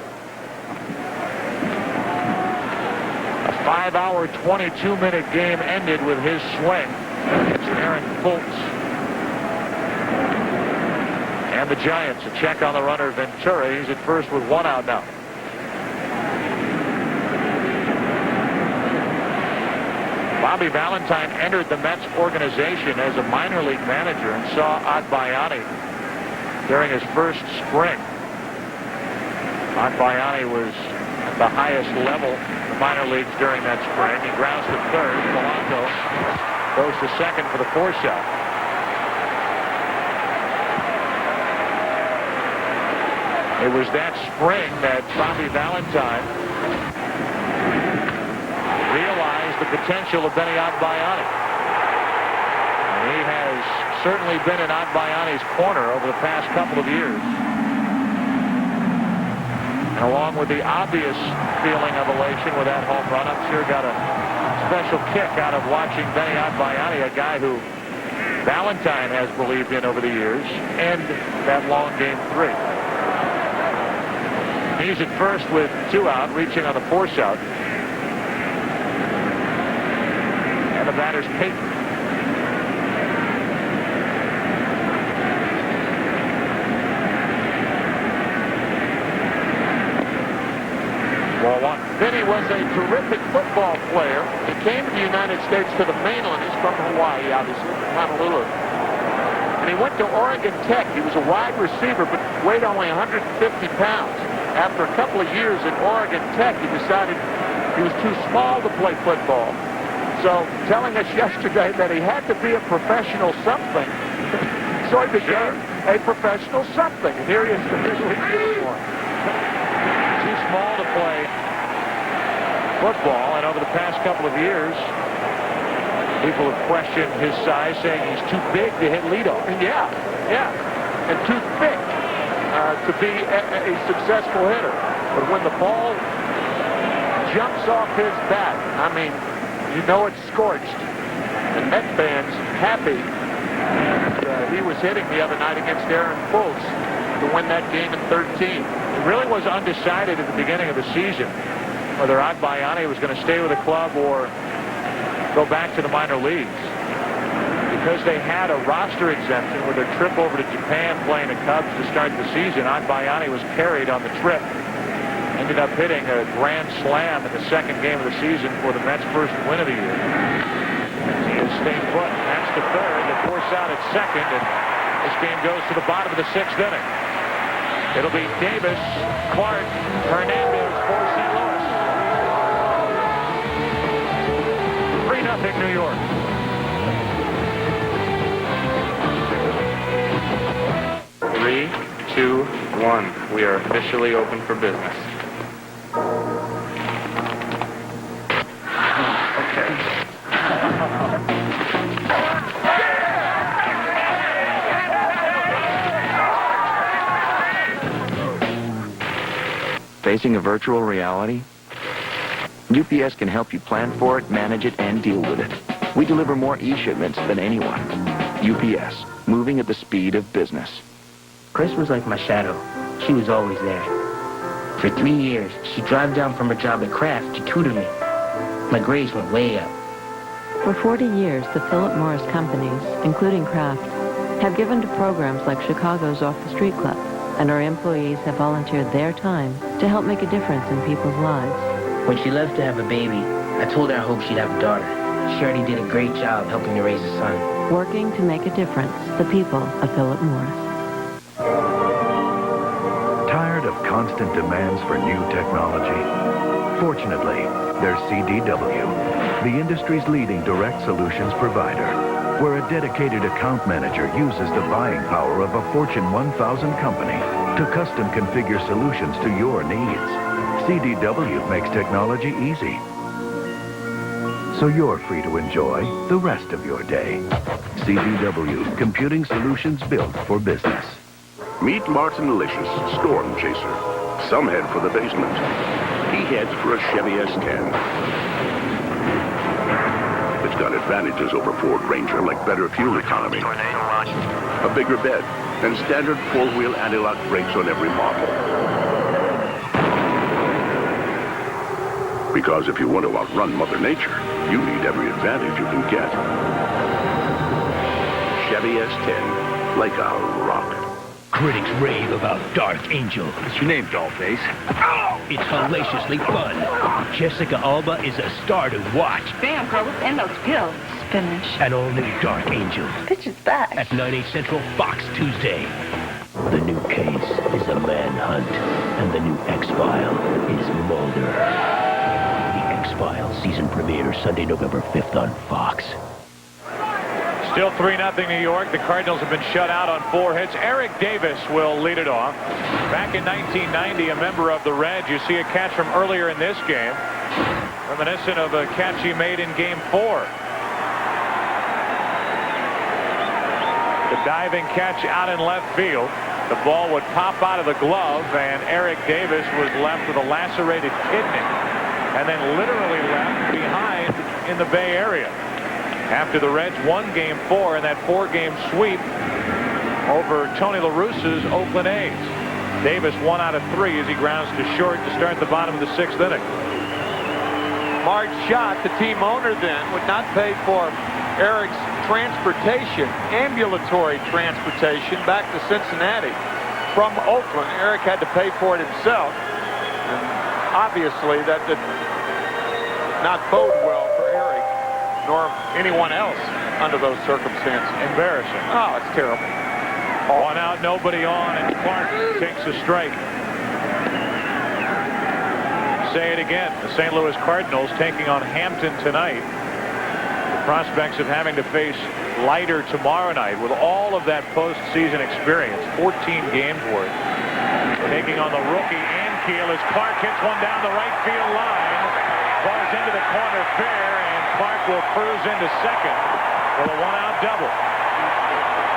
A 5-hour, 22-minute game ended with his swing against Aaron Fultz. And the Giants, a check on the runner, Ventura. He's at first with 1 out now. Bobby Valentine entered the Mets organization as a minor league manager and saw Agbayani during his first spring. Agbayani was at the highest level in the minor leagues during that spring. He grounds to third. Polanco goes to second for the 4-shot. It was that spring that Bobby Valentine realized the potential of Benny Agbayani. He has certainly been in Agbayani's corner over the past couple of years. And along with the obvious feeling of elation with that home run, I'm sure got a special kick out of watching Benny Agbayani, a guy who Valentine has believed in over the years, end that long Game 3. He's at first with 2 out, reaching on the 4-shot. And the batter's Peyton. Ball 1. Vinny was a terrific football player. He came to the United States to the mainland. He's from Hawaii, obviously, from Honolulu. And he went to Oregon Tech. He was a wide receiver, but weighed only 150 pounds. After a couple of years at Oregon Tech, he decided he was too small to play football. So, telling us yesterday that he had to be a professional something. So he became a professional something. And here he is in the Major League uniform. Too small to play football, and over the past couple of years, people have questioned his size, saying he's too big to hit leadoff. Yeah, and too thick. to be a successful hitter. But when the ball jumps off his bat, I mean, you know it's scorched. The Met fans happy. And, he was hitting the other night against Aaron Fultz to win that game in 13. It really was undecided at the beginning of the season whether Agbayani was going to stay with the club or go back to the minor leagues. Because they had a roster exemption with their trip over to Japan playing the Cubs to start the season, Agbayani was carried on the trip. Ended up hitting a grand slam in the second game of the season for the Mets' first win of the year. He has stayed put. That's the third. The force out at second, and this game goes to the bottom of the sixth inning. It'll be Davis, Clark, Hernandez for St. Louis. 3-0 New York. Three, two, one. We are officially open for business. Facing a virtual reality? UPS can help you plan for it, manage it, and deal with it. We deliver more e-shipments than anyone. UPS, moving at the speed of business. Chris was like my shadow. She was always there. For 3 years, she'd drive down from her job at Kraft to tutor me. My grades went way up. For 40 years, the Philip Morris companies, including Kraft, have given to programs like Chicago's Off the Street Club, and our employees have volunteered their time to help make a difference in people's lives. When she left to have a baby, I told her I hoped she'd have a daughter. She already did a great job helping to raise a son. Working to make a difference, the people of Philip Morris. Tired of constant demands for new technology? Fortunately, there's CDW, the industry's leading direct solutions provider, where a dedicated account manager uses the buying power of a Fortune 1000 company to custom configure solutions to your needs. CDW makes technology easy, so you're free to enjoy the rest of your day. CDW, computing solutions built for business. Meet Martin Delicious, Storm Chaser. Some head for the basement. He heads for a Chevy S10. It's got advantages over Ford Ranger, like better fuel economy, a bigger bed, and standard four-wheel anti-lock brakes on every model. Because if you want to outrun Mother Nature, you need every advantage you can get. Chevy S10, like a rock. Critics rave about Dark Angel. What's your name, Dollface? It's hellaciously fun. Jessica Alba is a star to watch. Damn, girl, what's in those pills? Spinach. An all-new Dark Angel. Bitch is back. At 9/8 Central, Fox, Tuesday. The new case is a manhunt, and the new X-File is Mulder. The X-Files season premiere Sunday, November 5th on Fox. Still 3-0 New York. The Cardinals have been shut out on 4 hits. Eric Davis will lead it off. Back in 1990, a member of the Reds. You see a catch from earlier in this game, reminiscent of a catch he made in Game 4. The diving catch out in left field. The ball would pop out of the glove, and Eric Davis was left with a lacerated kidney, and then literally left behind in the Bay Area. After the Reds won Game 4 in that 4-game sweep over Tony La Russa's Oakland A's. Davis 1 out of 3 as he grounds to short to start the bottom of the 6th inning. Marge Schott, the team owner then, would not pay for Eric's transportation, ambulatory transportation back to Cincinnati from Oakland. Eric had to pay for it himself. And obviously that did not bode well for Eric nor anyone else under those circumstances. Embarrassing. Oh, it's terrible. 1 out, nobody on, and Clark takes a strike. Say it again. The St. Louis Cardinals taking on Hampton tonight. The prospects of having to face Leiter tomorrow night with all of that postseason experience, 14 games worth. Taking on the rookie Kile as Clark hits one down the right field line. Falls into the corner fair, and Clark will cruise into second with a 1-out double.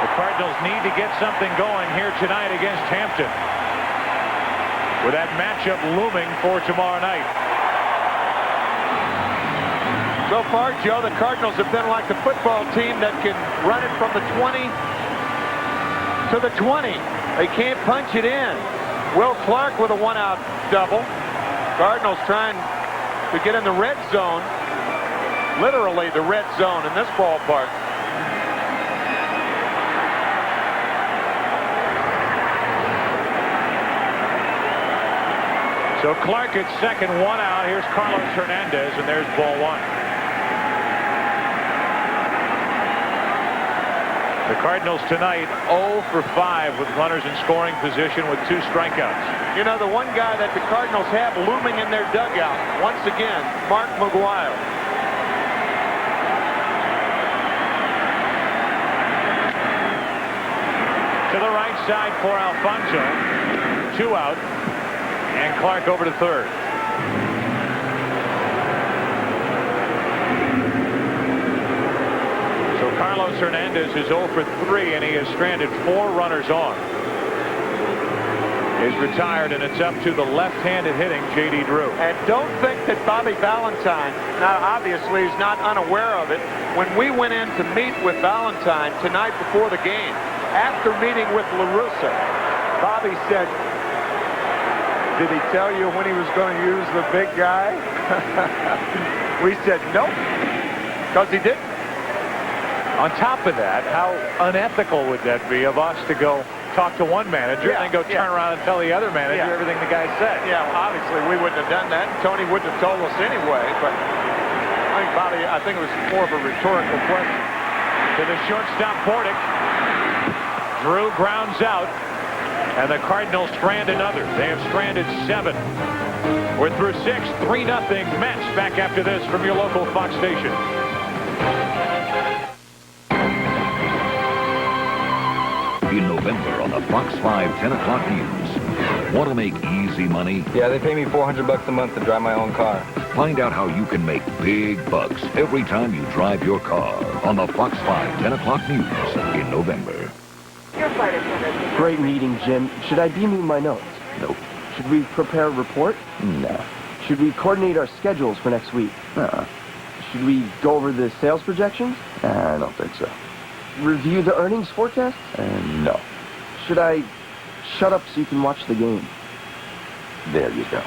The Cardinals need to get something going here tonight against Hampton, with that matchup looming for tomorrow night. So far, Joe, the Cardinals have been like the football team that can run it from the 20 to the 20. They can't punch it in. Will Clark with a one-out double. Cardinals trying to get in the red zone, literally the red zone in this ballpark. So Clark at second, one out. Here's Carlos Hernandez, and there's ball one. The Cardinals tonight 0 for 5 with runners in scoring position with 2 strikeouts. You know, the one guy that the Cardinals have looming in their dugout, once again, Mark McGuire. To the right side for Alfonso. 2 out. And Clark over to third. So Carlos Hernandez is 0 for 3, and he has stranded 4 runners on. He's retired, and it's up to the left-handed hitting J.D. Drew. And don't think that Bobby Valentine, now obviously he's not unaware of it. When we went in to meet with Valentine tonight before the game, after meeting with La Russa, Bobby said, "Did he tell you when he was going to use the big guy?" We said, "Nope," because he didn't. On top of that, how unethical would that be of us to go talk to one manager and then go turn around and tell the other manager everything the guy said? Yeah, well, obviously we wouldn't have done that. Tony wouldn't have told us anyway, but I think it was more of a rhetorical question. To the shortstop, Bordick. Drew grounds out, and the Cardinals strand another. They have stranded 7. We're through 6, 3-0 Mets. Back after this from your local Fox station. In November on the Fox 5 10 o'clock news. Want to make easy money? Yeah, they pay me $400 a month to drive my own car. Find out how you can make big bucks every time you drive your car on the Fox 5 10 o'clock news in November. Great meeting, Jim. Should I beam you my notes? Nope. Should we prepare a report? No. Should we coordinate our schedules for next week? No. Should we go over the sales projections? I don't think so. Review the earnings forecast? No. Should I shut up so you can watch the game? There you go.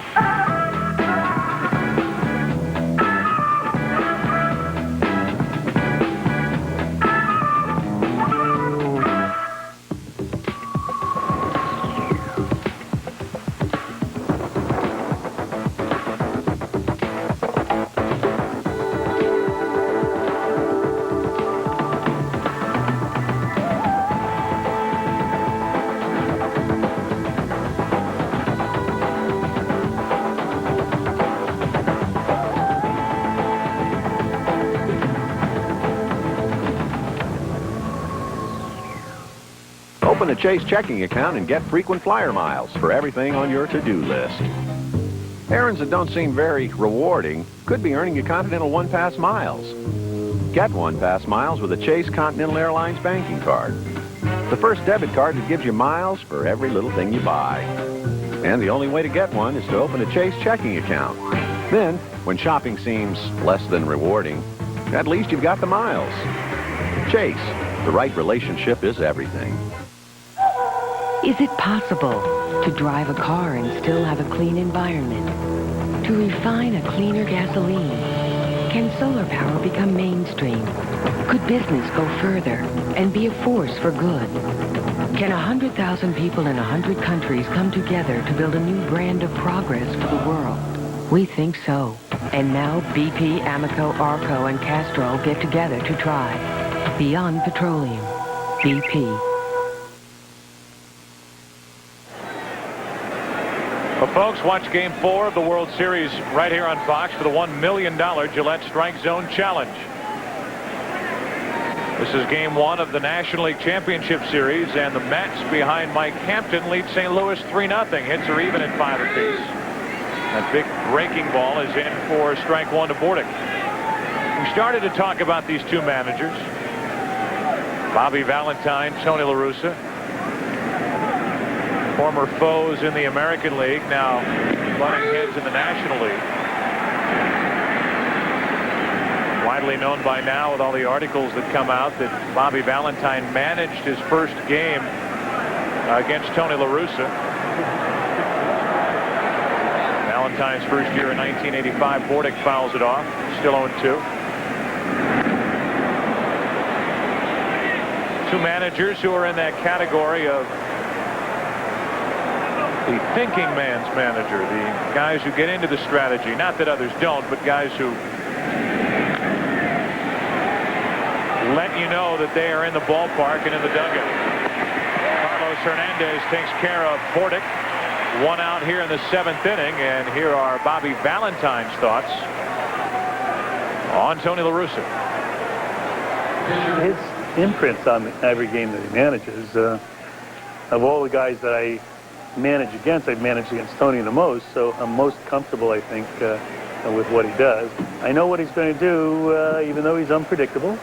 Open a Chase checking account and get frequent flyer miles for everything on your to-do list. Errands that don't seem very rewarding could be earning you Continental One Pass miles. Get One Pass miles with a Chase Continental Airlines banking card. The first debit card that gives you miles for every little thing you buy. And the only way to get one is to open a Chase checking account. Then, when shopping seems less than rewarding, at least you've got the miles. Chase, the right relationship is everything. Is it possible to drive a car and still have a clean environment? To refine a cleaner gasoline? Can solar power become mainstream? Could business go further and be a force for good? Can 100,000 people in 100 countries come together to build a new brand of progress for the world? We think so. And now BP, Amoco, Arco, and Castrol get together to try. Beyond petroleum. BP. Well, folks, watch Game 4 of the World Series right here on Fox for the $1 million Gillette Strike Zone Challenge. This is Game 1 of the National League Championship Series, and the Mets behind Mike Hampton lead St. Louis 3-0. Hits are even at 5 apiece. That big breaking ball is in for strike 1 to Bordick. We started to talk about these two managers. Bobby Valentine, Tony La Russa. Former foes in the American League, now butting heads in the National League. Widely known by now with all the articles that come out that Bobby Valentine managed his first game against Tony La Russa. Valentine's first year in 1985, Bordick fouls it off, still 0-2. Two managers who are in that category of the thinking man's manager, the guys who get into the strategy. Not that others don't, but guys who let you know that they are in the ballpark and in the dugout. Carlos Hernandez takes care of Bordick. One out here in the 7th inning, and here are Bobby Valentine's thoughts on Tony La Russa. His imprints on every game that he manages. Of all the guys that I manage against, I've managed against Tony the most, so I'm most comfortable, I think, with what he does. I know what he's going to do, even though he's unpredictable.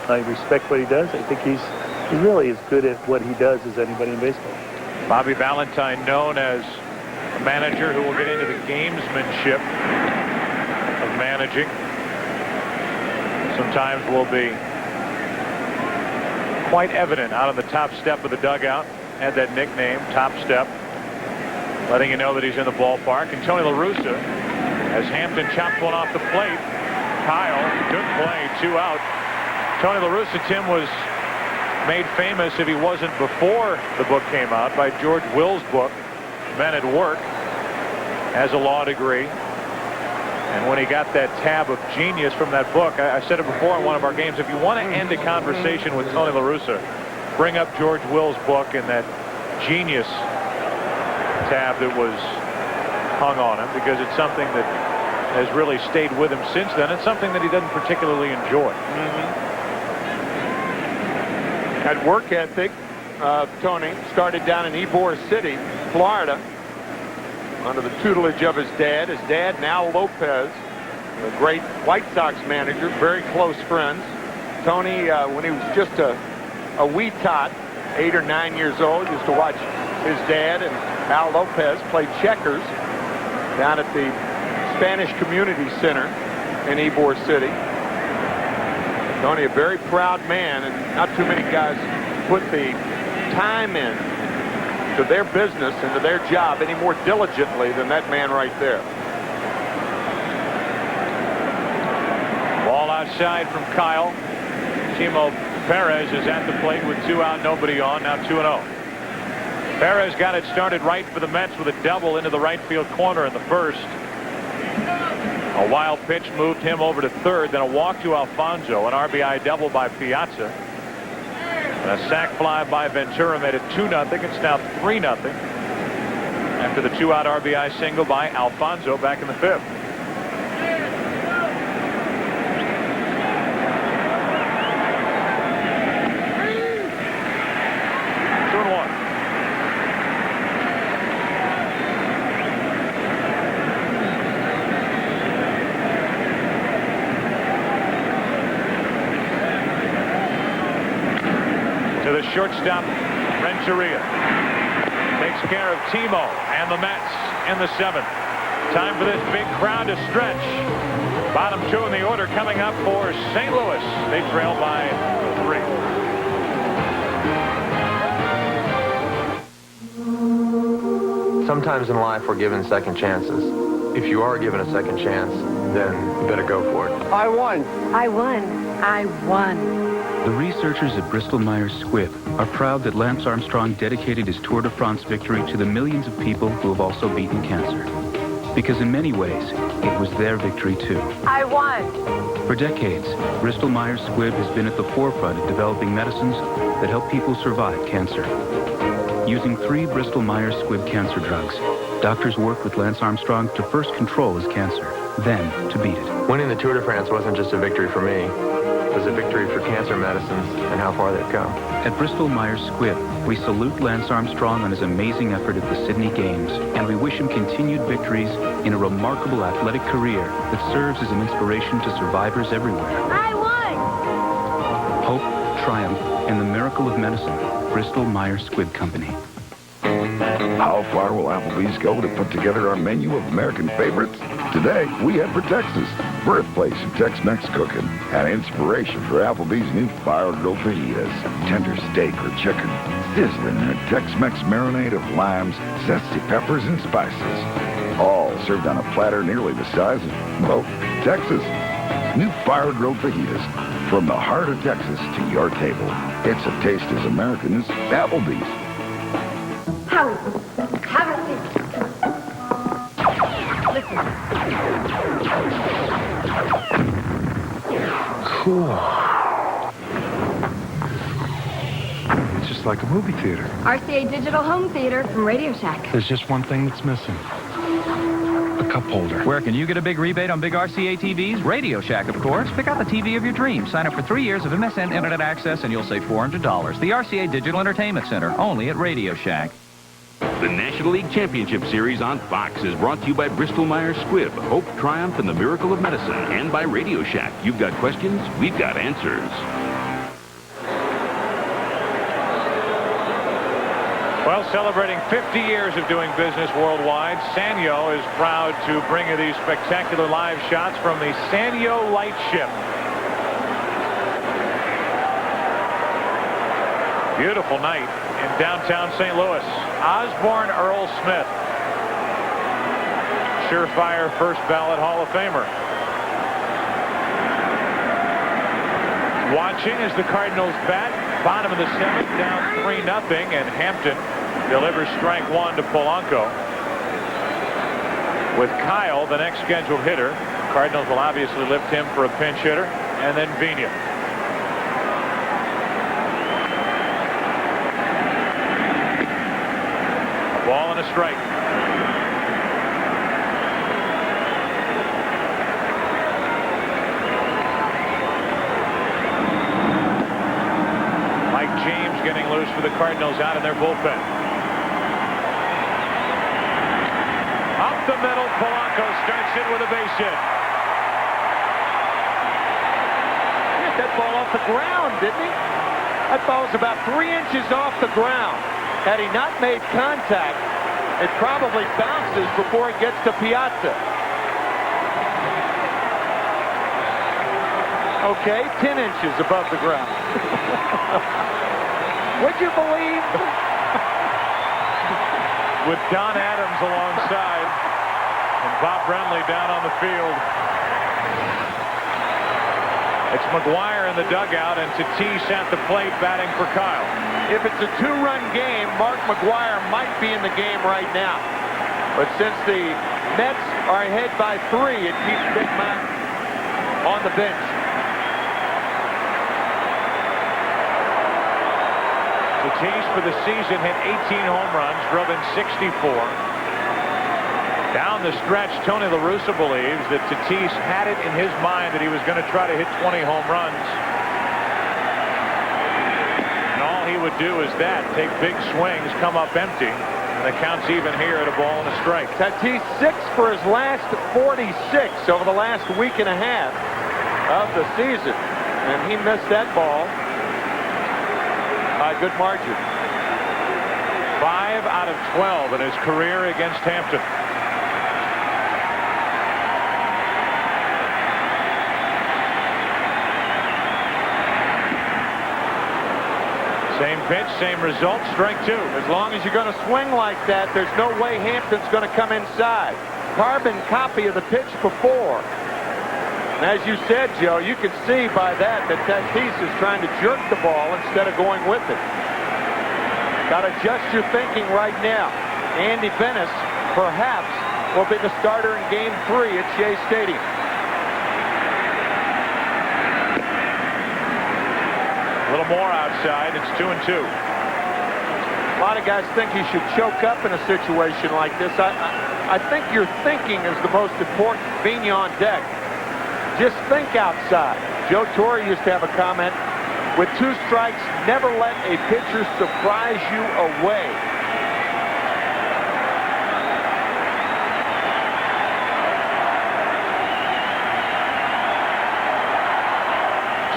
I respect what he does. I think he's really as good at what he does as anybody in baseball. Bobby Valentine, known as a manager who will get into the gamesmanship of managing. Sometimes will be quite evident out on the top step of the dugout. Had that nickname, top step, letting you know that he's in the ballpark. And Tony La Russa, as Hampton chops one off the plate. Kile, good play, 2 out. Tony La Russa, Tim, was made famous, if he wasn't before the book came out, by George Will's book, Men at Work, has a law degree. And when he got that tab of genius from that book, I said it before in one of our games, if you want to end a conversation with Tony La Russa, bring up George Will's book and that genius tab that was hung on him, because it's something that has really stayed with him since then. It's something that he doesn't particularly enjoy. That work ethic, Tony, started down in Ybor City, Florida, under the tutelage of his dad. His dad, Al Lopez, a great White Sox manager, very close friends. Tony, when he was just a wee tot, 8 or 9 years old, used to watch his dad and Al Lopez play checkers down at the Spanish Community Center in Ybor City. Tony, a very proud man, and not too many guys put the time in to their business and to their job any more diligently than that man right there. Ball outside from Kile. Timo Perez is at the plate with 2 out, nobody on, now 2-0. Perez got it started right for the Mets with a double into the right field corner in the first. A wild pitch moved him over to third, then a walk to Alfonso, an RBI double by Piazza. And a sac fly by Ventura made it 2-0. It's now 3-0 after the 2-out RBI single by Alfonso back in the 5th. Shortstop Renteria takes care of Timo and the Mets in the 7th. Time for this big crowd to stretch. Bottom 2 in the order coming up for St. Louis. They trail by 3. Sometimes in life we're given second chances. If you are given a second chance, then you better go for it. I won. I won. I won. The researchers at Bristol-Myers Squibb are proud that Lance Armstrong dedicated his Tour de France victory to the millions of people who have also beaten cancer. Because in many ways, it was their victory too. I won. For decades, Bristol-Myers Squibb has been at the forefront of developing medicines that help people survive cancer. Using 3 Bristol-Myers Squibb cancer drugs, doctors worked with Lance Armstrong to first control his cancer, then to beat it. Winning the Tour de France wasn't just a victory for me. It was a victory for cancer medicines and how far they've come. At Bristol-Myers Squibb, we salute Lance Armstrong on his amazing effort at the Sydney Games, and we wish him continued victories in a remarkable athletic career that serves as an inspiration to survivors everywhere. I won! Hope, Triumph, and the miracle of medicine, Bristol Myers Squibb Company. How far will Applebee's go to put together our menu of American favorites? Today, we head for Texas, birthplace of Tex-Mex cooking, and inspiration for Applebee's new fire-grilled fajitas. Tender steak or chicken, sizzling in a Tex-Mex marinade of limes, zesty peppers, and spices. All served on a platter nearly the size of, well, Texas. New fire-grilled fajitas, from the heart of Texas to your table. It's a taste as American as Applebee's. Howie, have a seat. Listen. Cool. It's just like a movie theater. RCA Digital Home Theater from Radio Shack. There's just one thing that's missing. A cup holder. Where can you get a big rebate on big RCA TVs? Radio Shack, of course. Pick out the TV of your dreams. Sign up for 3 years of MSN Internet access and you'll save $400. The RCA Digital Entertainment Center, only at Radio Shack. The National League Championship Series on Fox is brought to you by Bristol Myers Squibb, Hope, Triumph, and the Miracle of Medicine, and by Radio Shack. You've got questions, we've got answers. Well, celebrating 50 years of doing business worldwide, Sanyo is proud to bring you these spectacular live shots from the Sanyo Lightship. Beautiful night in downtown St. Louis. Osborne Earl Smith, surefire first ballot Hall of Famer. Watching as the Cardinals bat, bottom of the seventh, down 3-0, and Hampton delivers strike one to Polanco. With Kile, the next scheduled hitter, Cardinals will obviously lift him for a pinch hitter, and then Vina. Ball and a strike. Mike James getting loose for the Cardinals out in their bullpen. Up the middle, Polanco starts in with a base hit. He hit that ball off the ground, didn't he? That ball was about 3 inches off the ground. Had he not made contact, it probably bounces before it gets to Piazza. Okay, 10 inches above the ground. Would you believe? With Don Adams alongside and Bob Brenly down on the field. It's McGuire in the dugout and Tatis at the plate batting for Kile. If it's a 2-run game, Mark McGuire might be in the game right now. But since the Mets are ahead by 3, it keeps Big Mac on the bench. Tatis for the season hit 18 home runs, drove in 64. Down the stretch, Tony La Russa believes that Tatis had it in his mind that he was going to try to hit 20 home runs. And all he would do is that, take big swings, come up empty, and the count's even here at a ball and a strike. Tatis 6 for his last 46 over the last week and a half of the season. And he missed that ball by a good margin. 5 out of 12 in his career against Hampton. Same pitch, same result, strike 2. As long as you're going to swing like that, there's no way Hampton's going to come inside. Carbon copy of the pitch before. And as you said, Joe, you can see by that Tatis is trying to jerk the ball instead of going with it. Got to adjust your thinking right now. Andy Bennis, perhaps, will be the starter in Game 3 at Shea Stadium. A little more outside. It's 2-2. A lot of guys think you should choke up in a situation like this. I think your thinking is the most important. Vina on deck. Just think outside. Joe Torre used to have a comment, with 2 strikes, never let a pitcher surprise you away.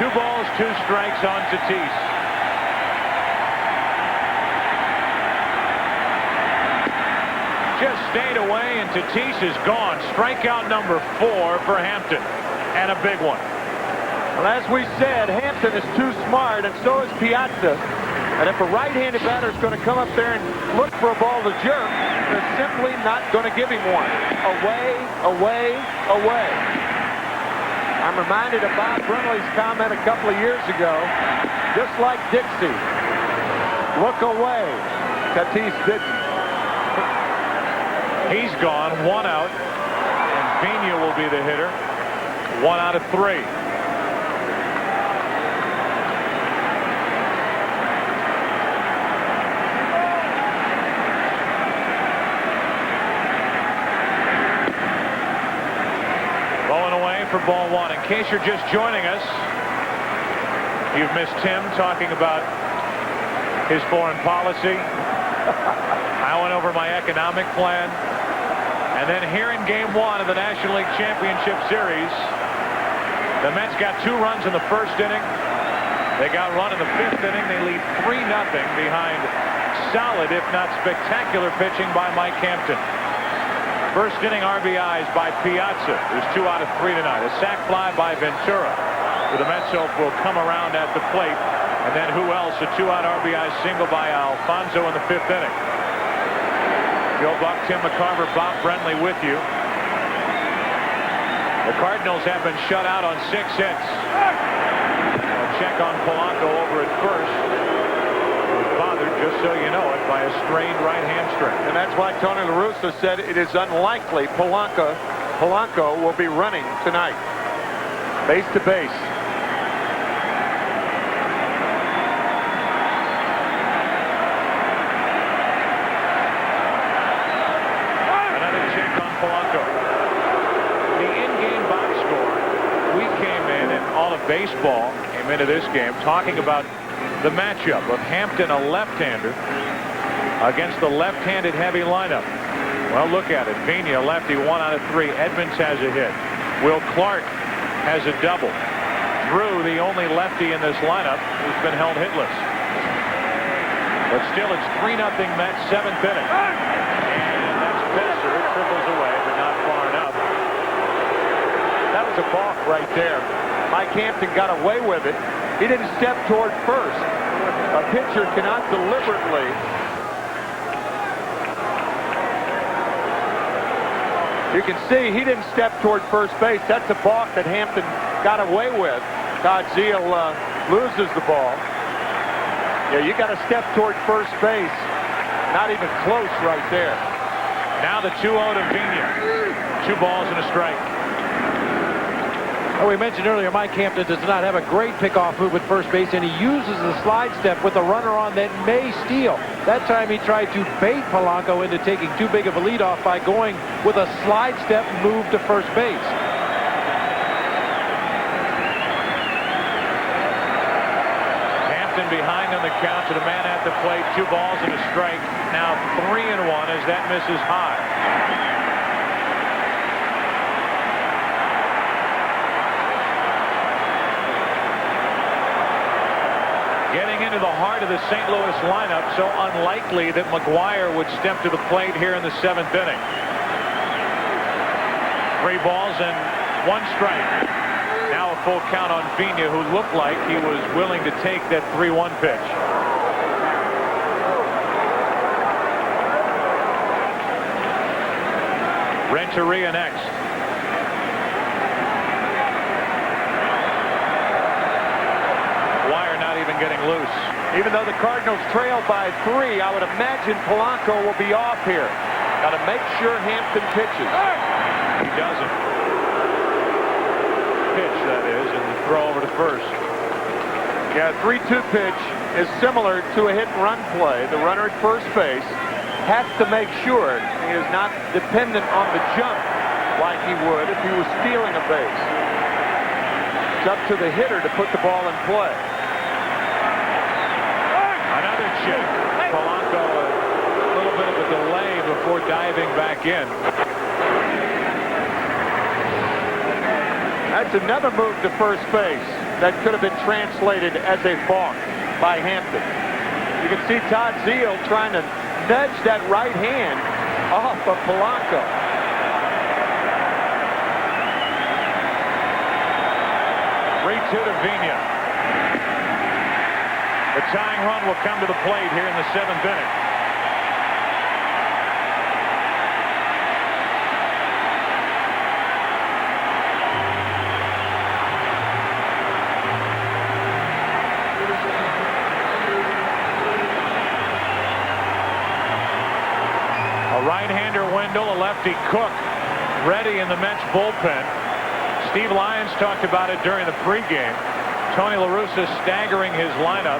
2 balls, 2 strikes on Tatis. Just stayed away, and Tatis is gone. Strikeout number 4 for Hampton, and a big one. Well, as we said, Hampton is too smart, and so is Piazza. And if a right-handed batter is going to come up there and look for a ball to jerk, they're simply not going to give him one. Away, away, away. I'm reminded of Bob Brenly's comment a couple of years ago, just like Dixie. Look away. Tatis didn't. He's gone, 1 out, and Pena will be the hitter. 1 out of 3. For ball 1. In case you're just joining us, you've missed Tim talking about his foreign policy. I went over my economic plan. And then here in game 1 of the National League Championship Series, the Mets got 2 runs in the first inning. They got run in the 5th inning. They lead 3-0 behind solid, if not spectacular, pitching by Mike Hampton. First inning RBIs by Piazza, who's 2 out of 3 tonight. A sac fly by Ventura, who the Mets hope will come around at the plate. And then who else? A 2-out RBI single by Alfonso in the 5th inning. Joe Buck, Tim McCarver, Bob Brenly with you. The Cardinals have been shut out on 6 hits. A check on Polanco over at first. Bothered, just so you know it, by a strained right hamstring. And that's why Tony La Russa said it is unlikely Polanco will be running tonight. Base to base. Another check on Polanco. The in-game box score, we came in, and all of baseball came into this game talking about the matchup of Hampton, a left-hander, against the left-handed heavy lineup. Well, look at it. Pena, lefty, 1 out of 3. Edmonds has a hit. Will Clark has a double. Drew, the only lefty in this lineup, who's been held hitless. But still, it's 3-0 Mets, 7th inning. And that's Besser. It triples away, but not far enough. That was a balk right there. Mike Hampton got away with it. He didn't step toward first. A pitcher cannot deliberately You can see he didn't step toward first base. That's a balk that Hampton got away with. Todd Zeal loses the ball. Yeah, you got to step toward first base. Not even close right there. Now the 2-0 to Pena. 2 balls and a strike. Well, we mentioned earlier, Mike Hampton does not have a great pickoff move at first base, and he uses the slide step with a runner on that may steal. That time he tried to bait Polanco into taking too big of a leadoff by going with a slide step move to first base. Hampton behind on the count to the man at the plate. 2 balls and a strike. Now 3-1 as that misses high. Getting into the heart of the St. Louis lineup, so unlikely that McGuire would step to the plate here in the 7th inning. 3 balls and 1 strike. Now a full count on Pena, who looked like he was willing to take that 3-1 pitch. Renteria next. Getting loose. Even though the Cardinals trail by 3, I would imagine Polanco will be off here. Got to make sure Hampton pitches. He doesn't. Pitch, that is, and the throw over to first. Yeah, 3-2 pitch is similar to a hit-and-run play. The runner at first base has to make sure he is not dependent on the jump like he would if he was stealing a base. It's up to the hitter to put the ball in play. Check. Polanco, a little bit of a delay before diving back in. That's another move to first base. that could have been translated as a balk by Hampton. You can see Todd Zeal trying to nudge that right hand off of Polanco. 3-2 to Vigna. The tying run will come to the plate here in the 7th inning. A right-hander Wendell, a lefty Cook, ready in the Mets bullpen. Steve Lyons talked about it during the pregame. Tony La Russa staggering his lineup.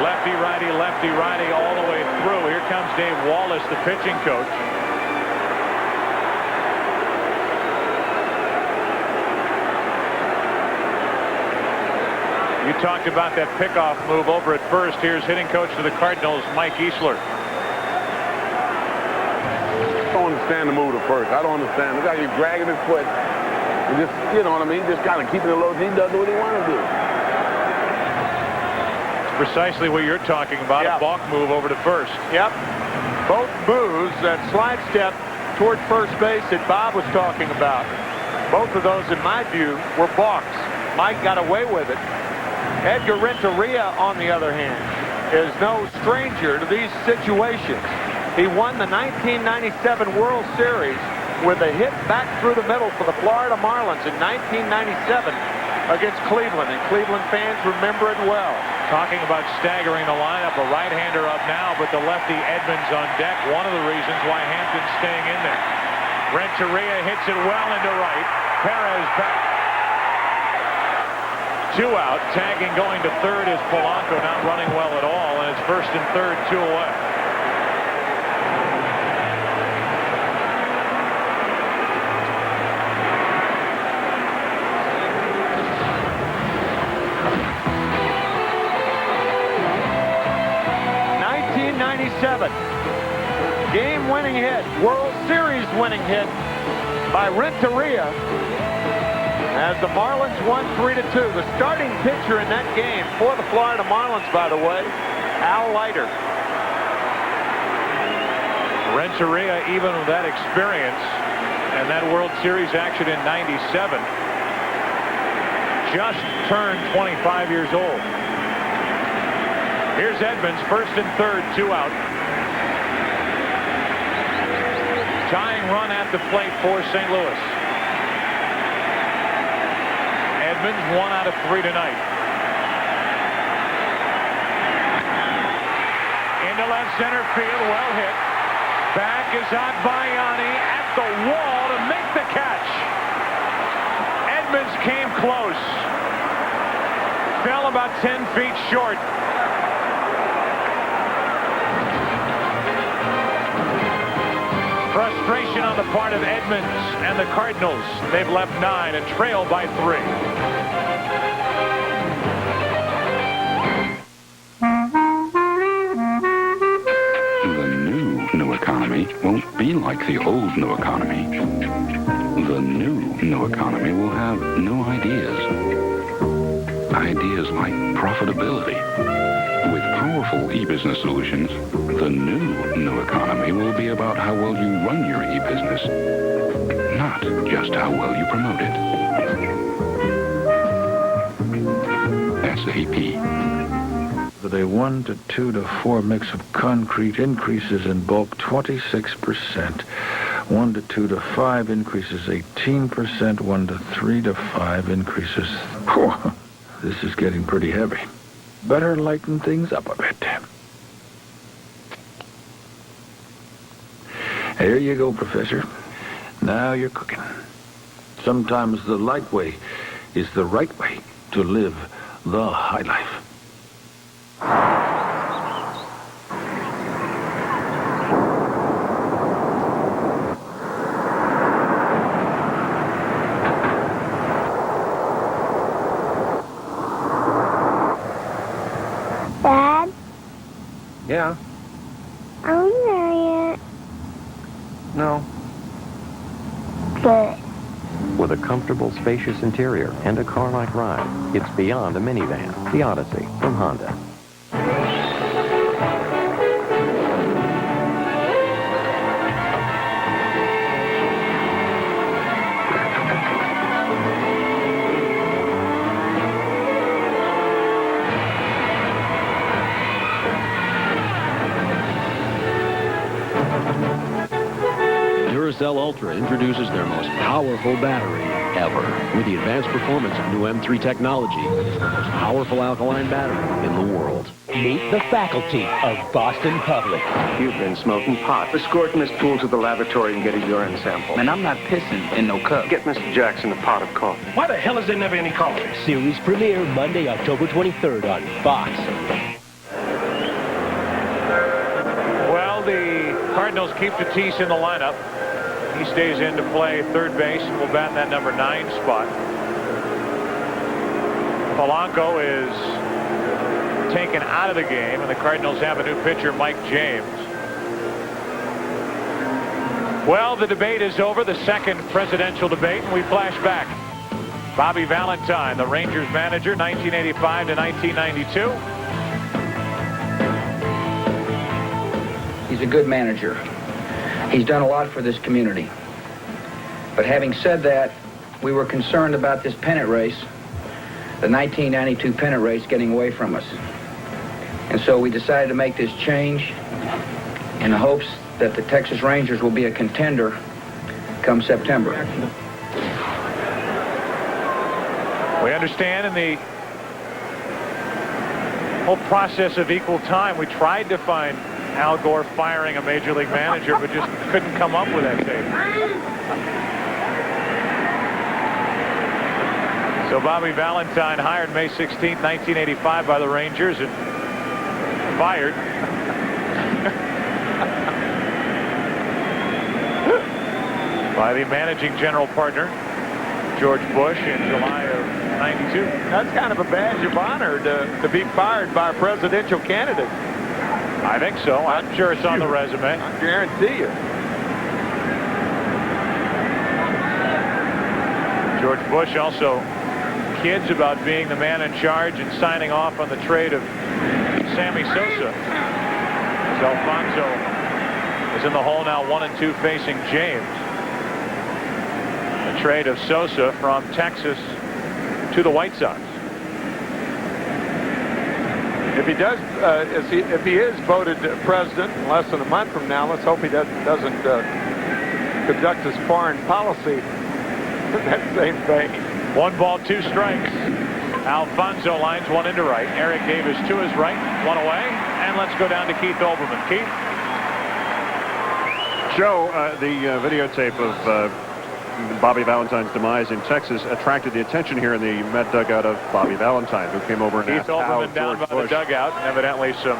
Lefty, righty, all the way through. Here comes Dave Wallace, the pitching coach. You talked about that pickoff move over at first. Here's hitting coach for the Cardinals, Mike Easler. I don't understand the move to first. I don't understand. Look how he's dragging his foot. And just, you know what I mean? Just kind of keeping it low. He doesn't do what he wants to do. It's precisely what you're talking about, a balk move over to first. Yep. Both moves, that slide step toward first base that Bob was talking about. Both of those, in my view, were balks. Mike got away with it. Edgar Renteria, on the other hand, is no stranger to these situations. He won the 1997 World Series with a hit back through the middle for the Florida Marlins in 1997 against Cleveland, and Cleveland fans remember it well. Talking about staggering the lineup, a right-hander up now, but the lefty Edmonds on deck. One of the reasons why Hampton's staying in there. Renteria hits it well into right. Perez back. 2 out. Tagging going to third is Polanco, not running well at all, and it's first and third, 2 away. Game-winning hit, World Series winning hit by Renteria as the Marlins won 3-2. The starting pitcher in that game for the Florida Marlins, by the way, Al Leiter. Renteria, even with that experience and that World Series action in '97, just turned 25 years old. Here's Edmonds, first and third, 2 out. Tying run at the plate for St. Louis. Edmonds, 1 out of 3 tonight. Into left center field, well hit. Back is Agbayani at the wall to make the catch. Edmonds came close. Fell about 10 feet short. Frustration on the part of Edmonds and the Cardinals. They've left 9 and trail by 3. The new economy won't be like the old new economy. The new economy will have new ideas. Ideas like profitability. With powerful e-business solutions, the new economy will be about how well you run your e-business, not just how well you promote it. SAP. With a 1 to 2 to 4 mix of concrete, increases in bulk 26%. 1 to 2 to 5 increases 18%. 1 to 3 to 5 increases. This is getting pretty heavy. Better lighten things up a bit. There you go, Professor. Now you're cooking. Sometimes the light way is the right way to live the high life. Dad? Yeah? Are we there yet? No. Good. With a comfortable, spacious interior and a car-like ride, it's beyond a minivan. The Odyssey from Honda. Duracell Ultra introduces their most powerful battery ever. With the advanced performance of new M3 technology, it's the most powerful alkaline battery in the world. Meet the faculty of Boston Public. You've been smoking pot. Escort Miss Poole to the laboratory and get a urine sample. And I'm not pissing in no cup. Get Mr. Jackson a pot of coffee. Why the hell is there never any coffee? Series premiere Monday, October 23rd on Fox. Well, the Cardinals keep Tatis in the lineup. He stays in to play third base and will bat in that number 9 spot. Polanco is taken out of the game, and the Cardinals have a new pitcher, Mike James. Well, the debate is over, the second presidential debate, and we flash back. Bobby Valentine, the Rangers manager, 1985 to 1992. He's a good manager. He's done a lot for this community. But having said that, we were concerned about this pennant race, the 1992 pennant race, getting away from us. And so we decided to make this change in the hopes that the Texas Rangers will be a contender come September. We understand in the whole process of equal time, we tried to find Al Gore firing a major league manager, but just couldn't come up with that tape. So Bobby Valentine, hired May 16th, 1985 by the Rangers and fired. By the managing general partner, George Bush, in July of 92. That's kind of a badge of honor to be fired by a presidential candidate. I think so. I'm sure it's on the resume. I guarantee you. George Bush also kids about being the man in charge and signing off on the trade of Sammy Sosa. As Alfonso is in the hole now, 1-2 facing James. A trade of Sosa from Texas to the White Sox. If he does, if he is voted president in less than a month from now, let's hope he doesn't conduct his foreign policy in that same vein. 1 ball, 2 strikes. Alfonso lines one into right. Eric Davis to his right, one away, and let's go down to Keith Olbermann. Keith. Joe, the videotape of Bobby Valentine's demise in Texas attracted the attention here in the Met dugout of Bobby Valentine, who came over and Keith asked how Olbermann down by the dugout, and evidently some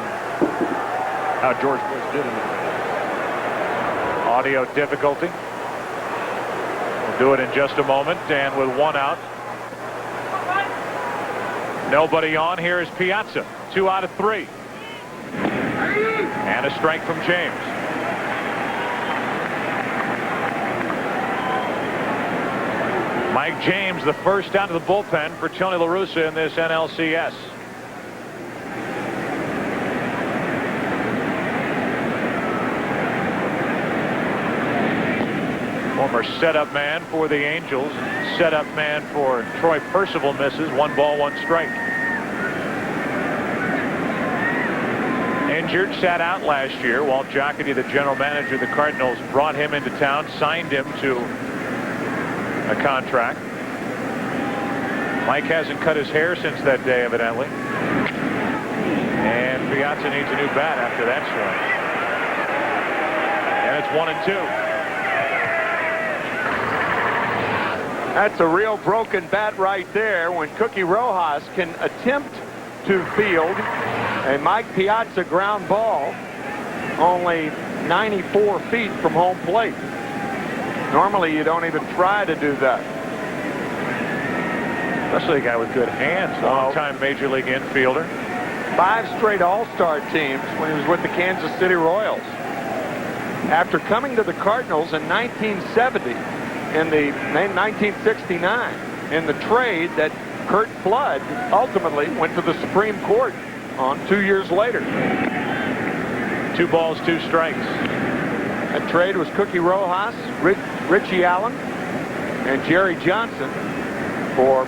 how George Bush did in the audio difficulty. We'll do it in just a moment, and with 1 out, nobody on. Here is Piazza, 2 out of 3, and a strike from James. Mike James, the first out of the bullpen for Tony La Russa in this NLCS. Former setup man for the Angels, setup man for Troy Percival misses. 1 ball, 1 strike. Injured, sat out last year. Walt Jocketty, the general manager of the Cardinals, brought him into town, signed him to a contract. Mike hasn't cut his hair since that day, evidently. And Piazza needs a new bat after that swing. And it's 1-2. That's a real broken bat right there when Cookie Rojas can attempt to field a Mike Piazza ground ball only 94 feet from home plate. Normally, you don't even try to do that. Especially a guy with good hands, long-time Major League infielder. 5 straight All-Star teams when he was with the Kansas City Royals. After coming to the Cardinals in 1970, in the 1969 in the trade that Curt Flood ultimately went to the Supreme Court on 2 years later. 2 balls, 2 strikes. That trade was Cookie Rojas, Richie Allen, and Jerry Johnson for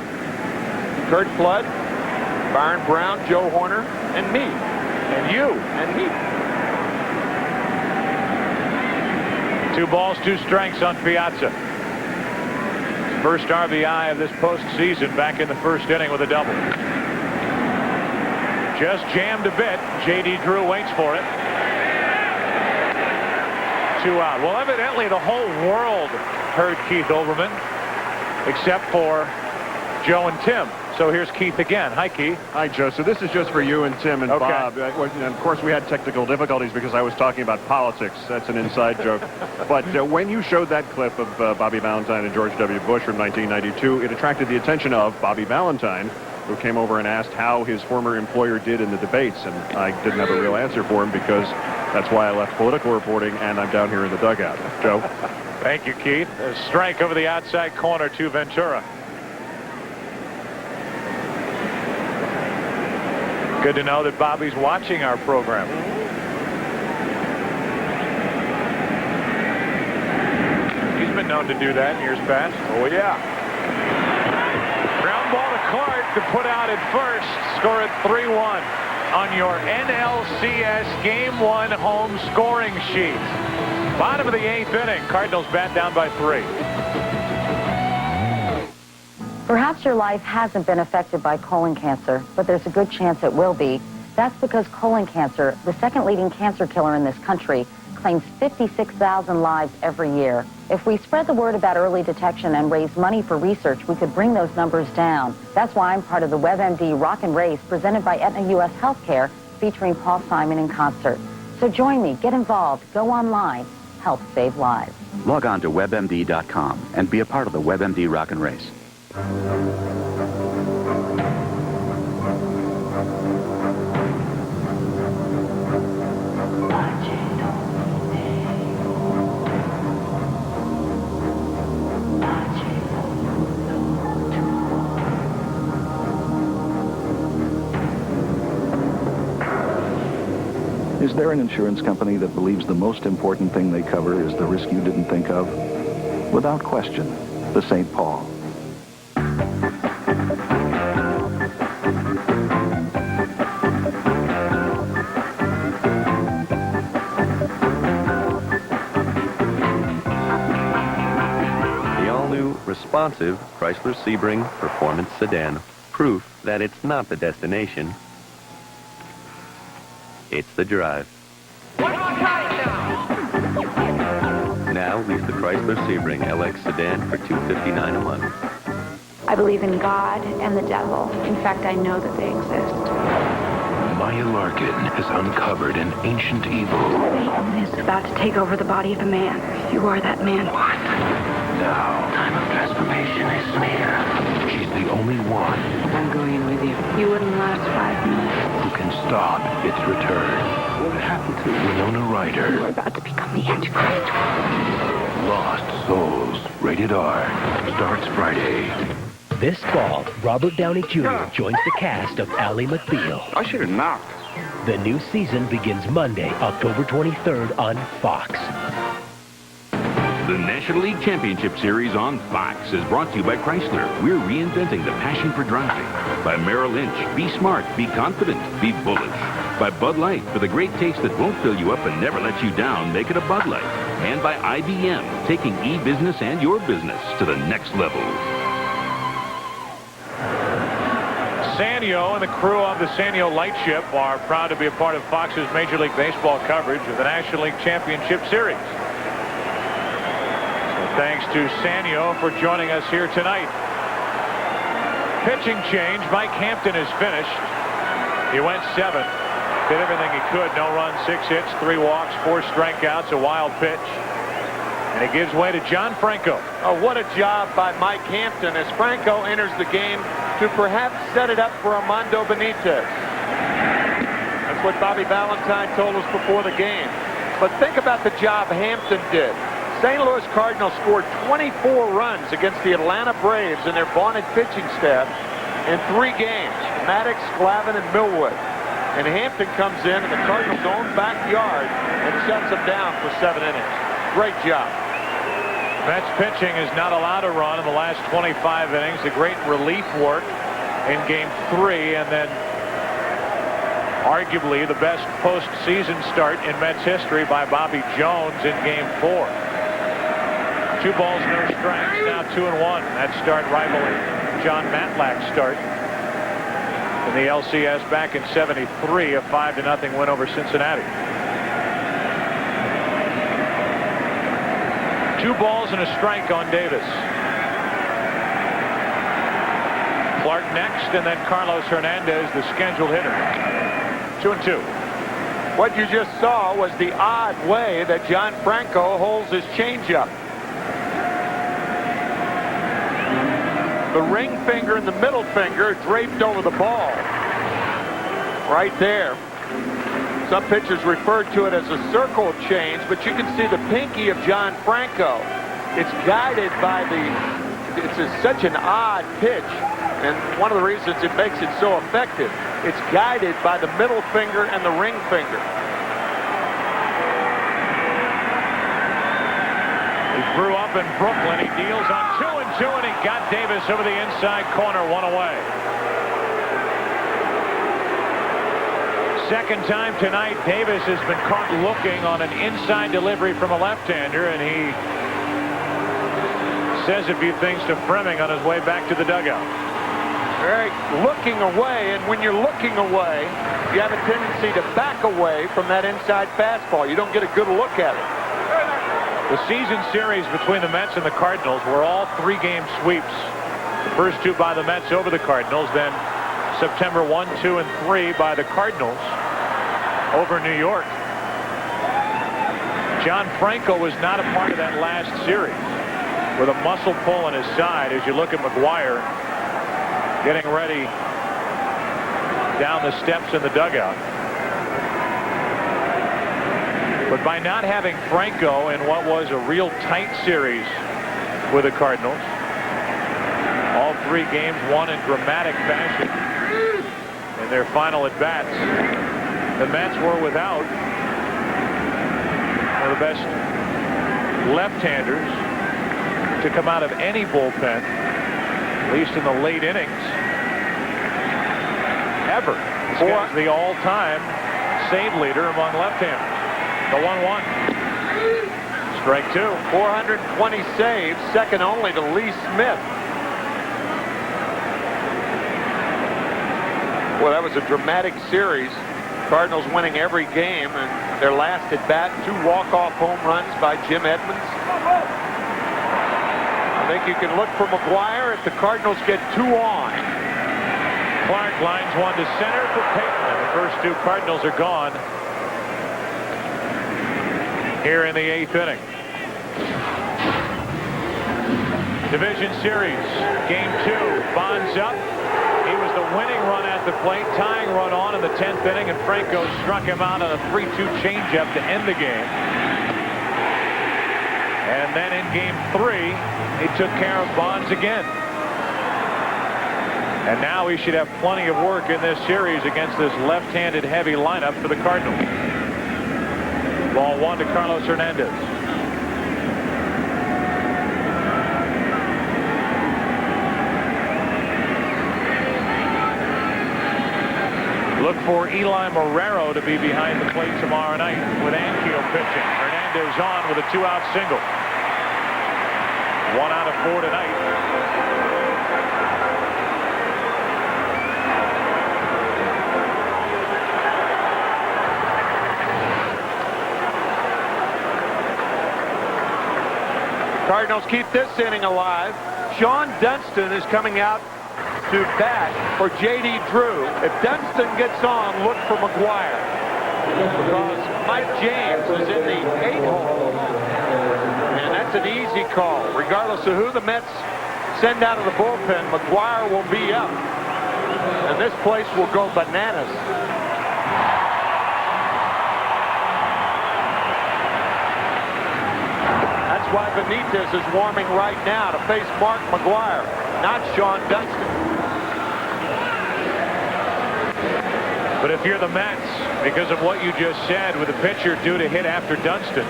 Curt Flood, Byron Brown, Joe Horner, and me. And you. And me. 2 balls, 2 strikes on Piazza. First RBI of this postseason back in the first inning with a double. Just jammed a bit. J.D. Drew waits for it. 2 out. Well, evidently the whole world heard Keith Olbermann, except for Joe and Tim. So here's Keith again. Hi, Keith. Hi, Joe. So this is just for you and Tim and Bob. And of course, we had technical difficulties because I was talking about politics. That's an inside joke. But when you showed that clip of Bobby Valentine and George W. Bush from 1992, it attracted the attention of Bobby Valentine, who came over and asked how his former employer did in the debates. And I didn't have a real answer for him because that's why I left political reporting, and I'm down here in the dugout. Joe? Thank you, Keith. A strike over the outside corner to Ventura. Good to know that Bobby's watching our program. He's been known to do that in years past. Oh, yeah. Ground ball to Clark to put out at first. Score at 3-1 on your NLCS Game 1 home scoring sheet. Bottom of the 8th inning. Cardinals bat down by 3. Perhaps your life hasn't been affected by colon cancer, but there's a good chance it will be. That's because colon cancer, the second leading cancer killer in this country, claims 56,000 lives every year. If we spread the word about early detection and raise money for research, we could bring those numbers down. That's why I'm part of the WebMD Rock and Race presented by Aetna US Healthcare, featuring Paul Simon in concert. So join me, get involved, go online, help save lives. Log on to WebMD.com and be a part of the WebMD Rock and Race. Is there an insurance company that believes the most important thing they cover is the risk you didn't think of? Without question, the St. Paul. The all-new, responsive Chrysler Sebring Performance Sedan. Proof that it's not the destination. It's the drive. Now lease the Chrysler Sebring LX sedan for $259 a month. I believe in God and the devil. In fact, I know that they exist. Maya Larkin has uncovered an ancient evil. Satan is about to take over the body of a man. You are that man. What? Now, time of transformation is near. She's the only one I'm going in with you. You wouldn't last 5 minutes. who can stop its return. What happened to Winona Ryder. You're about to become the Antichrist. Lost Souls. Rated R. Starts Friday. This fall, Robert Downey Jr. joins the cast of Ally McBeal. I should have knocked. The new season begins Monday, October 23rd on Fox. The National League Championship Series on Fox is brought to you by Chrysler. We're reinventing the passion for driving. By Merrill Lynch, be smart, be confident, be bullish. By Bud Light, for the great taste that won't fill you up and never let you down, make it a Bud Light. And by IBM, taking e-business and your business to the next level. Sanyo and the crew of the Sanyo Lightship are proud to be a part of Fox's Major League Baseball coverage of the National League Championship Series. Thanks to Sanyo for joining us here tonight. Pitching change. Mike Hampton is finished. He went 7. Did everything he could. No runs, 6 hits, 3 walks, 4 strikeouts, a wild pitch. And it gives way to John Franco. Oh, what a job by Mike Hampton as Franco enters the game to perhaps set it up for Armando Benitez. That's what Bobby Valentine told us before the game. But think about the job Hampton did. St. Louis Cardinals scored 24 runs against the Atlanta Braves and their vaunted pitching staff in 3 games, Maddox, Glavine, and Millwood. And Hampton comes in the Cardinals' own backyard and shuts them down for 7 innings. Great job. Mets pitching is not allowed to run in the last 25 innings. A great relief work in Game 3, and then arguably the best postseason start in Mets history by Bobby Jones in Game 4. 2 balls, no strikes, now 2-1. That start rivaling John Matlack's start in the LCS back in '73, a 5-0 win over Cincinnati. 2 balls and a strike on Davis. Clark next, and then Carlos Hernandez, the scheduled hitter. 2-2. What you just saw was the odd way that John Franco holds his changeup. The ring finger and the middle finger draped over the ball. Right there. Some pitchers refer to it as a circle change, but you can see the pinky of John Franco. It's guided by it's such an odd pitch, and one of the reasons it makes it so effective, it's guided by the middle finger and the ring finger. He grew up in Brooklyn. He deals on 2-2, and he got Davis over the inside corner, 1 away. Second time tonight, Davis has been caught looking on an inside delivery from a left-hander, and he says a few things to Fremming on his way back to the dugout. Very looking away, and when you're looking away, you have a tendency to back away from that inside fastball. You don't get a good look at it. The season series between the Mets and the Cardinals were all 3-game sweeps. The first 2 by the Mets over the Cardinals, then September 1, 2, and 3 by the Cardinals over New York. John Franco was not a part of that last series with a muscle pull on his side as you look at McGuire getting ready down the steps in the dugout. But by not having Franco in what was a real tight series with the Cardinals, all 3 games won in dramatic fashion in their final at-bats, the Mets were without one of the best left-handers to come out of any bullpen, at least in the late innings, ever. This guy's the all-time save leader among left-handers. The 1-1. Strike 2. 420 saves, second only to Lee Smith. Well, that was a dramatic series. Cardinals winning every game, and their last at bat, 2 walk-off home runs by Jim Edmonds. I think you can look for McGuire if the Cardinals get 2 on. Clark lines 1 to center for Payton. The first 2 Cardinals are gone here in the 8th inning. Division series, Game 2, Bonds up. He was the winning run at the plate, tying run on in the 10th inning, and Franco struck him out on a 3-2 changeup to end the game. And then in Game 3, he took care of Bonds again. And now he should have plenty of work in this series against this left-handed heavy lineup for the Cardinals. Ball 1 to Carlos Hernandez. Look for Eli Marrero to be behind the plate tomorrow night with Ankiel pitching. Hernandez on with a 2-out single. 1 out of 4 tonight. Cardinals keep this inning alive. Sean Dunston is coming out to bat for J.D. Drew. If Dunston gets on, look for McGuire, because Mike James is in the 8 hole, and that's an easy call. Regardless of who the Mets send out of the bullpen, McGuire will be up, and this place will go bananas. why Benitez is warming right now to face Mark McGwire, not Sean Dunston. But if you're the Mets, because of what you just said, with a pitcher due to hit after Dunston,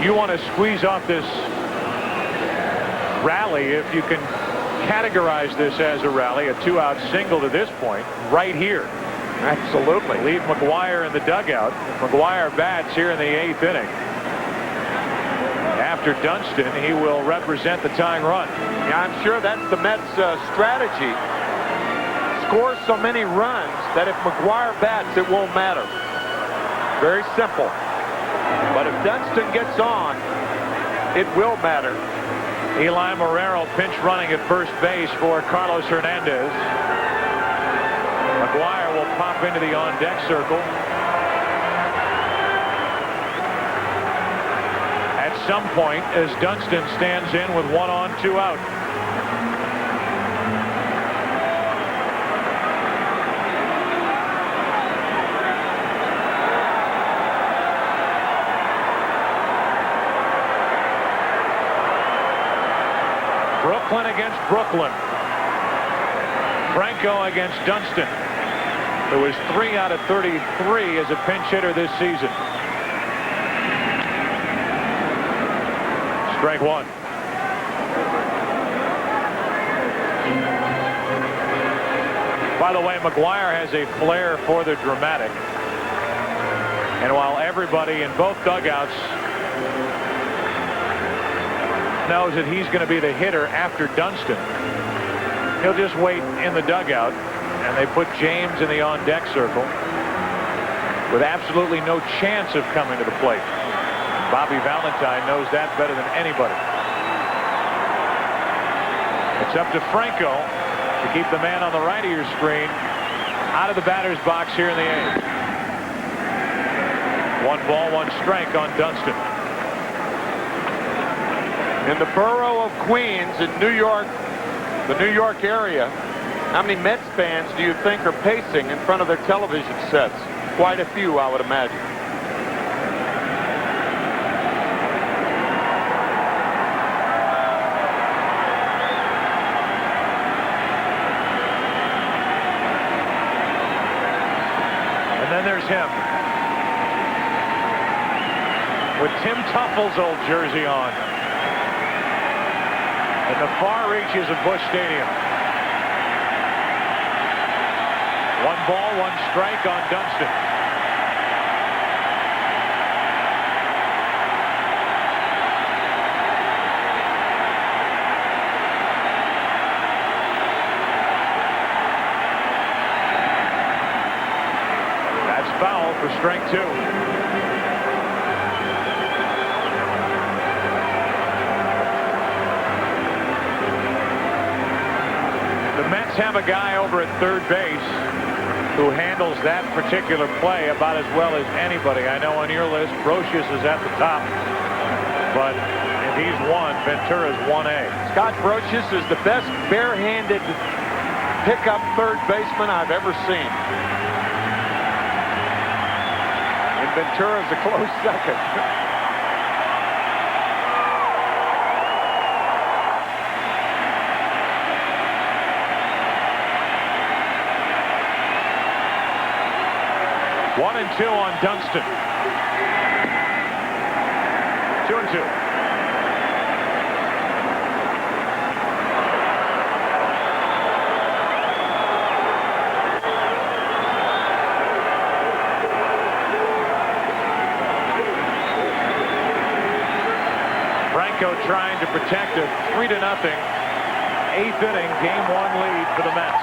you want to squeeze off this rally, if you can categorize this as a rally, a 2-out single to this point, right here. Absolutely. Leave McGwire in the dugout. McGwire bats here in the 8th inning. After Dunston, he will represent the tying run. Yeah, I'm sure that's the Mets' strategy. Score so many runs that if McGwire bats, it won't matter. Very simple. But if Dunston gets on, it will matter. Eli Marrero pinch running at first base for Carlos Hernandez. McGwire will pop into the on-deck circle. At some point, as Dunston stands in with 1 on, 2 out. Brooklyn against Brooklyn. Franco against Dunston, who was 3 out of 33 as a pinch hitter this season. Strike 1. By the way, McGwire has a flair for the dramatic. And while everybody in both dugouts knows that he's going to be the hitter after Dunston, he'll just wait in the dugout, and they put James in the on-deck circle with absolutely no chance of coming to the plate. Bobby Valentine knows that better than anybody. It's up to Franco to keep the man on the right of your screen out of the batter's box here in the 8th. 1 ball, 1 strike on Dunston. In the borough of Queens in New York, the New York area, how many Mets fans do you think are pacing in front of their television sets? Quite a few, I would imagine. And then there's him with Tim Tuffle's old jersey on in the far reaches of Busch Stadium. 1 ball, 1 strike on Dunston. That's foul for strike 2. The Mets have a guy over at third base who handles that particular play about as well as anybody. I know on your list, Brocious is at the top, but if he's 1, Ventura's 1A. Scott Brocious is the best barehanded pickup third baseman I've ever seen. And Ventura's a close second. One and 2 on Dunston. 2 and 2. Franco trying to protect a 3-0 8th inning game 1 lead for the Mets.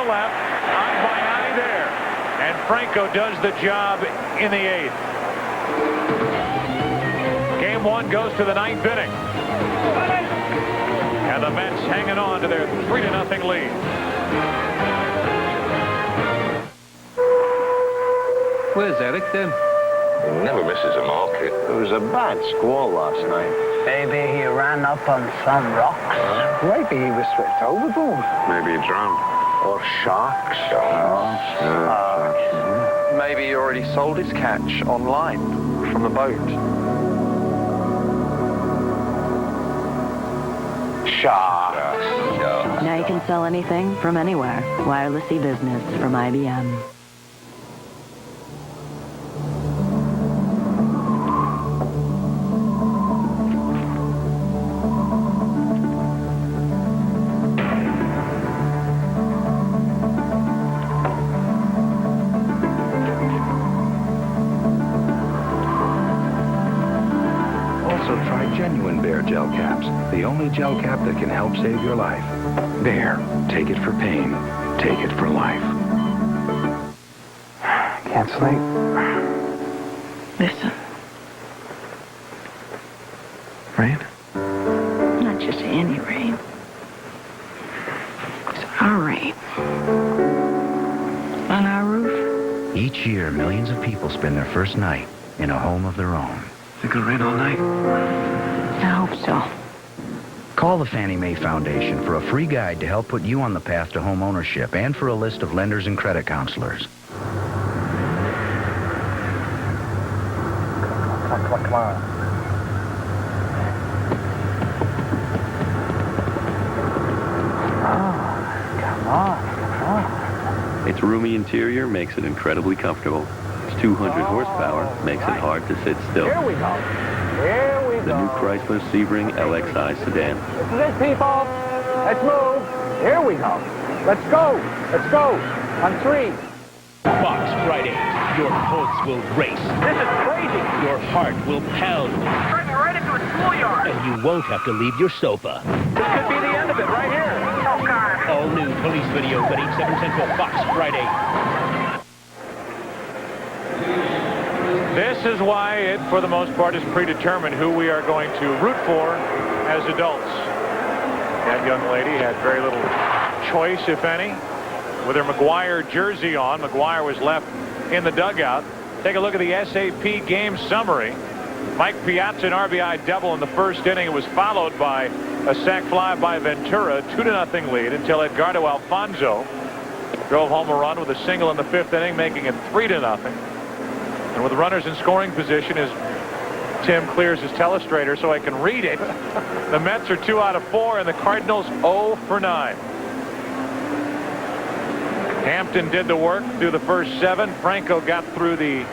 Left on Bayani there, and Franco does the job in the 8th. Game 1 goes to the 9th inning, and the Mets hanging on to their 3-0 lead. Where's Eric then? He never misses a market. It was a bad squall last night. Maybe he ran up on some rocks. Maybe he was swept overboard. Maybe he drowned. Or sharks. Maybe he already sold his catch online from the boat. Sharks. Now you can sell anything from anywhere. Wireless e-business from IBM. Also try Genuine Bear Gel Caps, the only gel cap that can help save your life. Bear, take it for pain, take it for life. Can't sleep. Listen. Rain? Not just any rain. It's our rain. On our roof. Each year, millions of people spend their first night in a home of their own. Think it'll rain all night? I hope so. Call the Fannie Mae Foundation for a free guide to help put you on the path to home ownership and for a list of lenders and credit counselors. Come on. Come on. Its roomy interior makes it incredibly comfortable. Its 200 horsepower makes it hard to sit still. Here we go. Here we go. The new Chrysler Sebring LXI sedan. This is it, people. Let's move. Here we go. Let's go. Let's go. On 3. Fox Friday. Your pulse will race. This is crazy. Your heart will pound. Driving right into a schoolyard. And you won't have to leave your sofa. This could be the end of it right here. Oh, God. All new police video at 8/7 Central Fox Friday. This is why it, for the most part, is predetermined who we are going to root for as adults. That young lady had very little choice, if any. With her McGuire jersey on, McGuire was left in the dugout. Take a look at the SAP game summary. Mike Piazza, an RBI double in the first inning. It was followed by a sac fly by Ventura, 2-0 lead until Edgardo Alfonso drove home a run with a single in the 5th inning, making it 3-0. And with runners in scoring position, as Tim clears his telestrator so I can read it, the Mets are 2 out of 4 and the Cardinals 0 for 9. Hampton did the work through the first 7. Franco got through the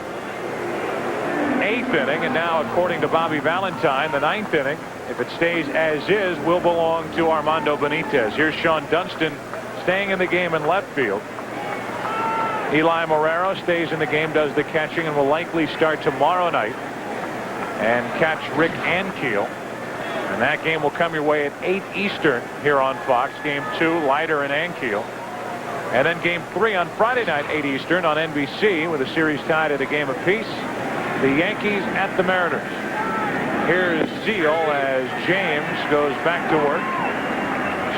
8th inning, and now, according to Bobby Valentine, the 9th inning, if it stays as is, will belong to Armando Benitez. Here's Sean Dunston staying in the game in left field. Eli Morero stays in the game, does the catching, and will likely start tomorrow night and catch Rick Ankiel. And that game will come your way at 8 Eastern here on Fox. Game 2, Leiter and Ankiel. And then Game 3 on Friday night, 8 Eastern on NBC, with a series tied at a game apiece. The Yankees at the Mariners. Here's Zeal as James goes back to work.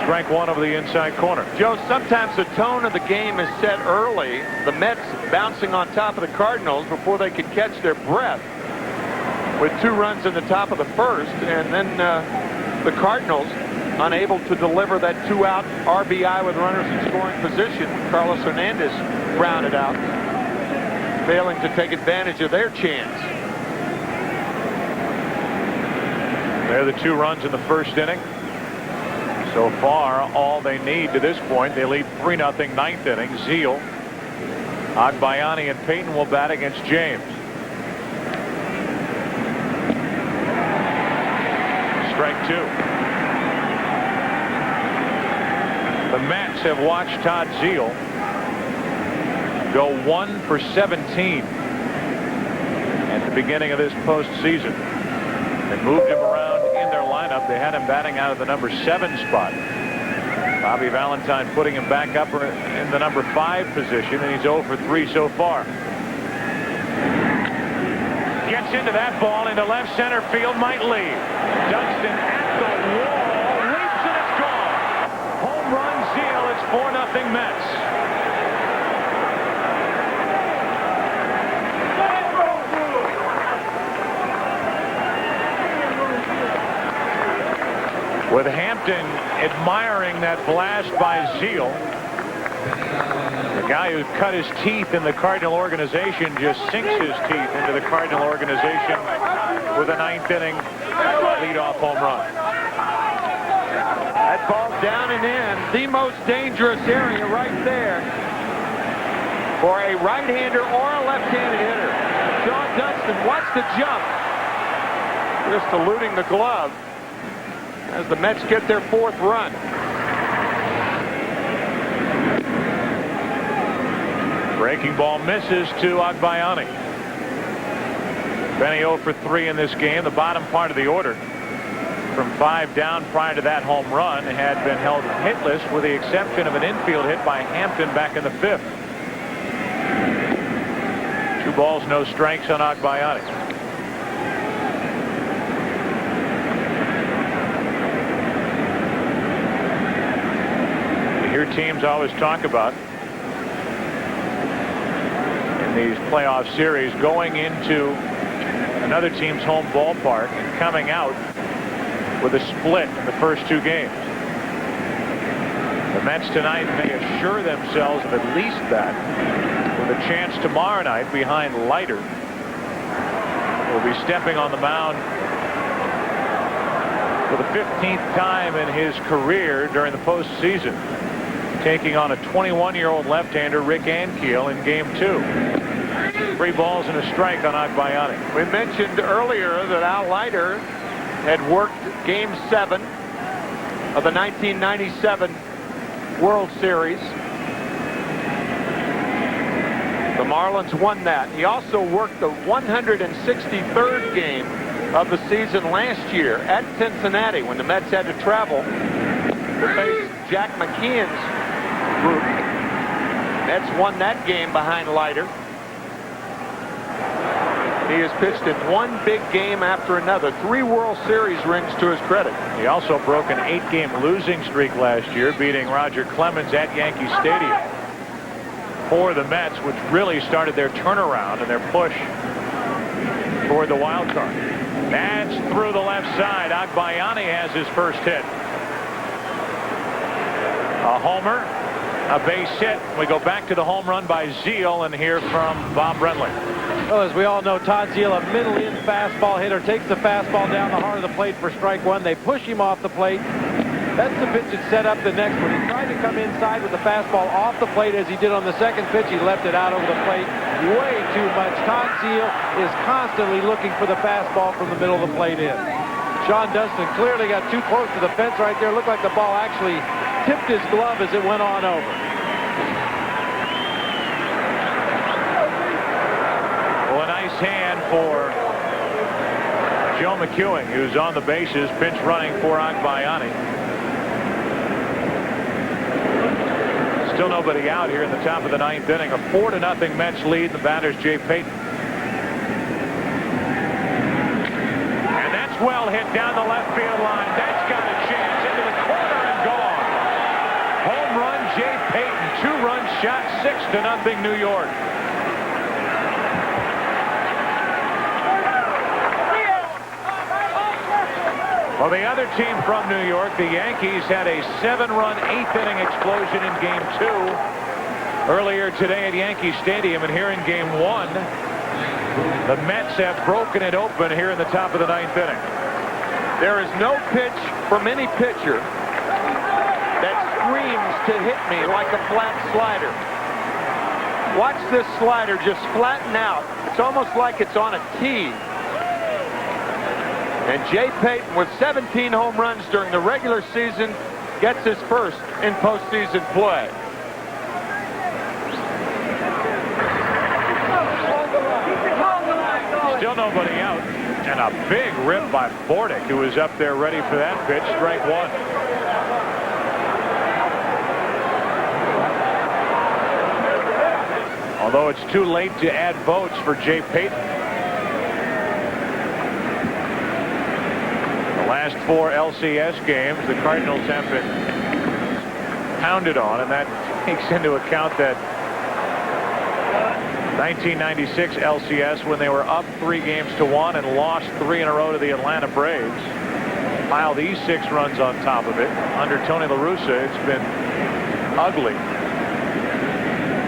Strike 1 over the inside corner. Joe, sometimes the tone of the game is set early. The Mets bouncing on top of the Cardinals before they could catch their breath with 2 runs in the top of the first, and then the Cardinals unable to deliver that 2-out RBI with runners in scoring position. Carlos Hernandez grounded out, failing to take advantage of their chance. They're the 2 runs in the first inning. So far, all they need to this point, they lead 3-0 9th inning. Zeal, Agbayani, and Payton will bat against James. Strike 2. The Mets have watched Todd Zeal go 1 for 17 at the beginning of this postseason. They moved him around in their lineup. They had him batting out of the number 7 spot. Bobby Valentine putting him back up in the number 5 position, and he's 0 for 3 so far. Gets into that ball into left center field, might lead. Dunston at the wall, leaps and it's gone. Home run Zeal, it's 4-0 Mets. With Hampton admiring that blast by Zeal. The guy who cut his teeth in the Cardinal organization just sinks his teeth into the Cardinal organization with a 9th inning leadoff home run. That ball down and in, the most dangerous area right there for a right-hander or a left-handed hitter. Sean Dunston wants to jump, just eluding the glove as the Mets get their 4th run. Breaking ball misses to Agbayani. Benny 0 for 3 in this game. The bottom part of the order, from 5 down prior to that home run, had been held hitless with the exception of an infield hit by Hampton back in the 5th. 2 balls, no strikes on Agbayani. You hear teams always talk about these playoff series going into another team's home ballpark and coming out with a split in the first 2 games. The Mets tonight may assure themselves of at least that, with a chance tomorrow night behind Leiter. Will be stepping on the mound for the 15th time in his career during the postseason, taking on a 21-year-old left-hander, Rick Ankiel, in Game 2. 3 balls and a strike on Agbayani. We mentioned earlier that Al Leiter had worked Game 7 of the 1997 World Series. The Marlins won that. He also worked the 163rd game of the season last year at Cincinnati when the Mets had to travel to face Jack McKeon's group. Mets won that game behind Leiter. He has pitched in one big game after another. 3 World Series rings to his credit. He also broke an 8-game losing streak last year, beating Roger Clemens at Yankee Stadium for the Mets, which really started their turnaround and their push toward the wild card. That's through the left side. Agbayani has his first hit. A homer, a base hit. We go back to the home run by Zeal and hear from Bob Brenly. Well, as we all know, Todd Zeal, a middle-in fastball hitter, takes the fastball down the heart of the plate for strike 1. They push him off the plate. That's the pitch that set up the next one. He tried to come inside with the fastball off the plate as he did on the second pitch. He left it out over the plate way too much. Todd Zeal is constantly looking for the fastball from the middle of the plate in. Sean Dunston clearly got too close to the fence right there. Looked like the ball actually tipped his glove as it went on over. Well, a nice hand for Joe McEwing, who's on the bases, pinch running for Agbayani. Still nobody out here in the top of the 9th inning. A 4-0 Mets lead. The batter's Jay Payton. And that's well hit down the left field line. That's got a chance into the corner and gone. Home run, Jay Payton. 2-run shot, 6-0 New York. Well, the other team from New York, the Yankees, had a 7-run 8th inning explosion in Game 2 earlier today at Yankee Stadium, and here in Game 1, the Mets have broken it open here in the top of the 9th inning. There is no pitch from any pitcher that screams to hit me like a flat slider. Watch this slider just flatten out. It's almost like it's on a tee. And Jay Payton, with 17 home runs during the regular season, gets his first in postseason play. Still nobody out. And a big rip by Bordick, who was up there ready for that pitch. Strike 1. Although it's too late to add votes for Jay Payton. Last 4 LCS games, the Cardinals have been pounded on, and that takes into account that 1996 LCS when they were up 3-1 and lost 3 in a row to the Atlanta Braves. pile these 6 runs on top of it. Under Tony La Russa, it's been ugly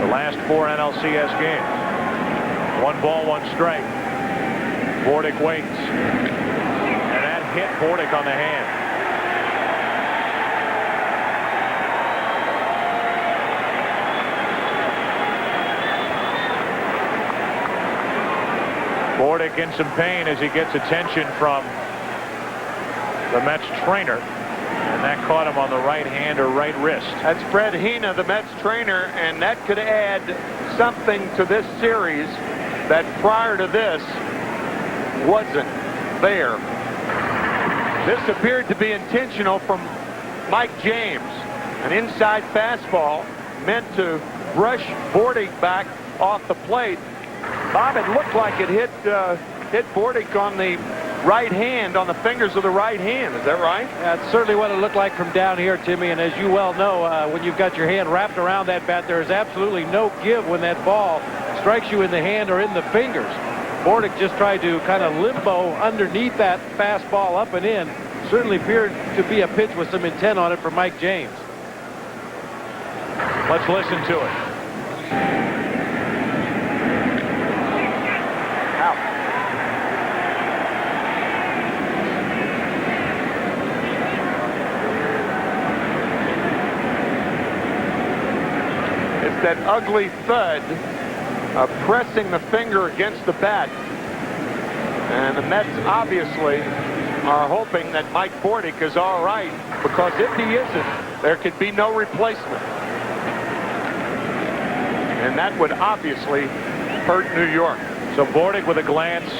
the last 4 NLCS games. 1 ball, 1 strike. Bordick waits. And that hit Bordick on the hand. Bordick in some pain as he gets attention from the Mets trainer. And that caught him on the right hand or right wrist. That's Fred Hina, the Mets trainer, and that could add something to this series that prior to this wasn't there. This appeared to be intentional from Mike James. An inside fastball meant to brush Bordick back off the plate. Bob, it looked like it hit Bordick on the right hand, on the fingers of the right hand. Is that right? That's certainly what it looked like from down here, Timmy. And as you well know, when you've got your hand wrapped around that bat, there is absolutely no give when that ball strikes you in the hand or in the fingers. Bordick just tried to kind of limbo underneath that fastball up and in. Certainly appeared to be a pitch with some intent on it for Mike James. Let's listen to it. That ugly thud pressing the finger against the bat. And the Mets obviously are hoping that Mike Bordick is all right, because if he isn't, there could be no replacement. And that would obviously hurt New York. So Bordick with a glance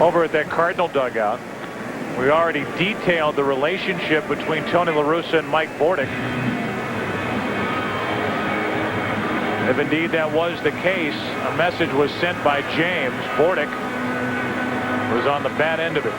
over at that Cardinal dugout. We already detailed the relationship between Tony La Russa and Mike Bordick. If indeed that was the case, a message was sent by James. Bordick was on the bad end of it.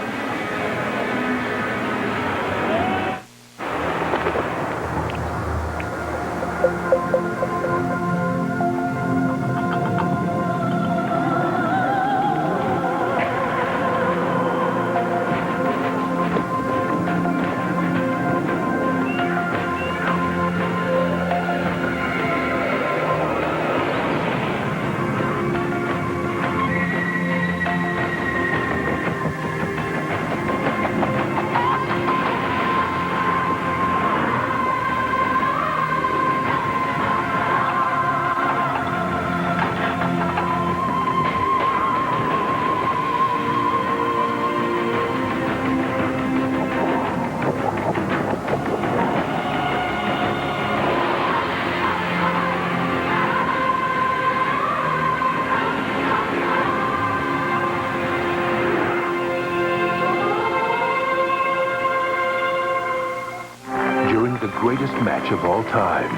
Greatest match of all time.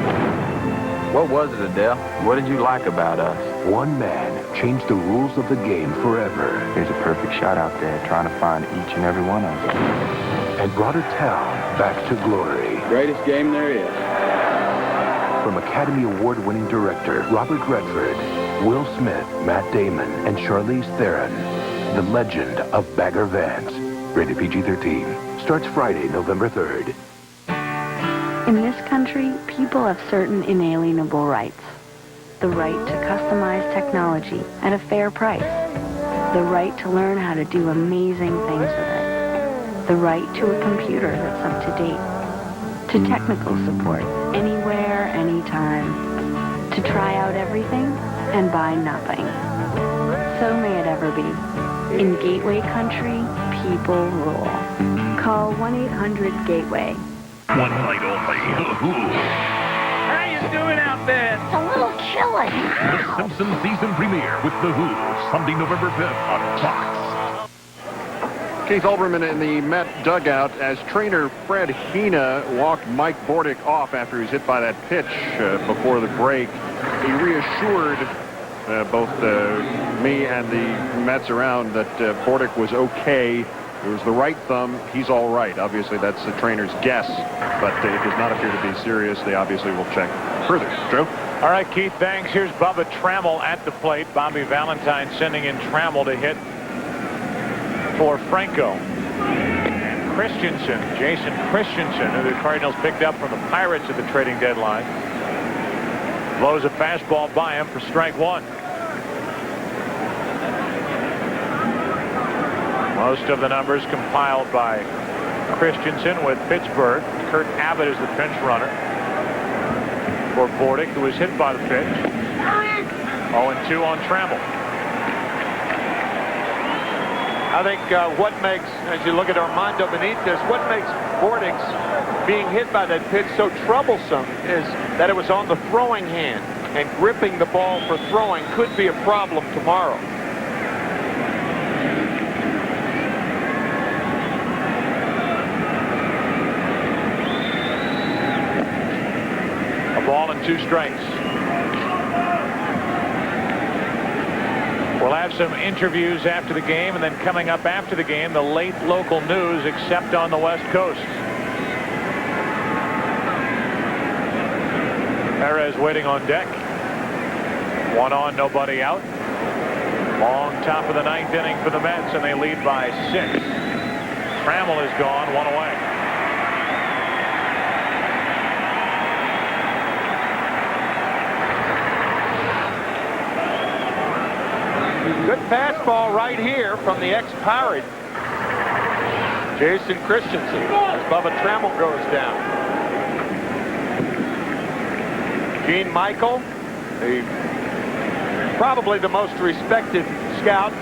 What was it, Adele? What did you like about us? One man changed the rules of the game forever. There's a perfect shot out there trying to find each and every one of them. And brought a town back to glory. Greatest game there is. From Academy Award-winning director Robert Redford, Will Smith, Matt Damon, and Charlize Theron, the legend of Bagger Vance. Rated PG-13. Starts Friday, November 3rd. In this country, people have certain inalienable rights. The right to customize technology at a fair price. The right to learn how to do amazing things with it. The right to a computer that's up to date. To technical support anywhere, anytime. To try out everything and buy nothing. So may it ever be. In Gateway Country, people rule. Call 1-800-GATEWAY. One night only. How you doing out there? It's a little chilly. The Simpsons season premiere with The Who, Sunday, November 5th on Fox. Keith Olbermann in the Met dugout as trainer Fred Hina walked Mike Bordick off after he was hit by that pitch before the break. He reassured both me and the Mets around that Bordick was okay. It was the right thumb. He's all right. Obviously, that's the trainer's guess, but it does not appear to be serious. They obviously will check further. Joe? All right, Keith, thanks. Here's Bubba Trammell at the plate. Bobby Valentine sending in Trammell to hit for Franco. And Jason Christensen, who the Cardinals picked up from the Pirates at the trading deadline. Blows a fastball by him for strike one. Most of the numbers compiled by Christensen with Pittsburgh. Kurt Abbott is the pinch runner for Bordick, who was hit by the pitch. 0-2 on Trammell. I think what makes, as you look at Armando Benitez, what makes Bordick's being hit by that pitch so troublesome is that it was on the throwing hand, and gripping the ball for throwing could be a problem tomorrow. A ball and 2 strikes. We'll have some interviews after the game, and then coming up after the game, the late local news, except on the West Coast. Perez waiting on deck. 1 on, nobody out. Long top of the 9th inning for the Mets, and they lead by 6. Trammell is gone, 1 away. Good fastball right here from the ex-Pirate, Jason Christensen, as Bubba Trammell goes down. Gene Michael, probably the most respected scout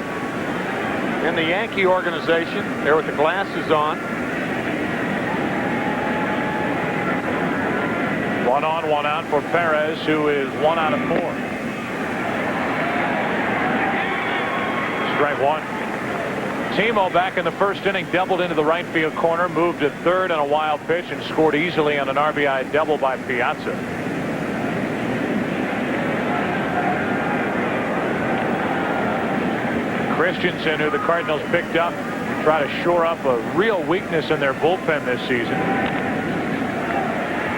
in the Yankee organization, there with the glasses on. 1 on, 1 out for Perez, who is 1 out of 4. Strike 1. Timo back in the first inning, doubled into the right field corner, moved to third on a wild pitch, and scored easily on an RBI double by Piazza. Christensen, who the Cardinals picked up, try to shore up a real weakness in their bullpen this season.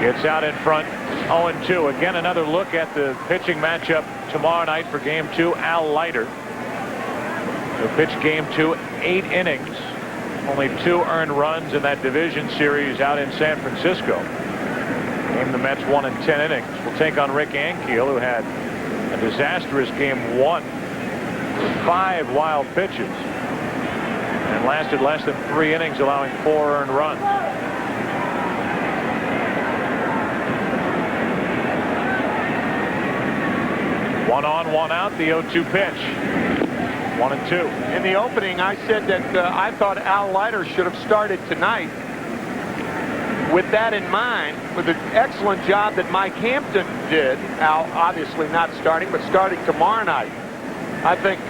Gets out in front, 0-2. Again, another look at the pitching matchup tomorrow night for Game 2. Al Leiter, who pitched Game 2, 8 innings. Only 2 earned runs in that division series out in San Francisco. Game the Mets 1 in 10 innings. Will take on Rick Ankiel, who had a disastrous Game 1 with 5 wild pitches and lasted less than 3 innings, allowing 4 earned runs. One on, 1 out, the 0-2 pitch. 1-2. In the opening, I said that I thought Al Leiter should have started tonight. With that in mind, with the excellent job that Mike Hampton did, Al obviously not starting, but starting tomorrow night, I think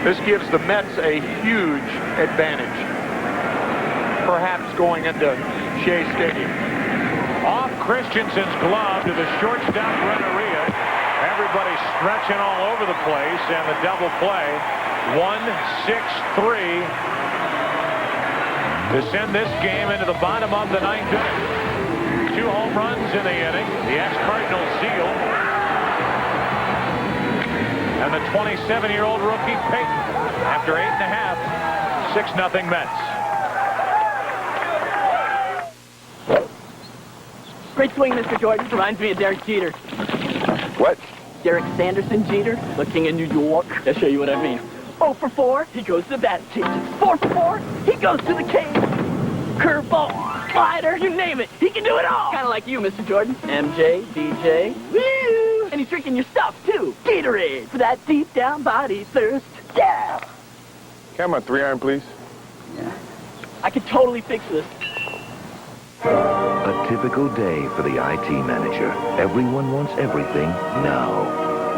this gives the Mets a huge advantage, perhaps going into Shea Stadium. Off Christensen's glove to the shortstop Renneria. Everybody stretching all over the place, and the double play. 1-6-3 to send this game into the bottom of the 9th inning. 2 home runs in the inning. The ex-Cardinals seal. And the 27-year-old rookie Peyton, after 8.5, 6-0 Mets. Great swing, Mr. Jordan. Reminds me of Derek Jeter. What? Derek Sanderson Jeter, the king of New York. I'll show you what I mean. 0 for 4, he goes to the batting cages. 4 for 4, he goes to the cage. Curveball, slider, you name it. He can do it all. Kind of like you, Mr. Jordan. MJ, DJ, woo! And he's drinking your stuff, too. Gatorade, for that deep down body thirst. Yeah! Can I have my 3-iron, please? Yeah. I could totally fix this. A typical day for the IT manager. Everyone wants everything now.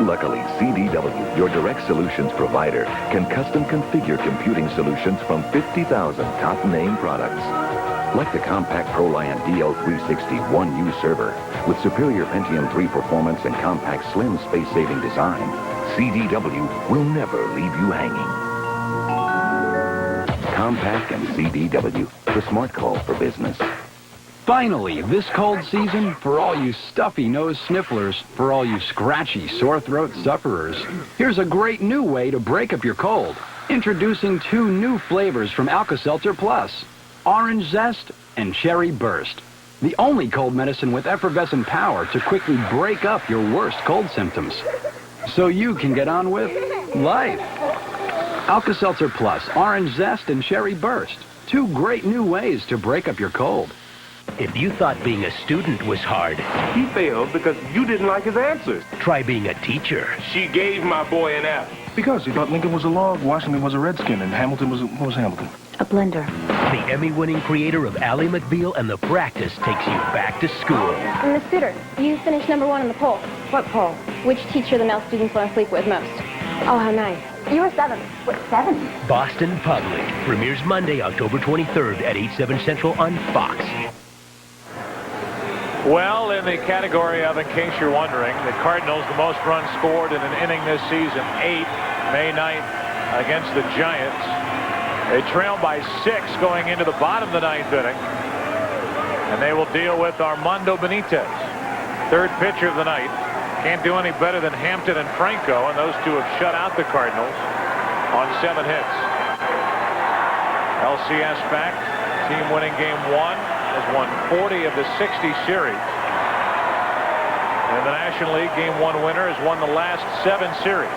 Luckily, CDW, your direct solutions provider, can custom configure computing solutions from 50,000 top-name products. Like the compact ProLiant DL360 1U server with superior Pentium 3 performance and compact slim space-saving design, CDW will never leave you hanging. Compact and CDW, the smart call for business. Finally, this cold season, for all you stuffy nose snifflers, for all you scratchy sore throat sufferers, here's a great new way to break up your cold. Introducing 2 new flavors from Alka-Seltzer Plus, Orange Zest and Cherry Burst. The only cold medicine with effervescent power to quickly break up your worst cold symptoms. So you can get on with life. Alka-Seltzer Plus, Orange Zest and Cherry Burst. 2 great new ways to break up your cold. If you thought being a student was hard, He failed because you didn't like his answers. try being a teacher. She gave my boy an F. Because he thought Lincoln was a log, Washington was a redskin, and Hamilton was what was Hamilton? A blender. The Emmy-winning creator of Ally McBeal and The Practice takes you back to school. Miss Suter, you finished number 1 in the poll. What poll? Which teacher the male students want to sleep with most? Oh, how nice. You were 7th. What, 7th? Boston Public premieres Monday, October 23rd at 8/7 Central on Fox. Well, in the category of, in case you're wondering, the Cardinals, the most runs scored in an inning this season, 8, May 9th against the Giants. They trail by 6 going into the bottom of the 9th inning. And they will deal with Armando Benitez, 3rd pitcher of the night. Can't do any better than Hampton and Franco, and those 2 have shut out the Cardinals on 7 hits. LCS fact, team winning game 1 has won 40 of the 60 series. In the National League, game 1 winner has won the last 7 series.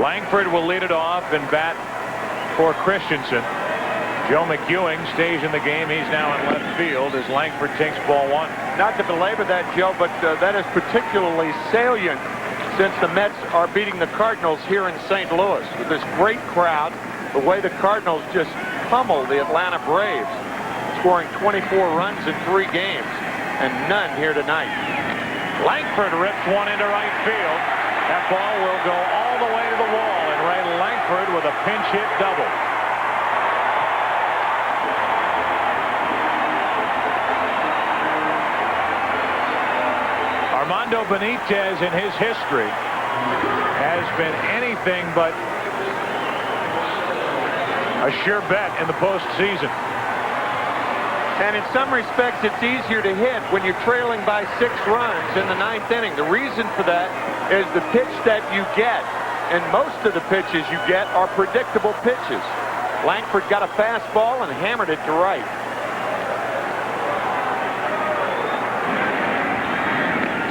Langford will lead it off and bat for Christensen. Joe McEwing stays in the game. He's now in left field as Langford takes ball 1. Not to belabor that, Joe, but that is particularly salient since the Mets are beating the Cardinals here in St. Louis with this great crowd. The way the Cardinals just pummeled the Atlanta Braves, scoring 24 runs in 3 games, and none here tonight. Langford rips one into right field. That ball will go all the way to the wall, and Ray Langford with a pinch hit double. Armando Benitez in his history has been anything but a sure bet in the postseason. And in some respects, it's easier to hit when you're trailing by 6 runs in the 9th inning. The reason for that is the pitch that you get. And most of the pitches you get are predictable pitches. Langford got a fastball and hammered it to right.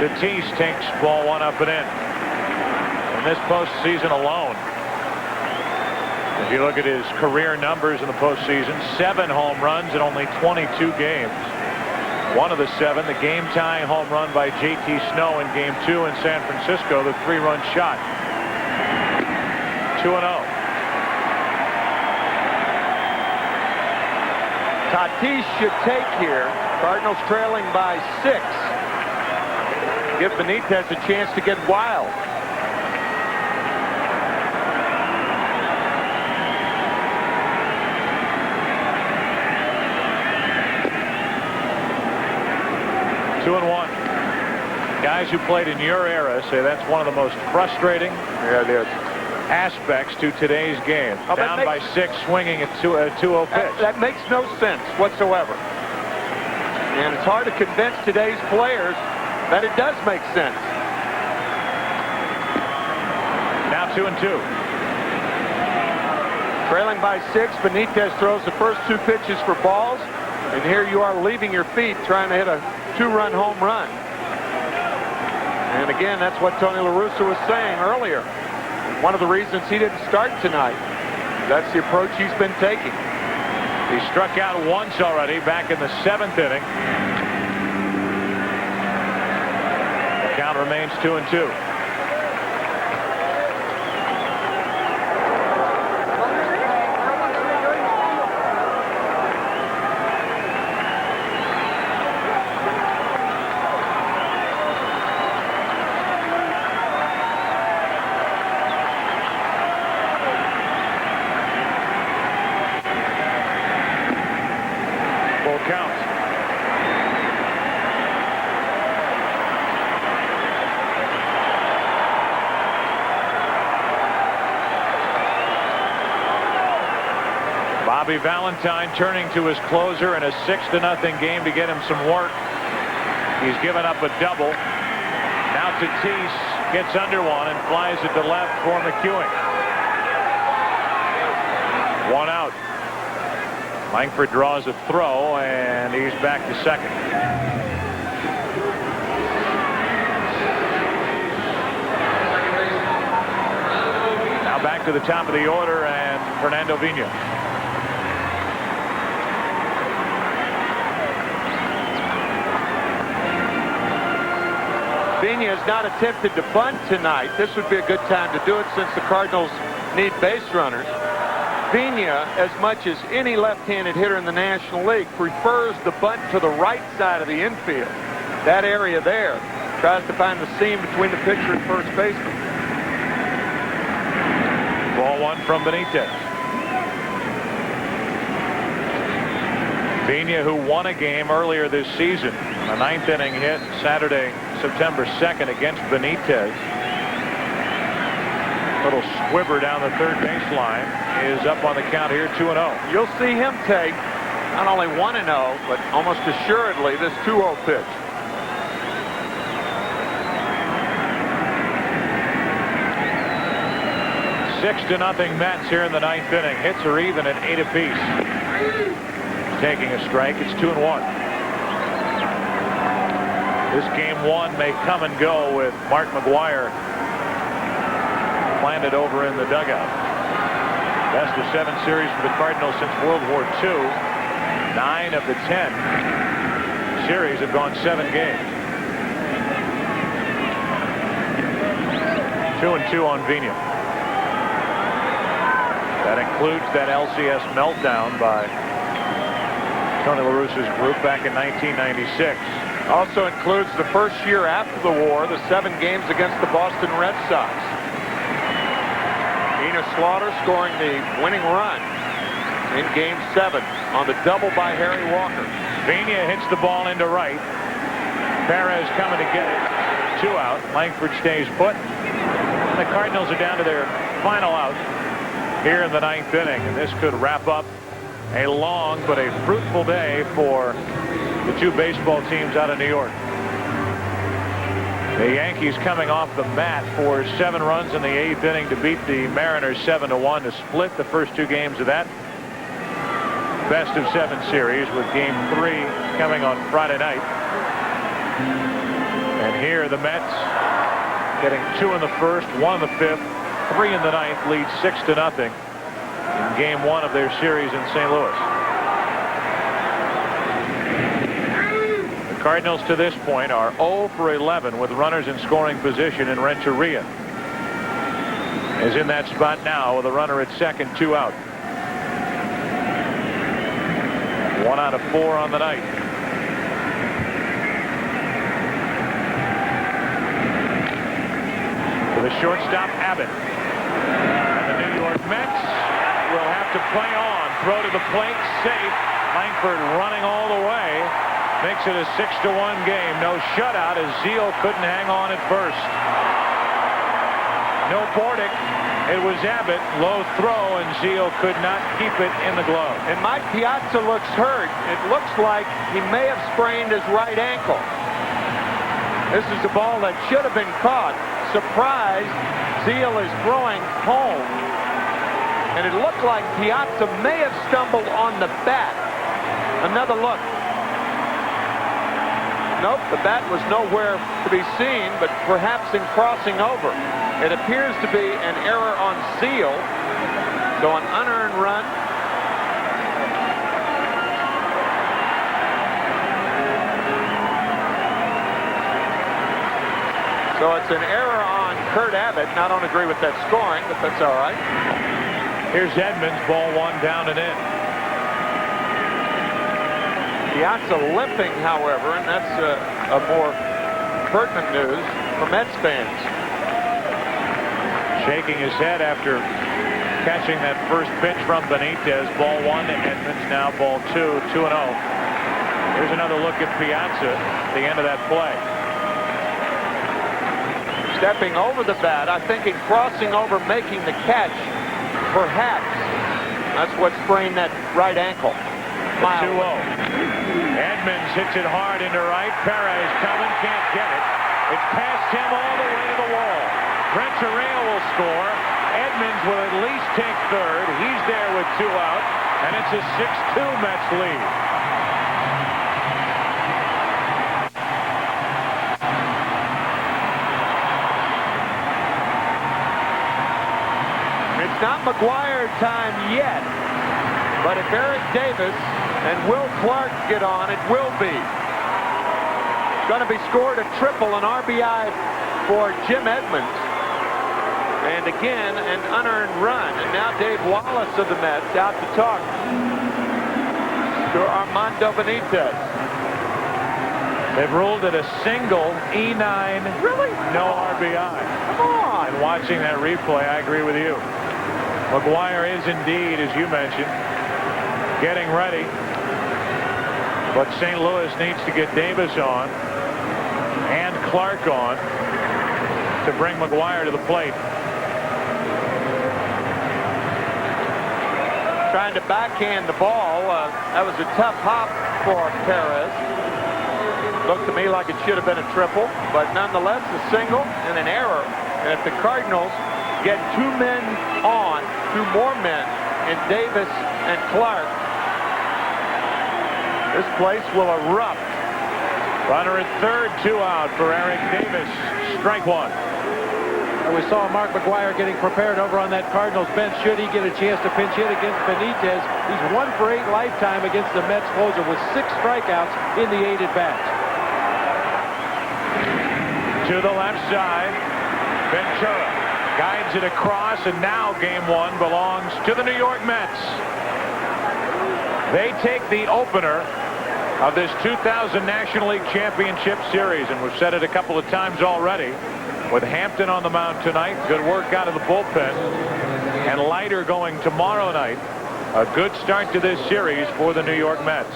Tatis takes ball 1 up and in. In this postseason alone, if you look at his career numbers in the postseason, 7 home runs in only 22 games. One of the 7, the game-tying home run by J.T. Snow in Game 2 in San Francisco, the 3-run shot. 2-0. Tatis should take here. Cardinals trailing by 6. Give Benitez a chance to get wild. Two and 1. Guys who played in your era say that's one of the most frustrating aspects to today's game. Down by 6, swinging at 2-0 pitch. That makes no sense whatsoever. And it's hard to convince today's players that it does make sense. Now 2-2. Trailing by 6, Benitez throws the first 2 pitches for balls. And here you are leaving your feet trying to hit a 2-run home run. And again, that's what Tony La Russa was saying earlier. One of the reasons he didn't start tonight. That's the approach he's been taking. He struck out once already back in the 7th inning. The count remains 2-2. Bobby Valentine turning to his closer in a 6-0 game to get him some work. He's given up a double. Now Tatis Gets under one and flies it to left for McEwing. 1 out. Langford draws a throw, and he's back to second. Now back to the top of the order, and Fernando Vina. Vina has not attempted to bunt tonight. This would be a good time to do it since the Cardinals need base runners. Vina, as much as any left-handed hitter in the National League, prefers the bunt to the right side of the infield. That area there. Tries to find the seam between the pitcher and first baseman. Ball 1 from Benitez. Vina, who won a game earlier this season, a 9th inning hit Saturday, September 2nd against Benitez. Little squibber down the third baseline is up on the count here, 2-0. You'll see him take not only 1-0, but almost assuredly this 2-0 pitch. Six to nothing Mets here in the 9th inning. Hits are even at 8 apiece. Taking a strike. It's 2-1. This game 1 may come and go with Mark McGwire planted over in the dugout. Best of 7 series for the Cardinals since World War II. 9 of the 10 series have gone 7 games. 2-2 on Vina. That includes that LCS meltdown by Tony La Russa's group back in 1996. Also includes the first year after the war, the 7 games against the Boston Red Sox. Enos Slaughter scoring the winning run in Game 7 on the double by Harry Walker. Vina hits the ball into right. Perez coming to get it. 2 out. Langford stays put. And the Cardinals are down to their final out here in the 9th inning. And this could wrap up a long but a fruitful day for the 2 baseball teams out of New York. The Yankees coming off the mat for 7 runs in the 8th inning to beat the Mariners 7-1 to split the first 2 games of that best of 7 series, with Game 3 coming on Friday night. And here the Mets getting 2 in the first, 1 in the 5th, 3 in the 9th, lead 6-0 in Game 1 of their series in St. Louis. Cardinals to this point are 0 for 11 with runners in scoring position, and Renteria is in that spot now with a runner at second, 2 out. 1 out of 4 on the night. For the shortstop, Abbott. And the New York Mets will have to play on. Throw to the plate, safe. Langford running all the way. Makes it a 6-1 game. No shutout as Zeal couldn't hang on at first. No Bordick. It was Abbott. Low throw, and Zeal could not keep it in the glove. And Mike Piazza looks hurt. It looks like he may have sprained his right ankle. This is a ball that should have been caught. Surprise, Zeal is throwing home. And it looked like Piazza may have stumbled on the bat. Another look. Nope, the bat was nowhere to be seen, but perhaps in crossing over. It appears to be an error on Zeal. So an unearned run. So it's an error on Kurt Abbott. And I don't agree with that scoring, but that's all right. Here's Edmonds, ball 1 down and in. Piazza limping, however, and that's a more pertinent news for Mets fans. Shaking his head after catching that first pitch from Benitez. Ball 1 to Edmonds, now ball 2, 2-0. Here's another look at Piazza at the end of that play. Stepping over the bat, I think in crossing over, making the catch, perhaps. That's what sprained that right ankle. 2-0. Edmonds hits it hard into right. Perez coming, can't get it. It's past him all the way to the wall. Renteria will score. Edmonds will at least take third. He's there with 2 out, and it's a 6-2 Mets lead. It's not McGuire time yet, but if Eric Davis and Will Clark get on, it will be. It's going to be scored a triple, an RBI for Jim Edmonds. And again, an unearned run. And now Dave Wallace of the Mets out to talk to Armando Benitez. They've ruled it a single E9. Really? No RBI. Come on. And watching that replay, I agree with you. McGuire is indeed, as you mentioned, getting ready. But St. Louis needs to get Davis on and Clark on to bring McGuire to the plate. Trying to backhand the ball. That was a tough hop for Perez. Looked to me like it should have been a triple, but nonetheless a single and an error. And if the Cardinals get 2 men on, 2 more men in Davis and Clark, this place will erupt. Runner at third, 2 out for Eric Davis. Strike 1. And we saw Mark McGuire getting prepared over on that Cardinals bench. Should he get a chance to pinch hit against Benitez? He's 1 for 8 lifetime against the Mets closer with 6 strikeouts in the 8 at-bats. To the left side, Ventura guides it across, and now game 1 belongs to the New York Mets. They take the opener of this 2000 National League Championship Series, and we've said it a couple of times already, with Hampton on the mound tonight. Good work out of the bullpen. And Leiter going tomorrow night. A good start to this series for the New York Mets.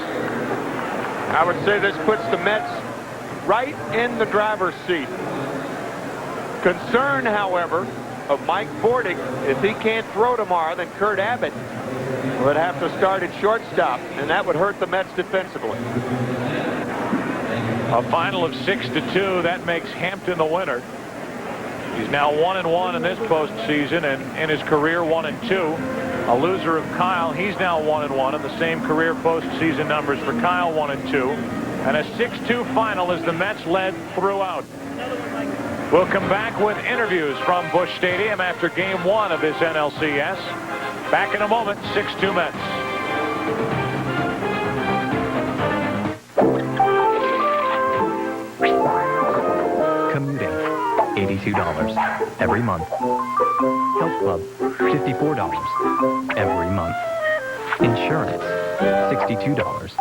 I would say this puts the Mets right in the driver's seat. Concern, however, of Mike Bordick, if he can't throw tomorrow, then Kurt Abbott would have to start at shortstop, and that would hurt the Mets defensively. A final of 6-2. That makes Hampton the winner. He's now 1-1 in this postseason, and in his career 1-2. A loser of Kile. He's now 1-1 in the same career postseason numbers for Kile, 1-2. And a 6-2 final as the Mets led throughout. We'll come back with interviews from Busch Stadium after game 1 of this NLCS. Back in a moment. 6-2 Mets. Commuting, $82 every month. Health Club, $54 every month. Insurance, $62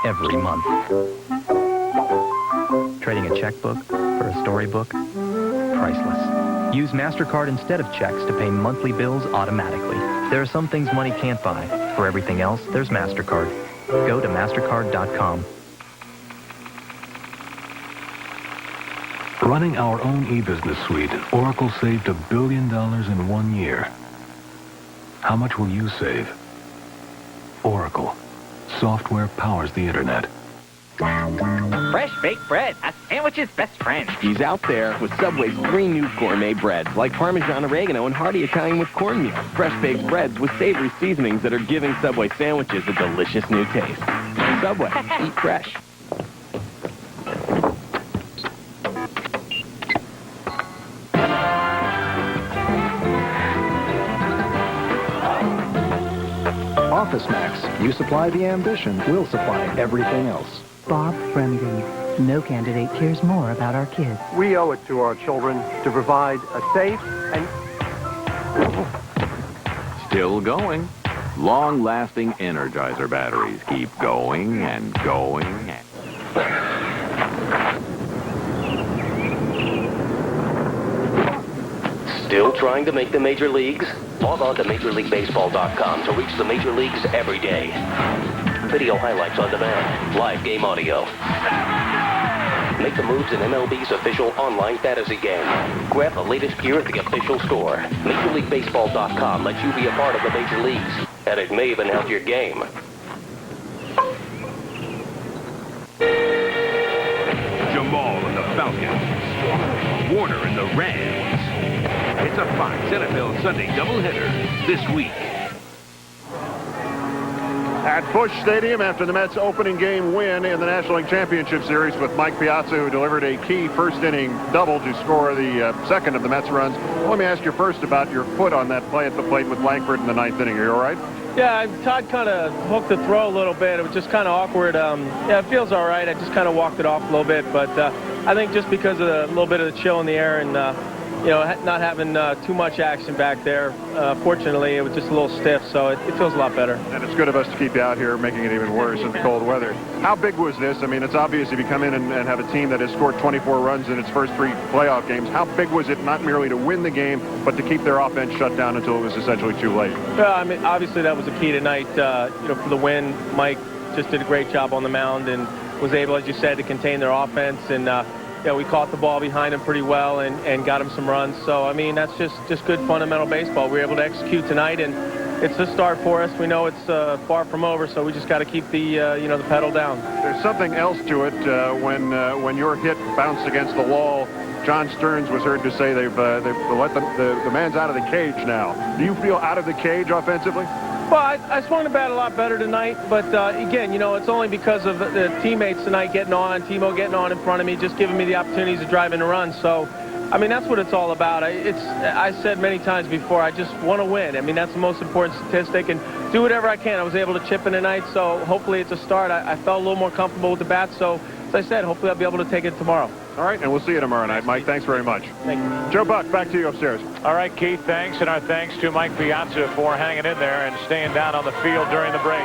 every month. Trading a checkbook for a storybook, priceless. Use MasterCard instead of checks to pay monthly bills automatically. There are some things money can't buy. For everything else, there's MasterCard. Go to mastercard.com. Running our own e-business suite, Oracle saved $1 billion in 1 year. How much will you save? Oracle. Software powers the internet. Fresh baked bread, a sandwich's best friend. He's out there with Subway's 3 new gourmet breads, like Parmesan oregano and hearty Italian with cornmeal. Fresh baked breads with savory seasonings that are giving Subway sandwiches a delicious new taste. Subway, eat fresh. Office Max. You supply the ambition, we'll supply everything else. Bob Fremden. No candidate cares more about our kids. We owe it to our children to provide a safe and... Still going. Long-lasting Energizer batteries keep going and going. Still trying to make the major leagues? Log on to MajorLeagueBaseball.com to reach the major leagues every day. Video highlights on demand, live game audio. Make the moves in MLB's official online fantasy game. Grab the latest gear at the official store. MajorLeagueBaseball.com lets you be a part of the major leagues, and it may even help your game. Jamal in the Falcons. Warner and the Rams. It's a Fox NFL Sunday doubleheader this week. At Busch Stadium after the Mets' opening game win in the National League Championship Series with Mike Piazza, who delivered a key first-inning double to score the second of the Mets' runs. Well, let me ask you first about your foot on that play at the plate with Langford in the ninth inning. Are you all right? Yeah, Todd kind of hooked the throw a little bit. It was just kind of awkward. Yeah, it feels all right. I just kind of walked it off a little bit, but I think just because of a little bit of the chill in the air and you know, not having too much action back there. Fortunately, it was just a little stiff, so it feels a lot better. And it's good of us to keep you out here, making it even worse in the cold weather. How big was this? I mean, it's obvious if you come in and have a team that has scored 24 runs in its first 3 playoff games, how big was it not merely to win the game, but to keep their offense shut down until it was essentially too late? Yeah, I mean, obviously that was the key tonight. You know, for the win, Mike just did a great job on the mound and was able, as you said, to contain their offense. And yeah, we caught the ball behind him pretty well and got him some runs. So, I mean, that's just good fundamental baseball. We were able to execute tonight, and it's a start for us. We know it's far from over, so we just got to keep the, you know, the pedal down. There's something else to it when your hit bounced against the wall. John Stearns was heard to say they've let the man's out of the cage now. Do you feel out of the cage offensively? Well, I swung the bat a lot better tonight, but again, you know, it's only because of the teammates tonight getting on, Timo getting on in front of me, just giving me the opportunities to drive in a run. So, I mean, that's what it's all about. I said many times before, I just want to win. I mean, that's the most important statistic, and do whatever I can. I was able to chip in tonight, so hopefully it's a start. I felt a little more comfortable with the bat, so as I said, hopefully I'll be able to take it tomorrow. All right, and we'll see you tomorrow night, Mike. Thanks very much. Thank you. Joe Buck, back to you upstairs. All right, Keith, thanks, and our thanks to Mike Piazza for hanging in there and staying down on the field during the break.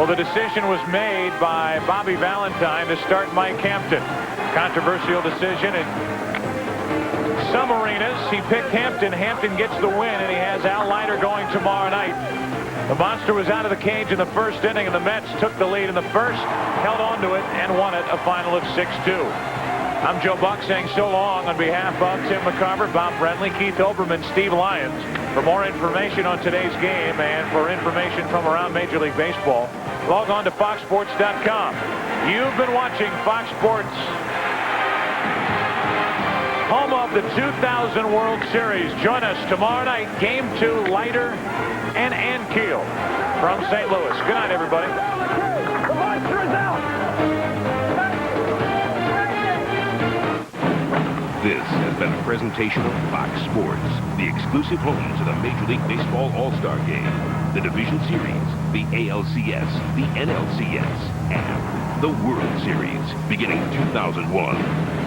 Well, the decision was made by Bobby Valentine to start Mike Hampton. Controversial decision. In some arenas, he picked Hampton. Hampton gets the win, and he has Al Leiter going tomorrow night. The Monster was out of the cage in the first inning, and the Mets took the lead in the first, held on to it, and won it a final of 6-2. I'm Joe Buck saying so long on behalf of Tim McCarver, Bob Brentley, Keith Olbermann, Steve Lyons. For more information on today's game and for information from around Major League Baseball, log on to foxsports.com. You've been watching Fox Sports, home of the 2000 World Series. Join us tomorrow night, Game 2, Leiter and Ankiel from St. Louis. Good night, everybody. The Monster is out. This has been a presentation of Fox Sports, the exclusive home to the Major League Baseball All-Star Game, the Division Series, the ALCS, the NLCS, and the World Series, beginning 2001.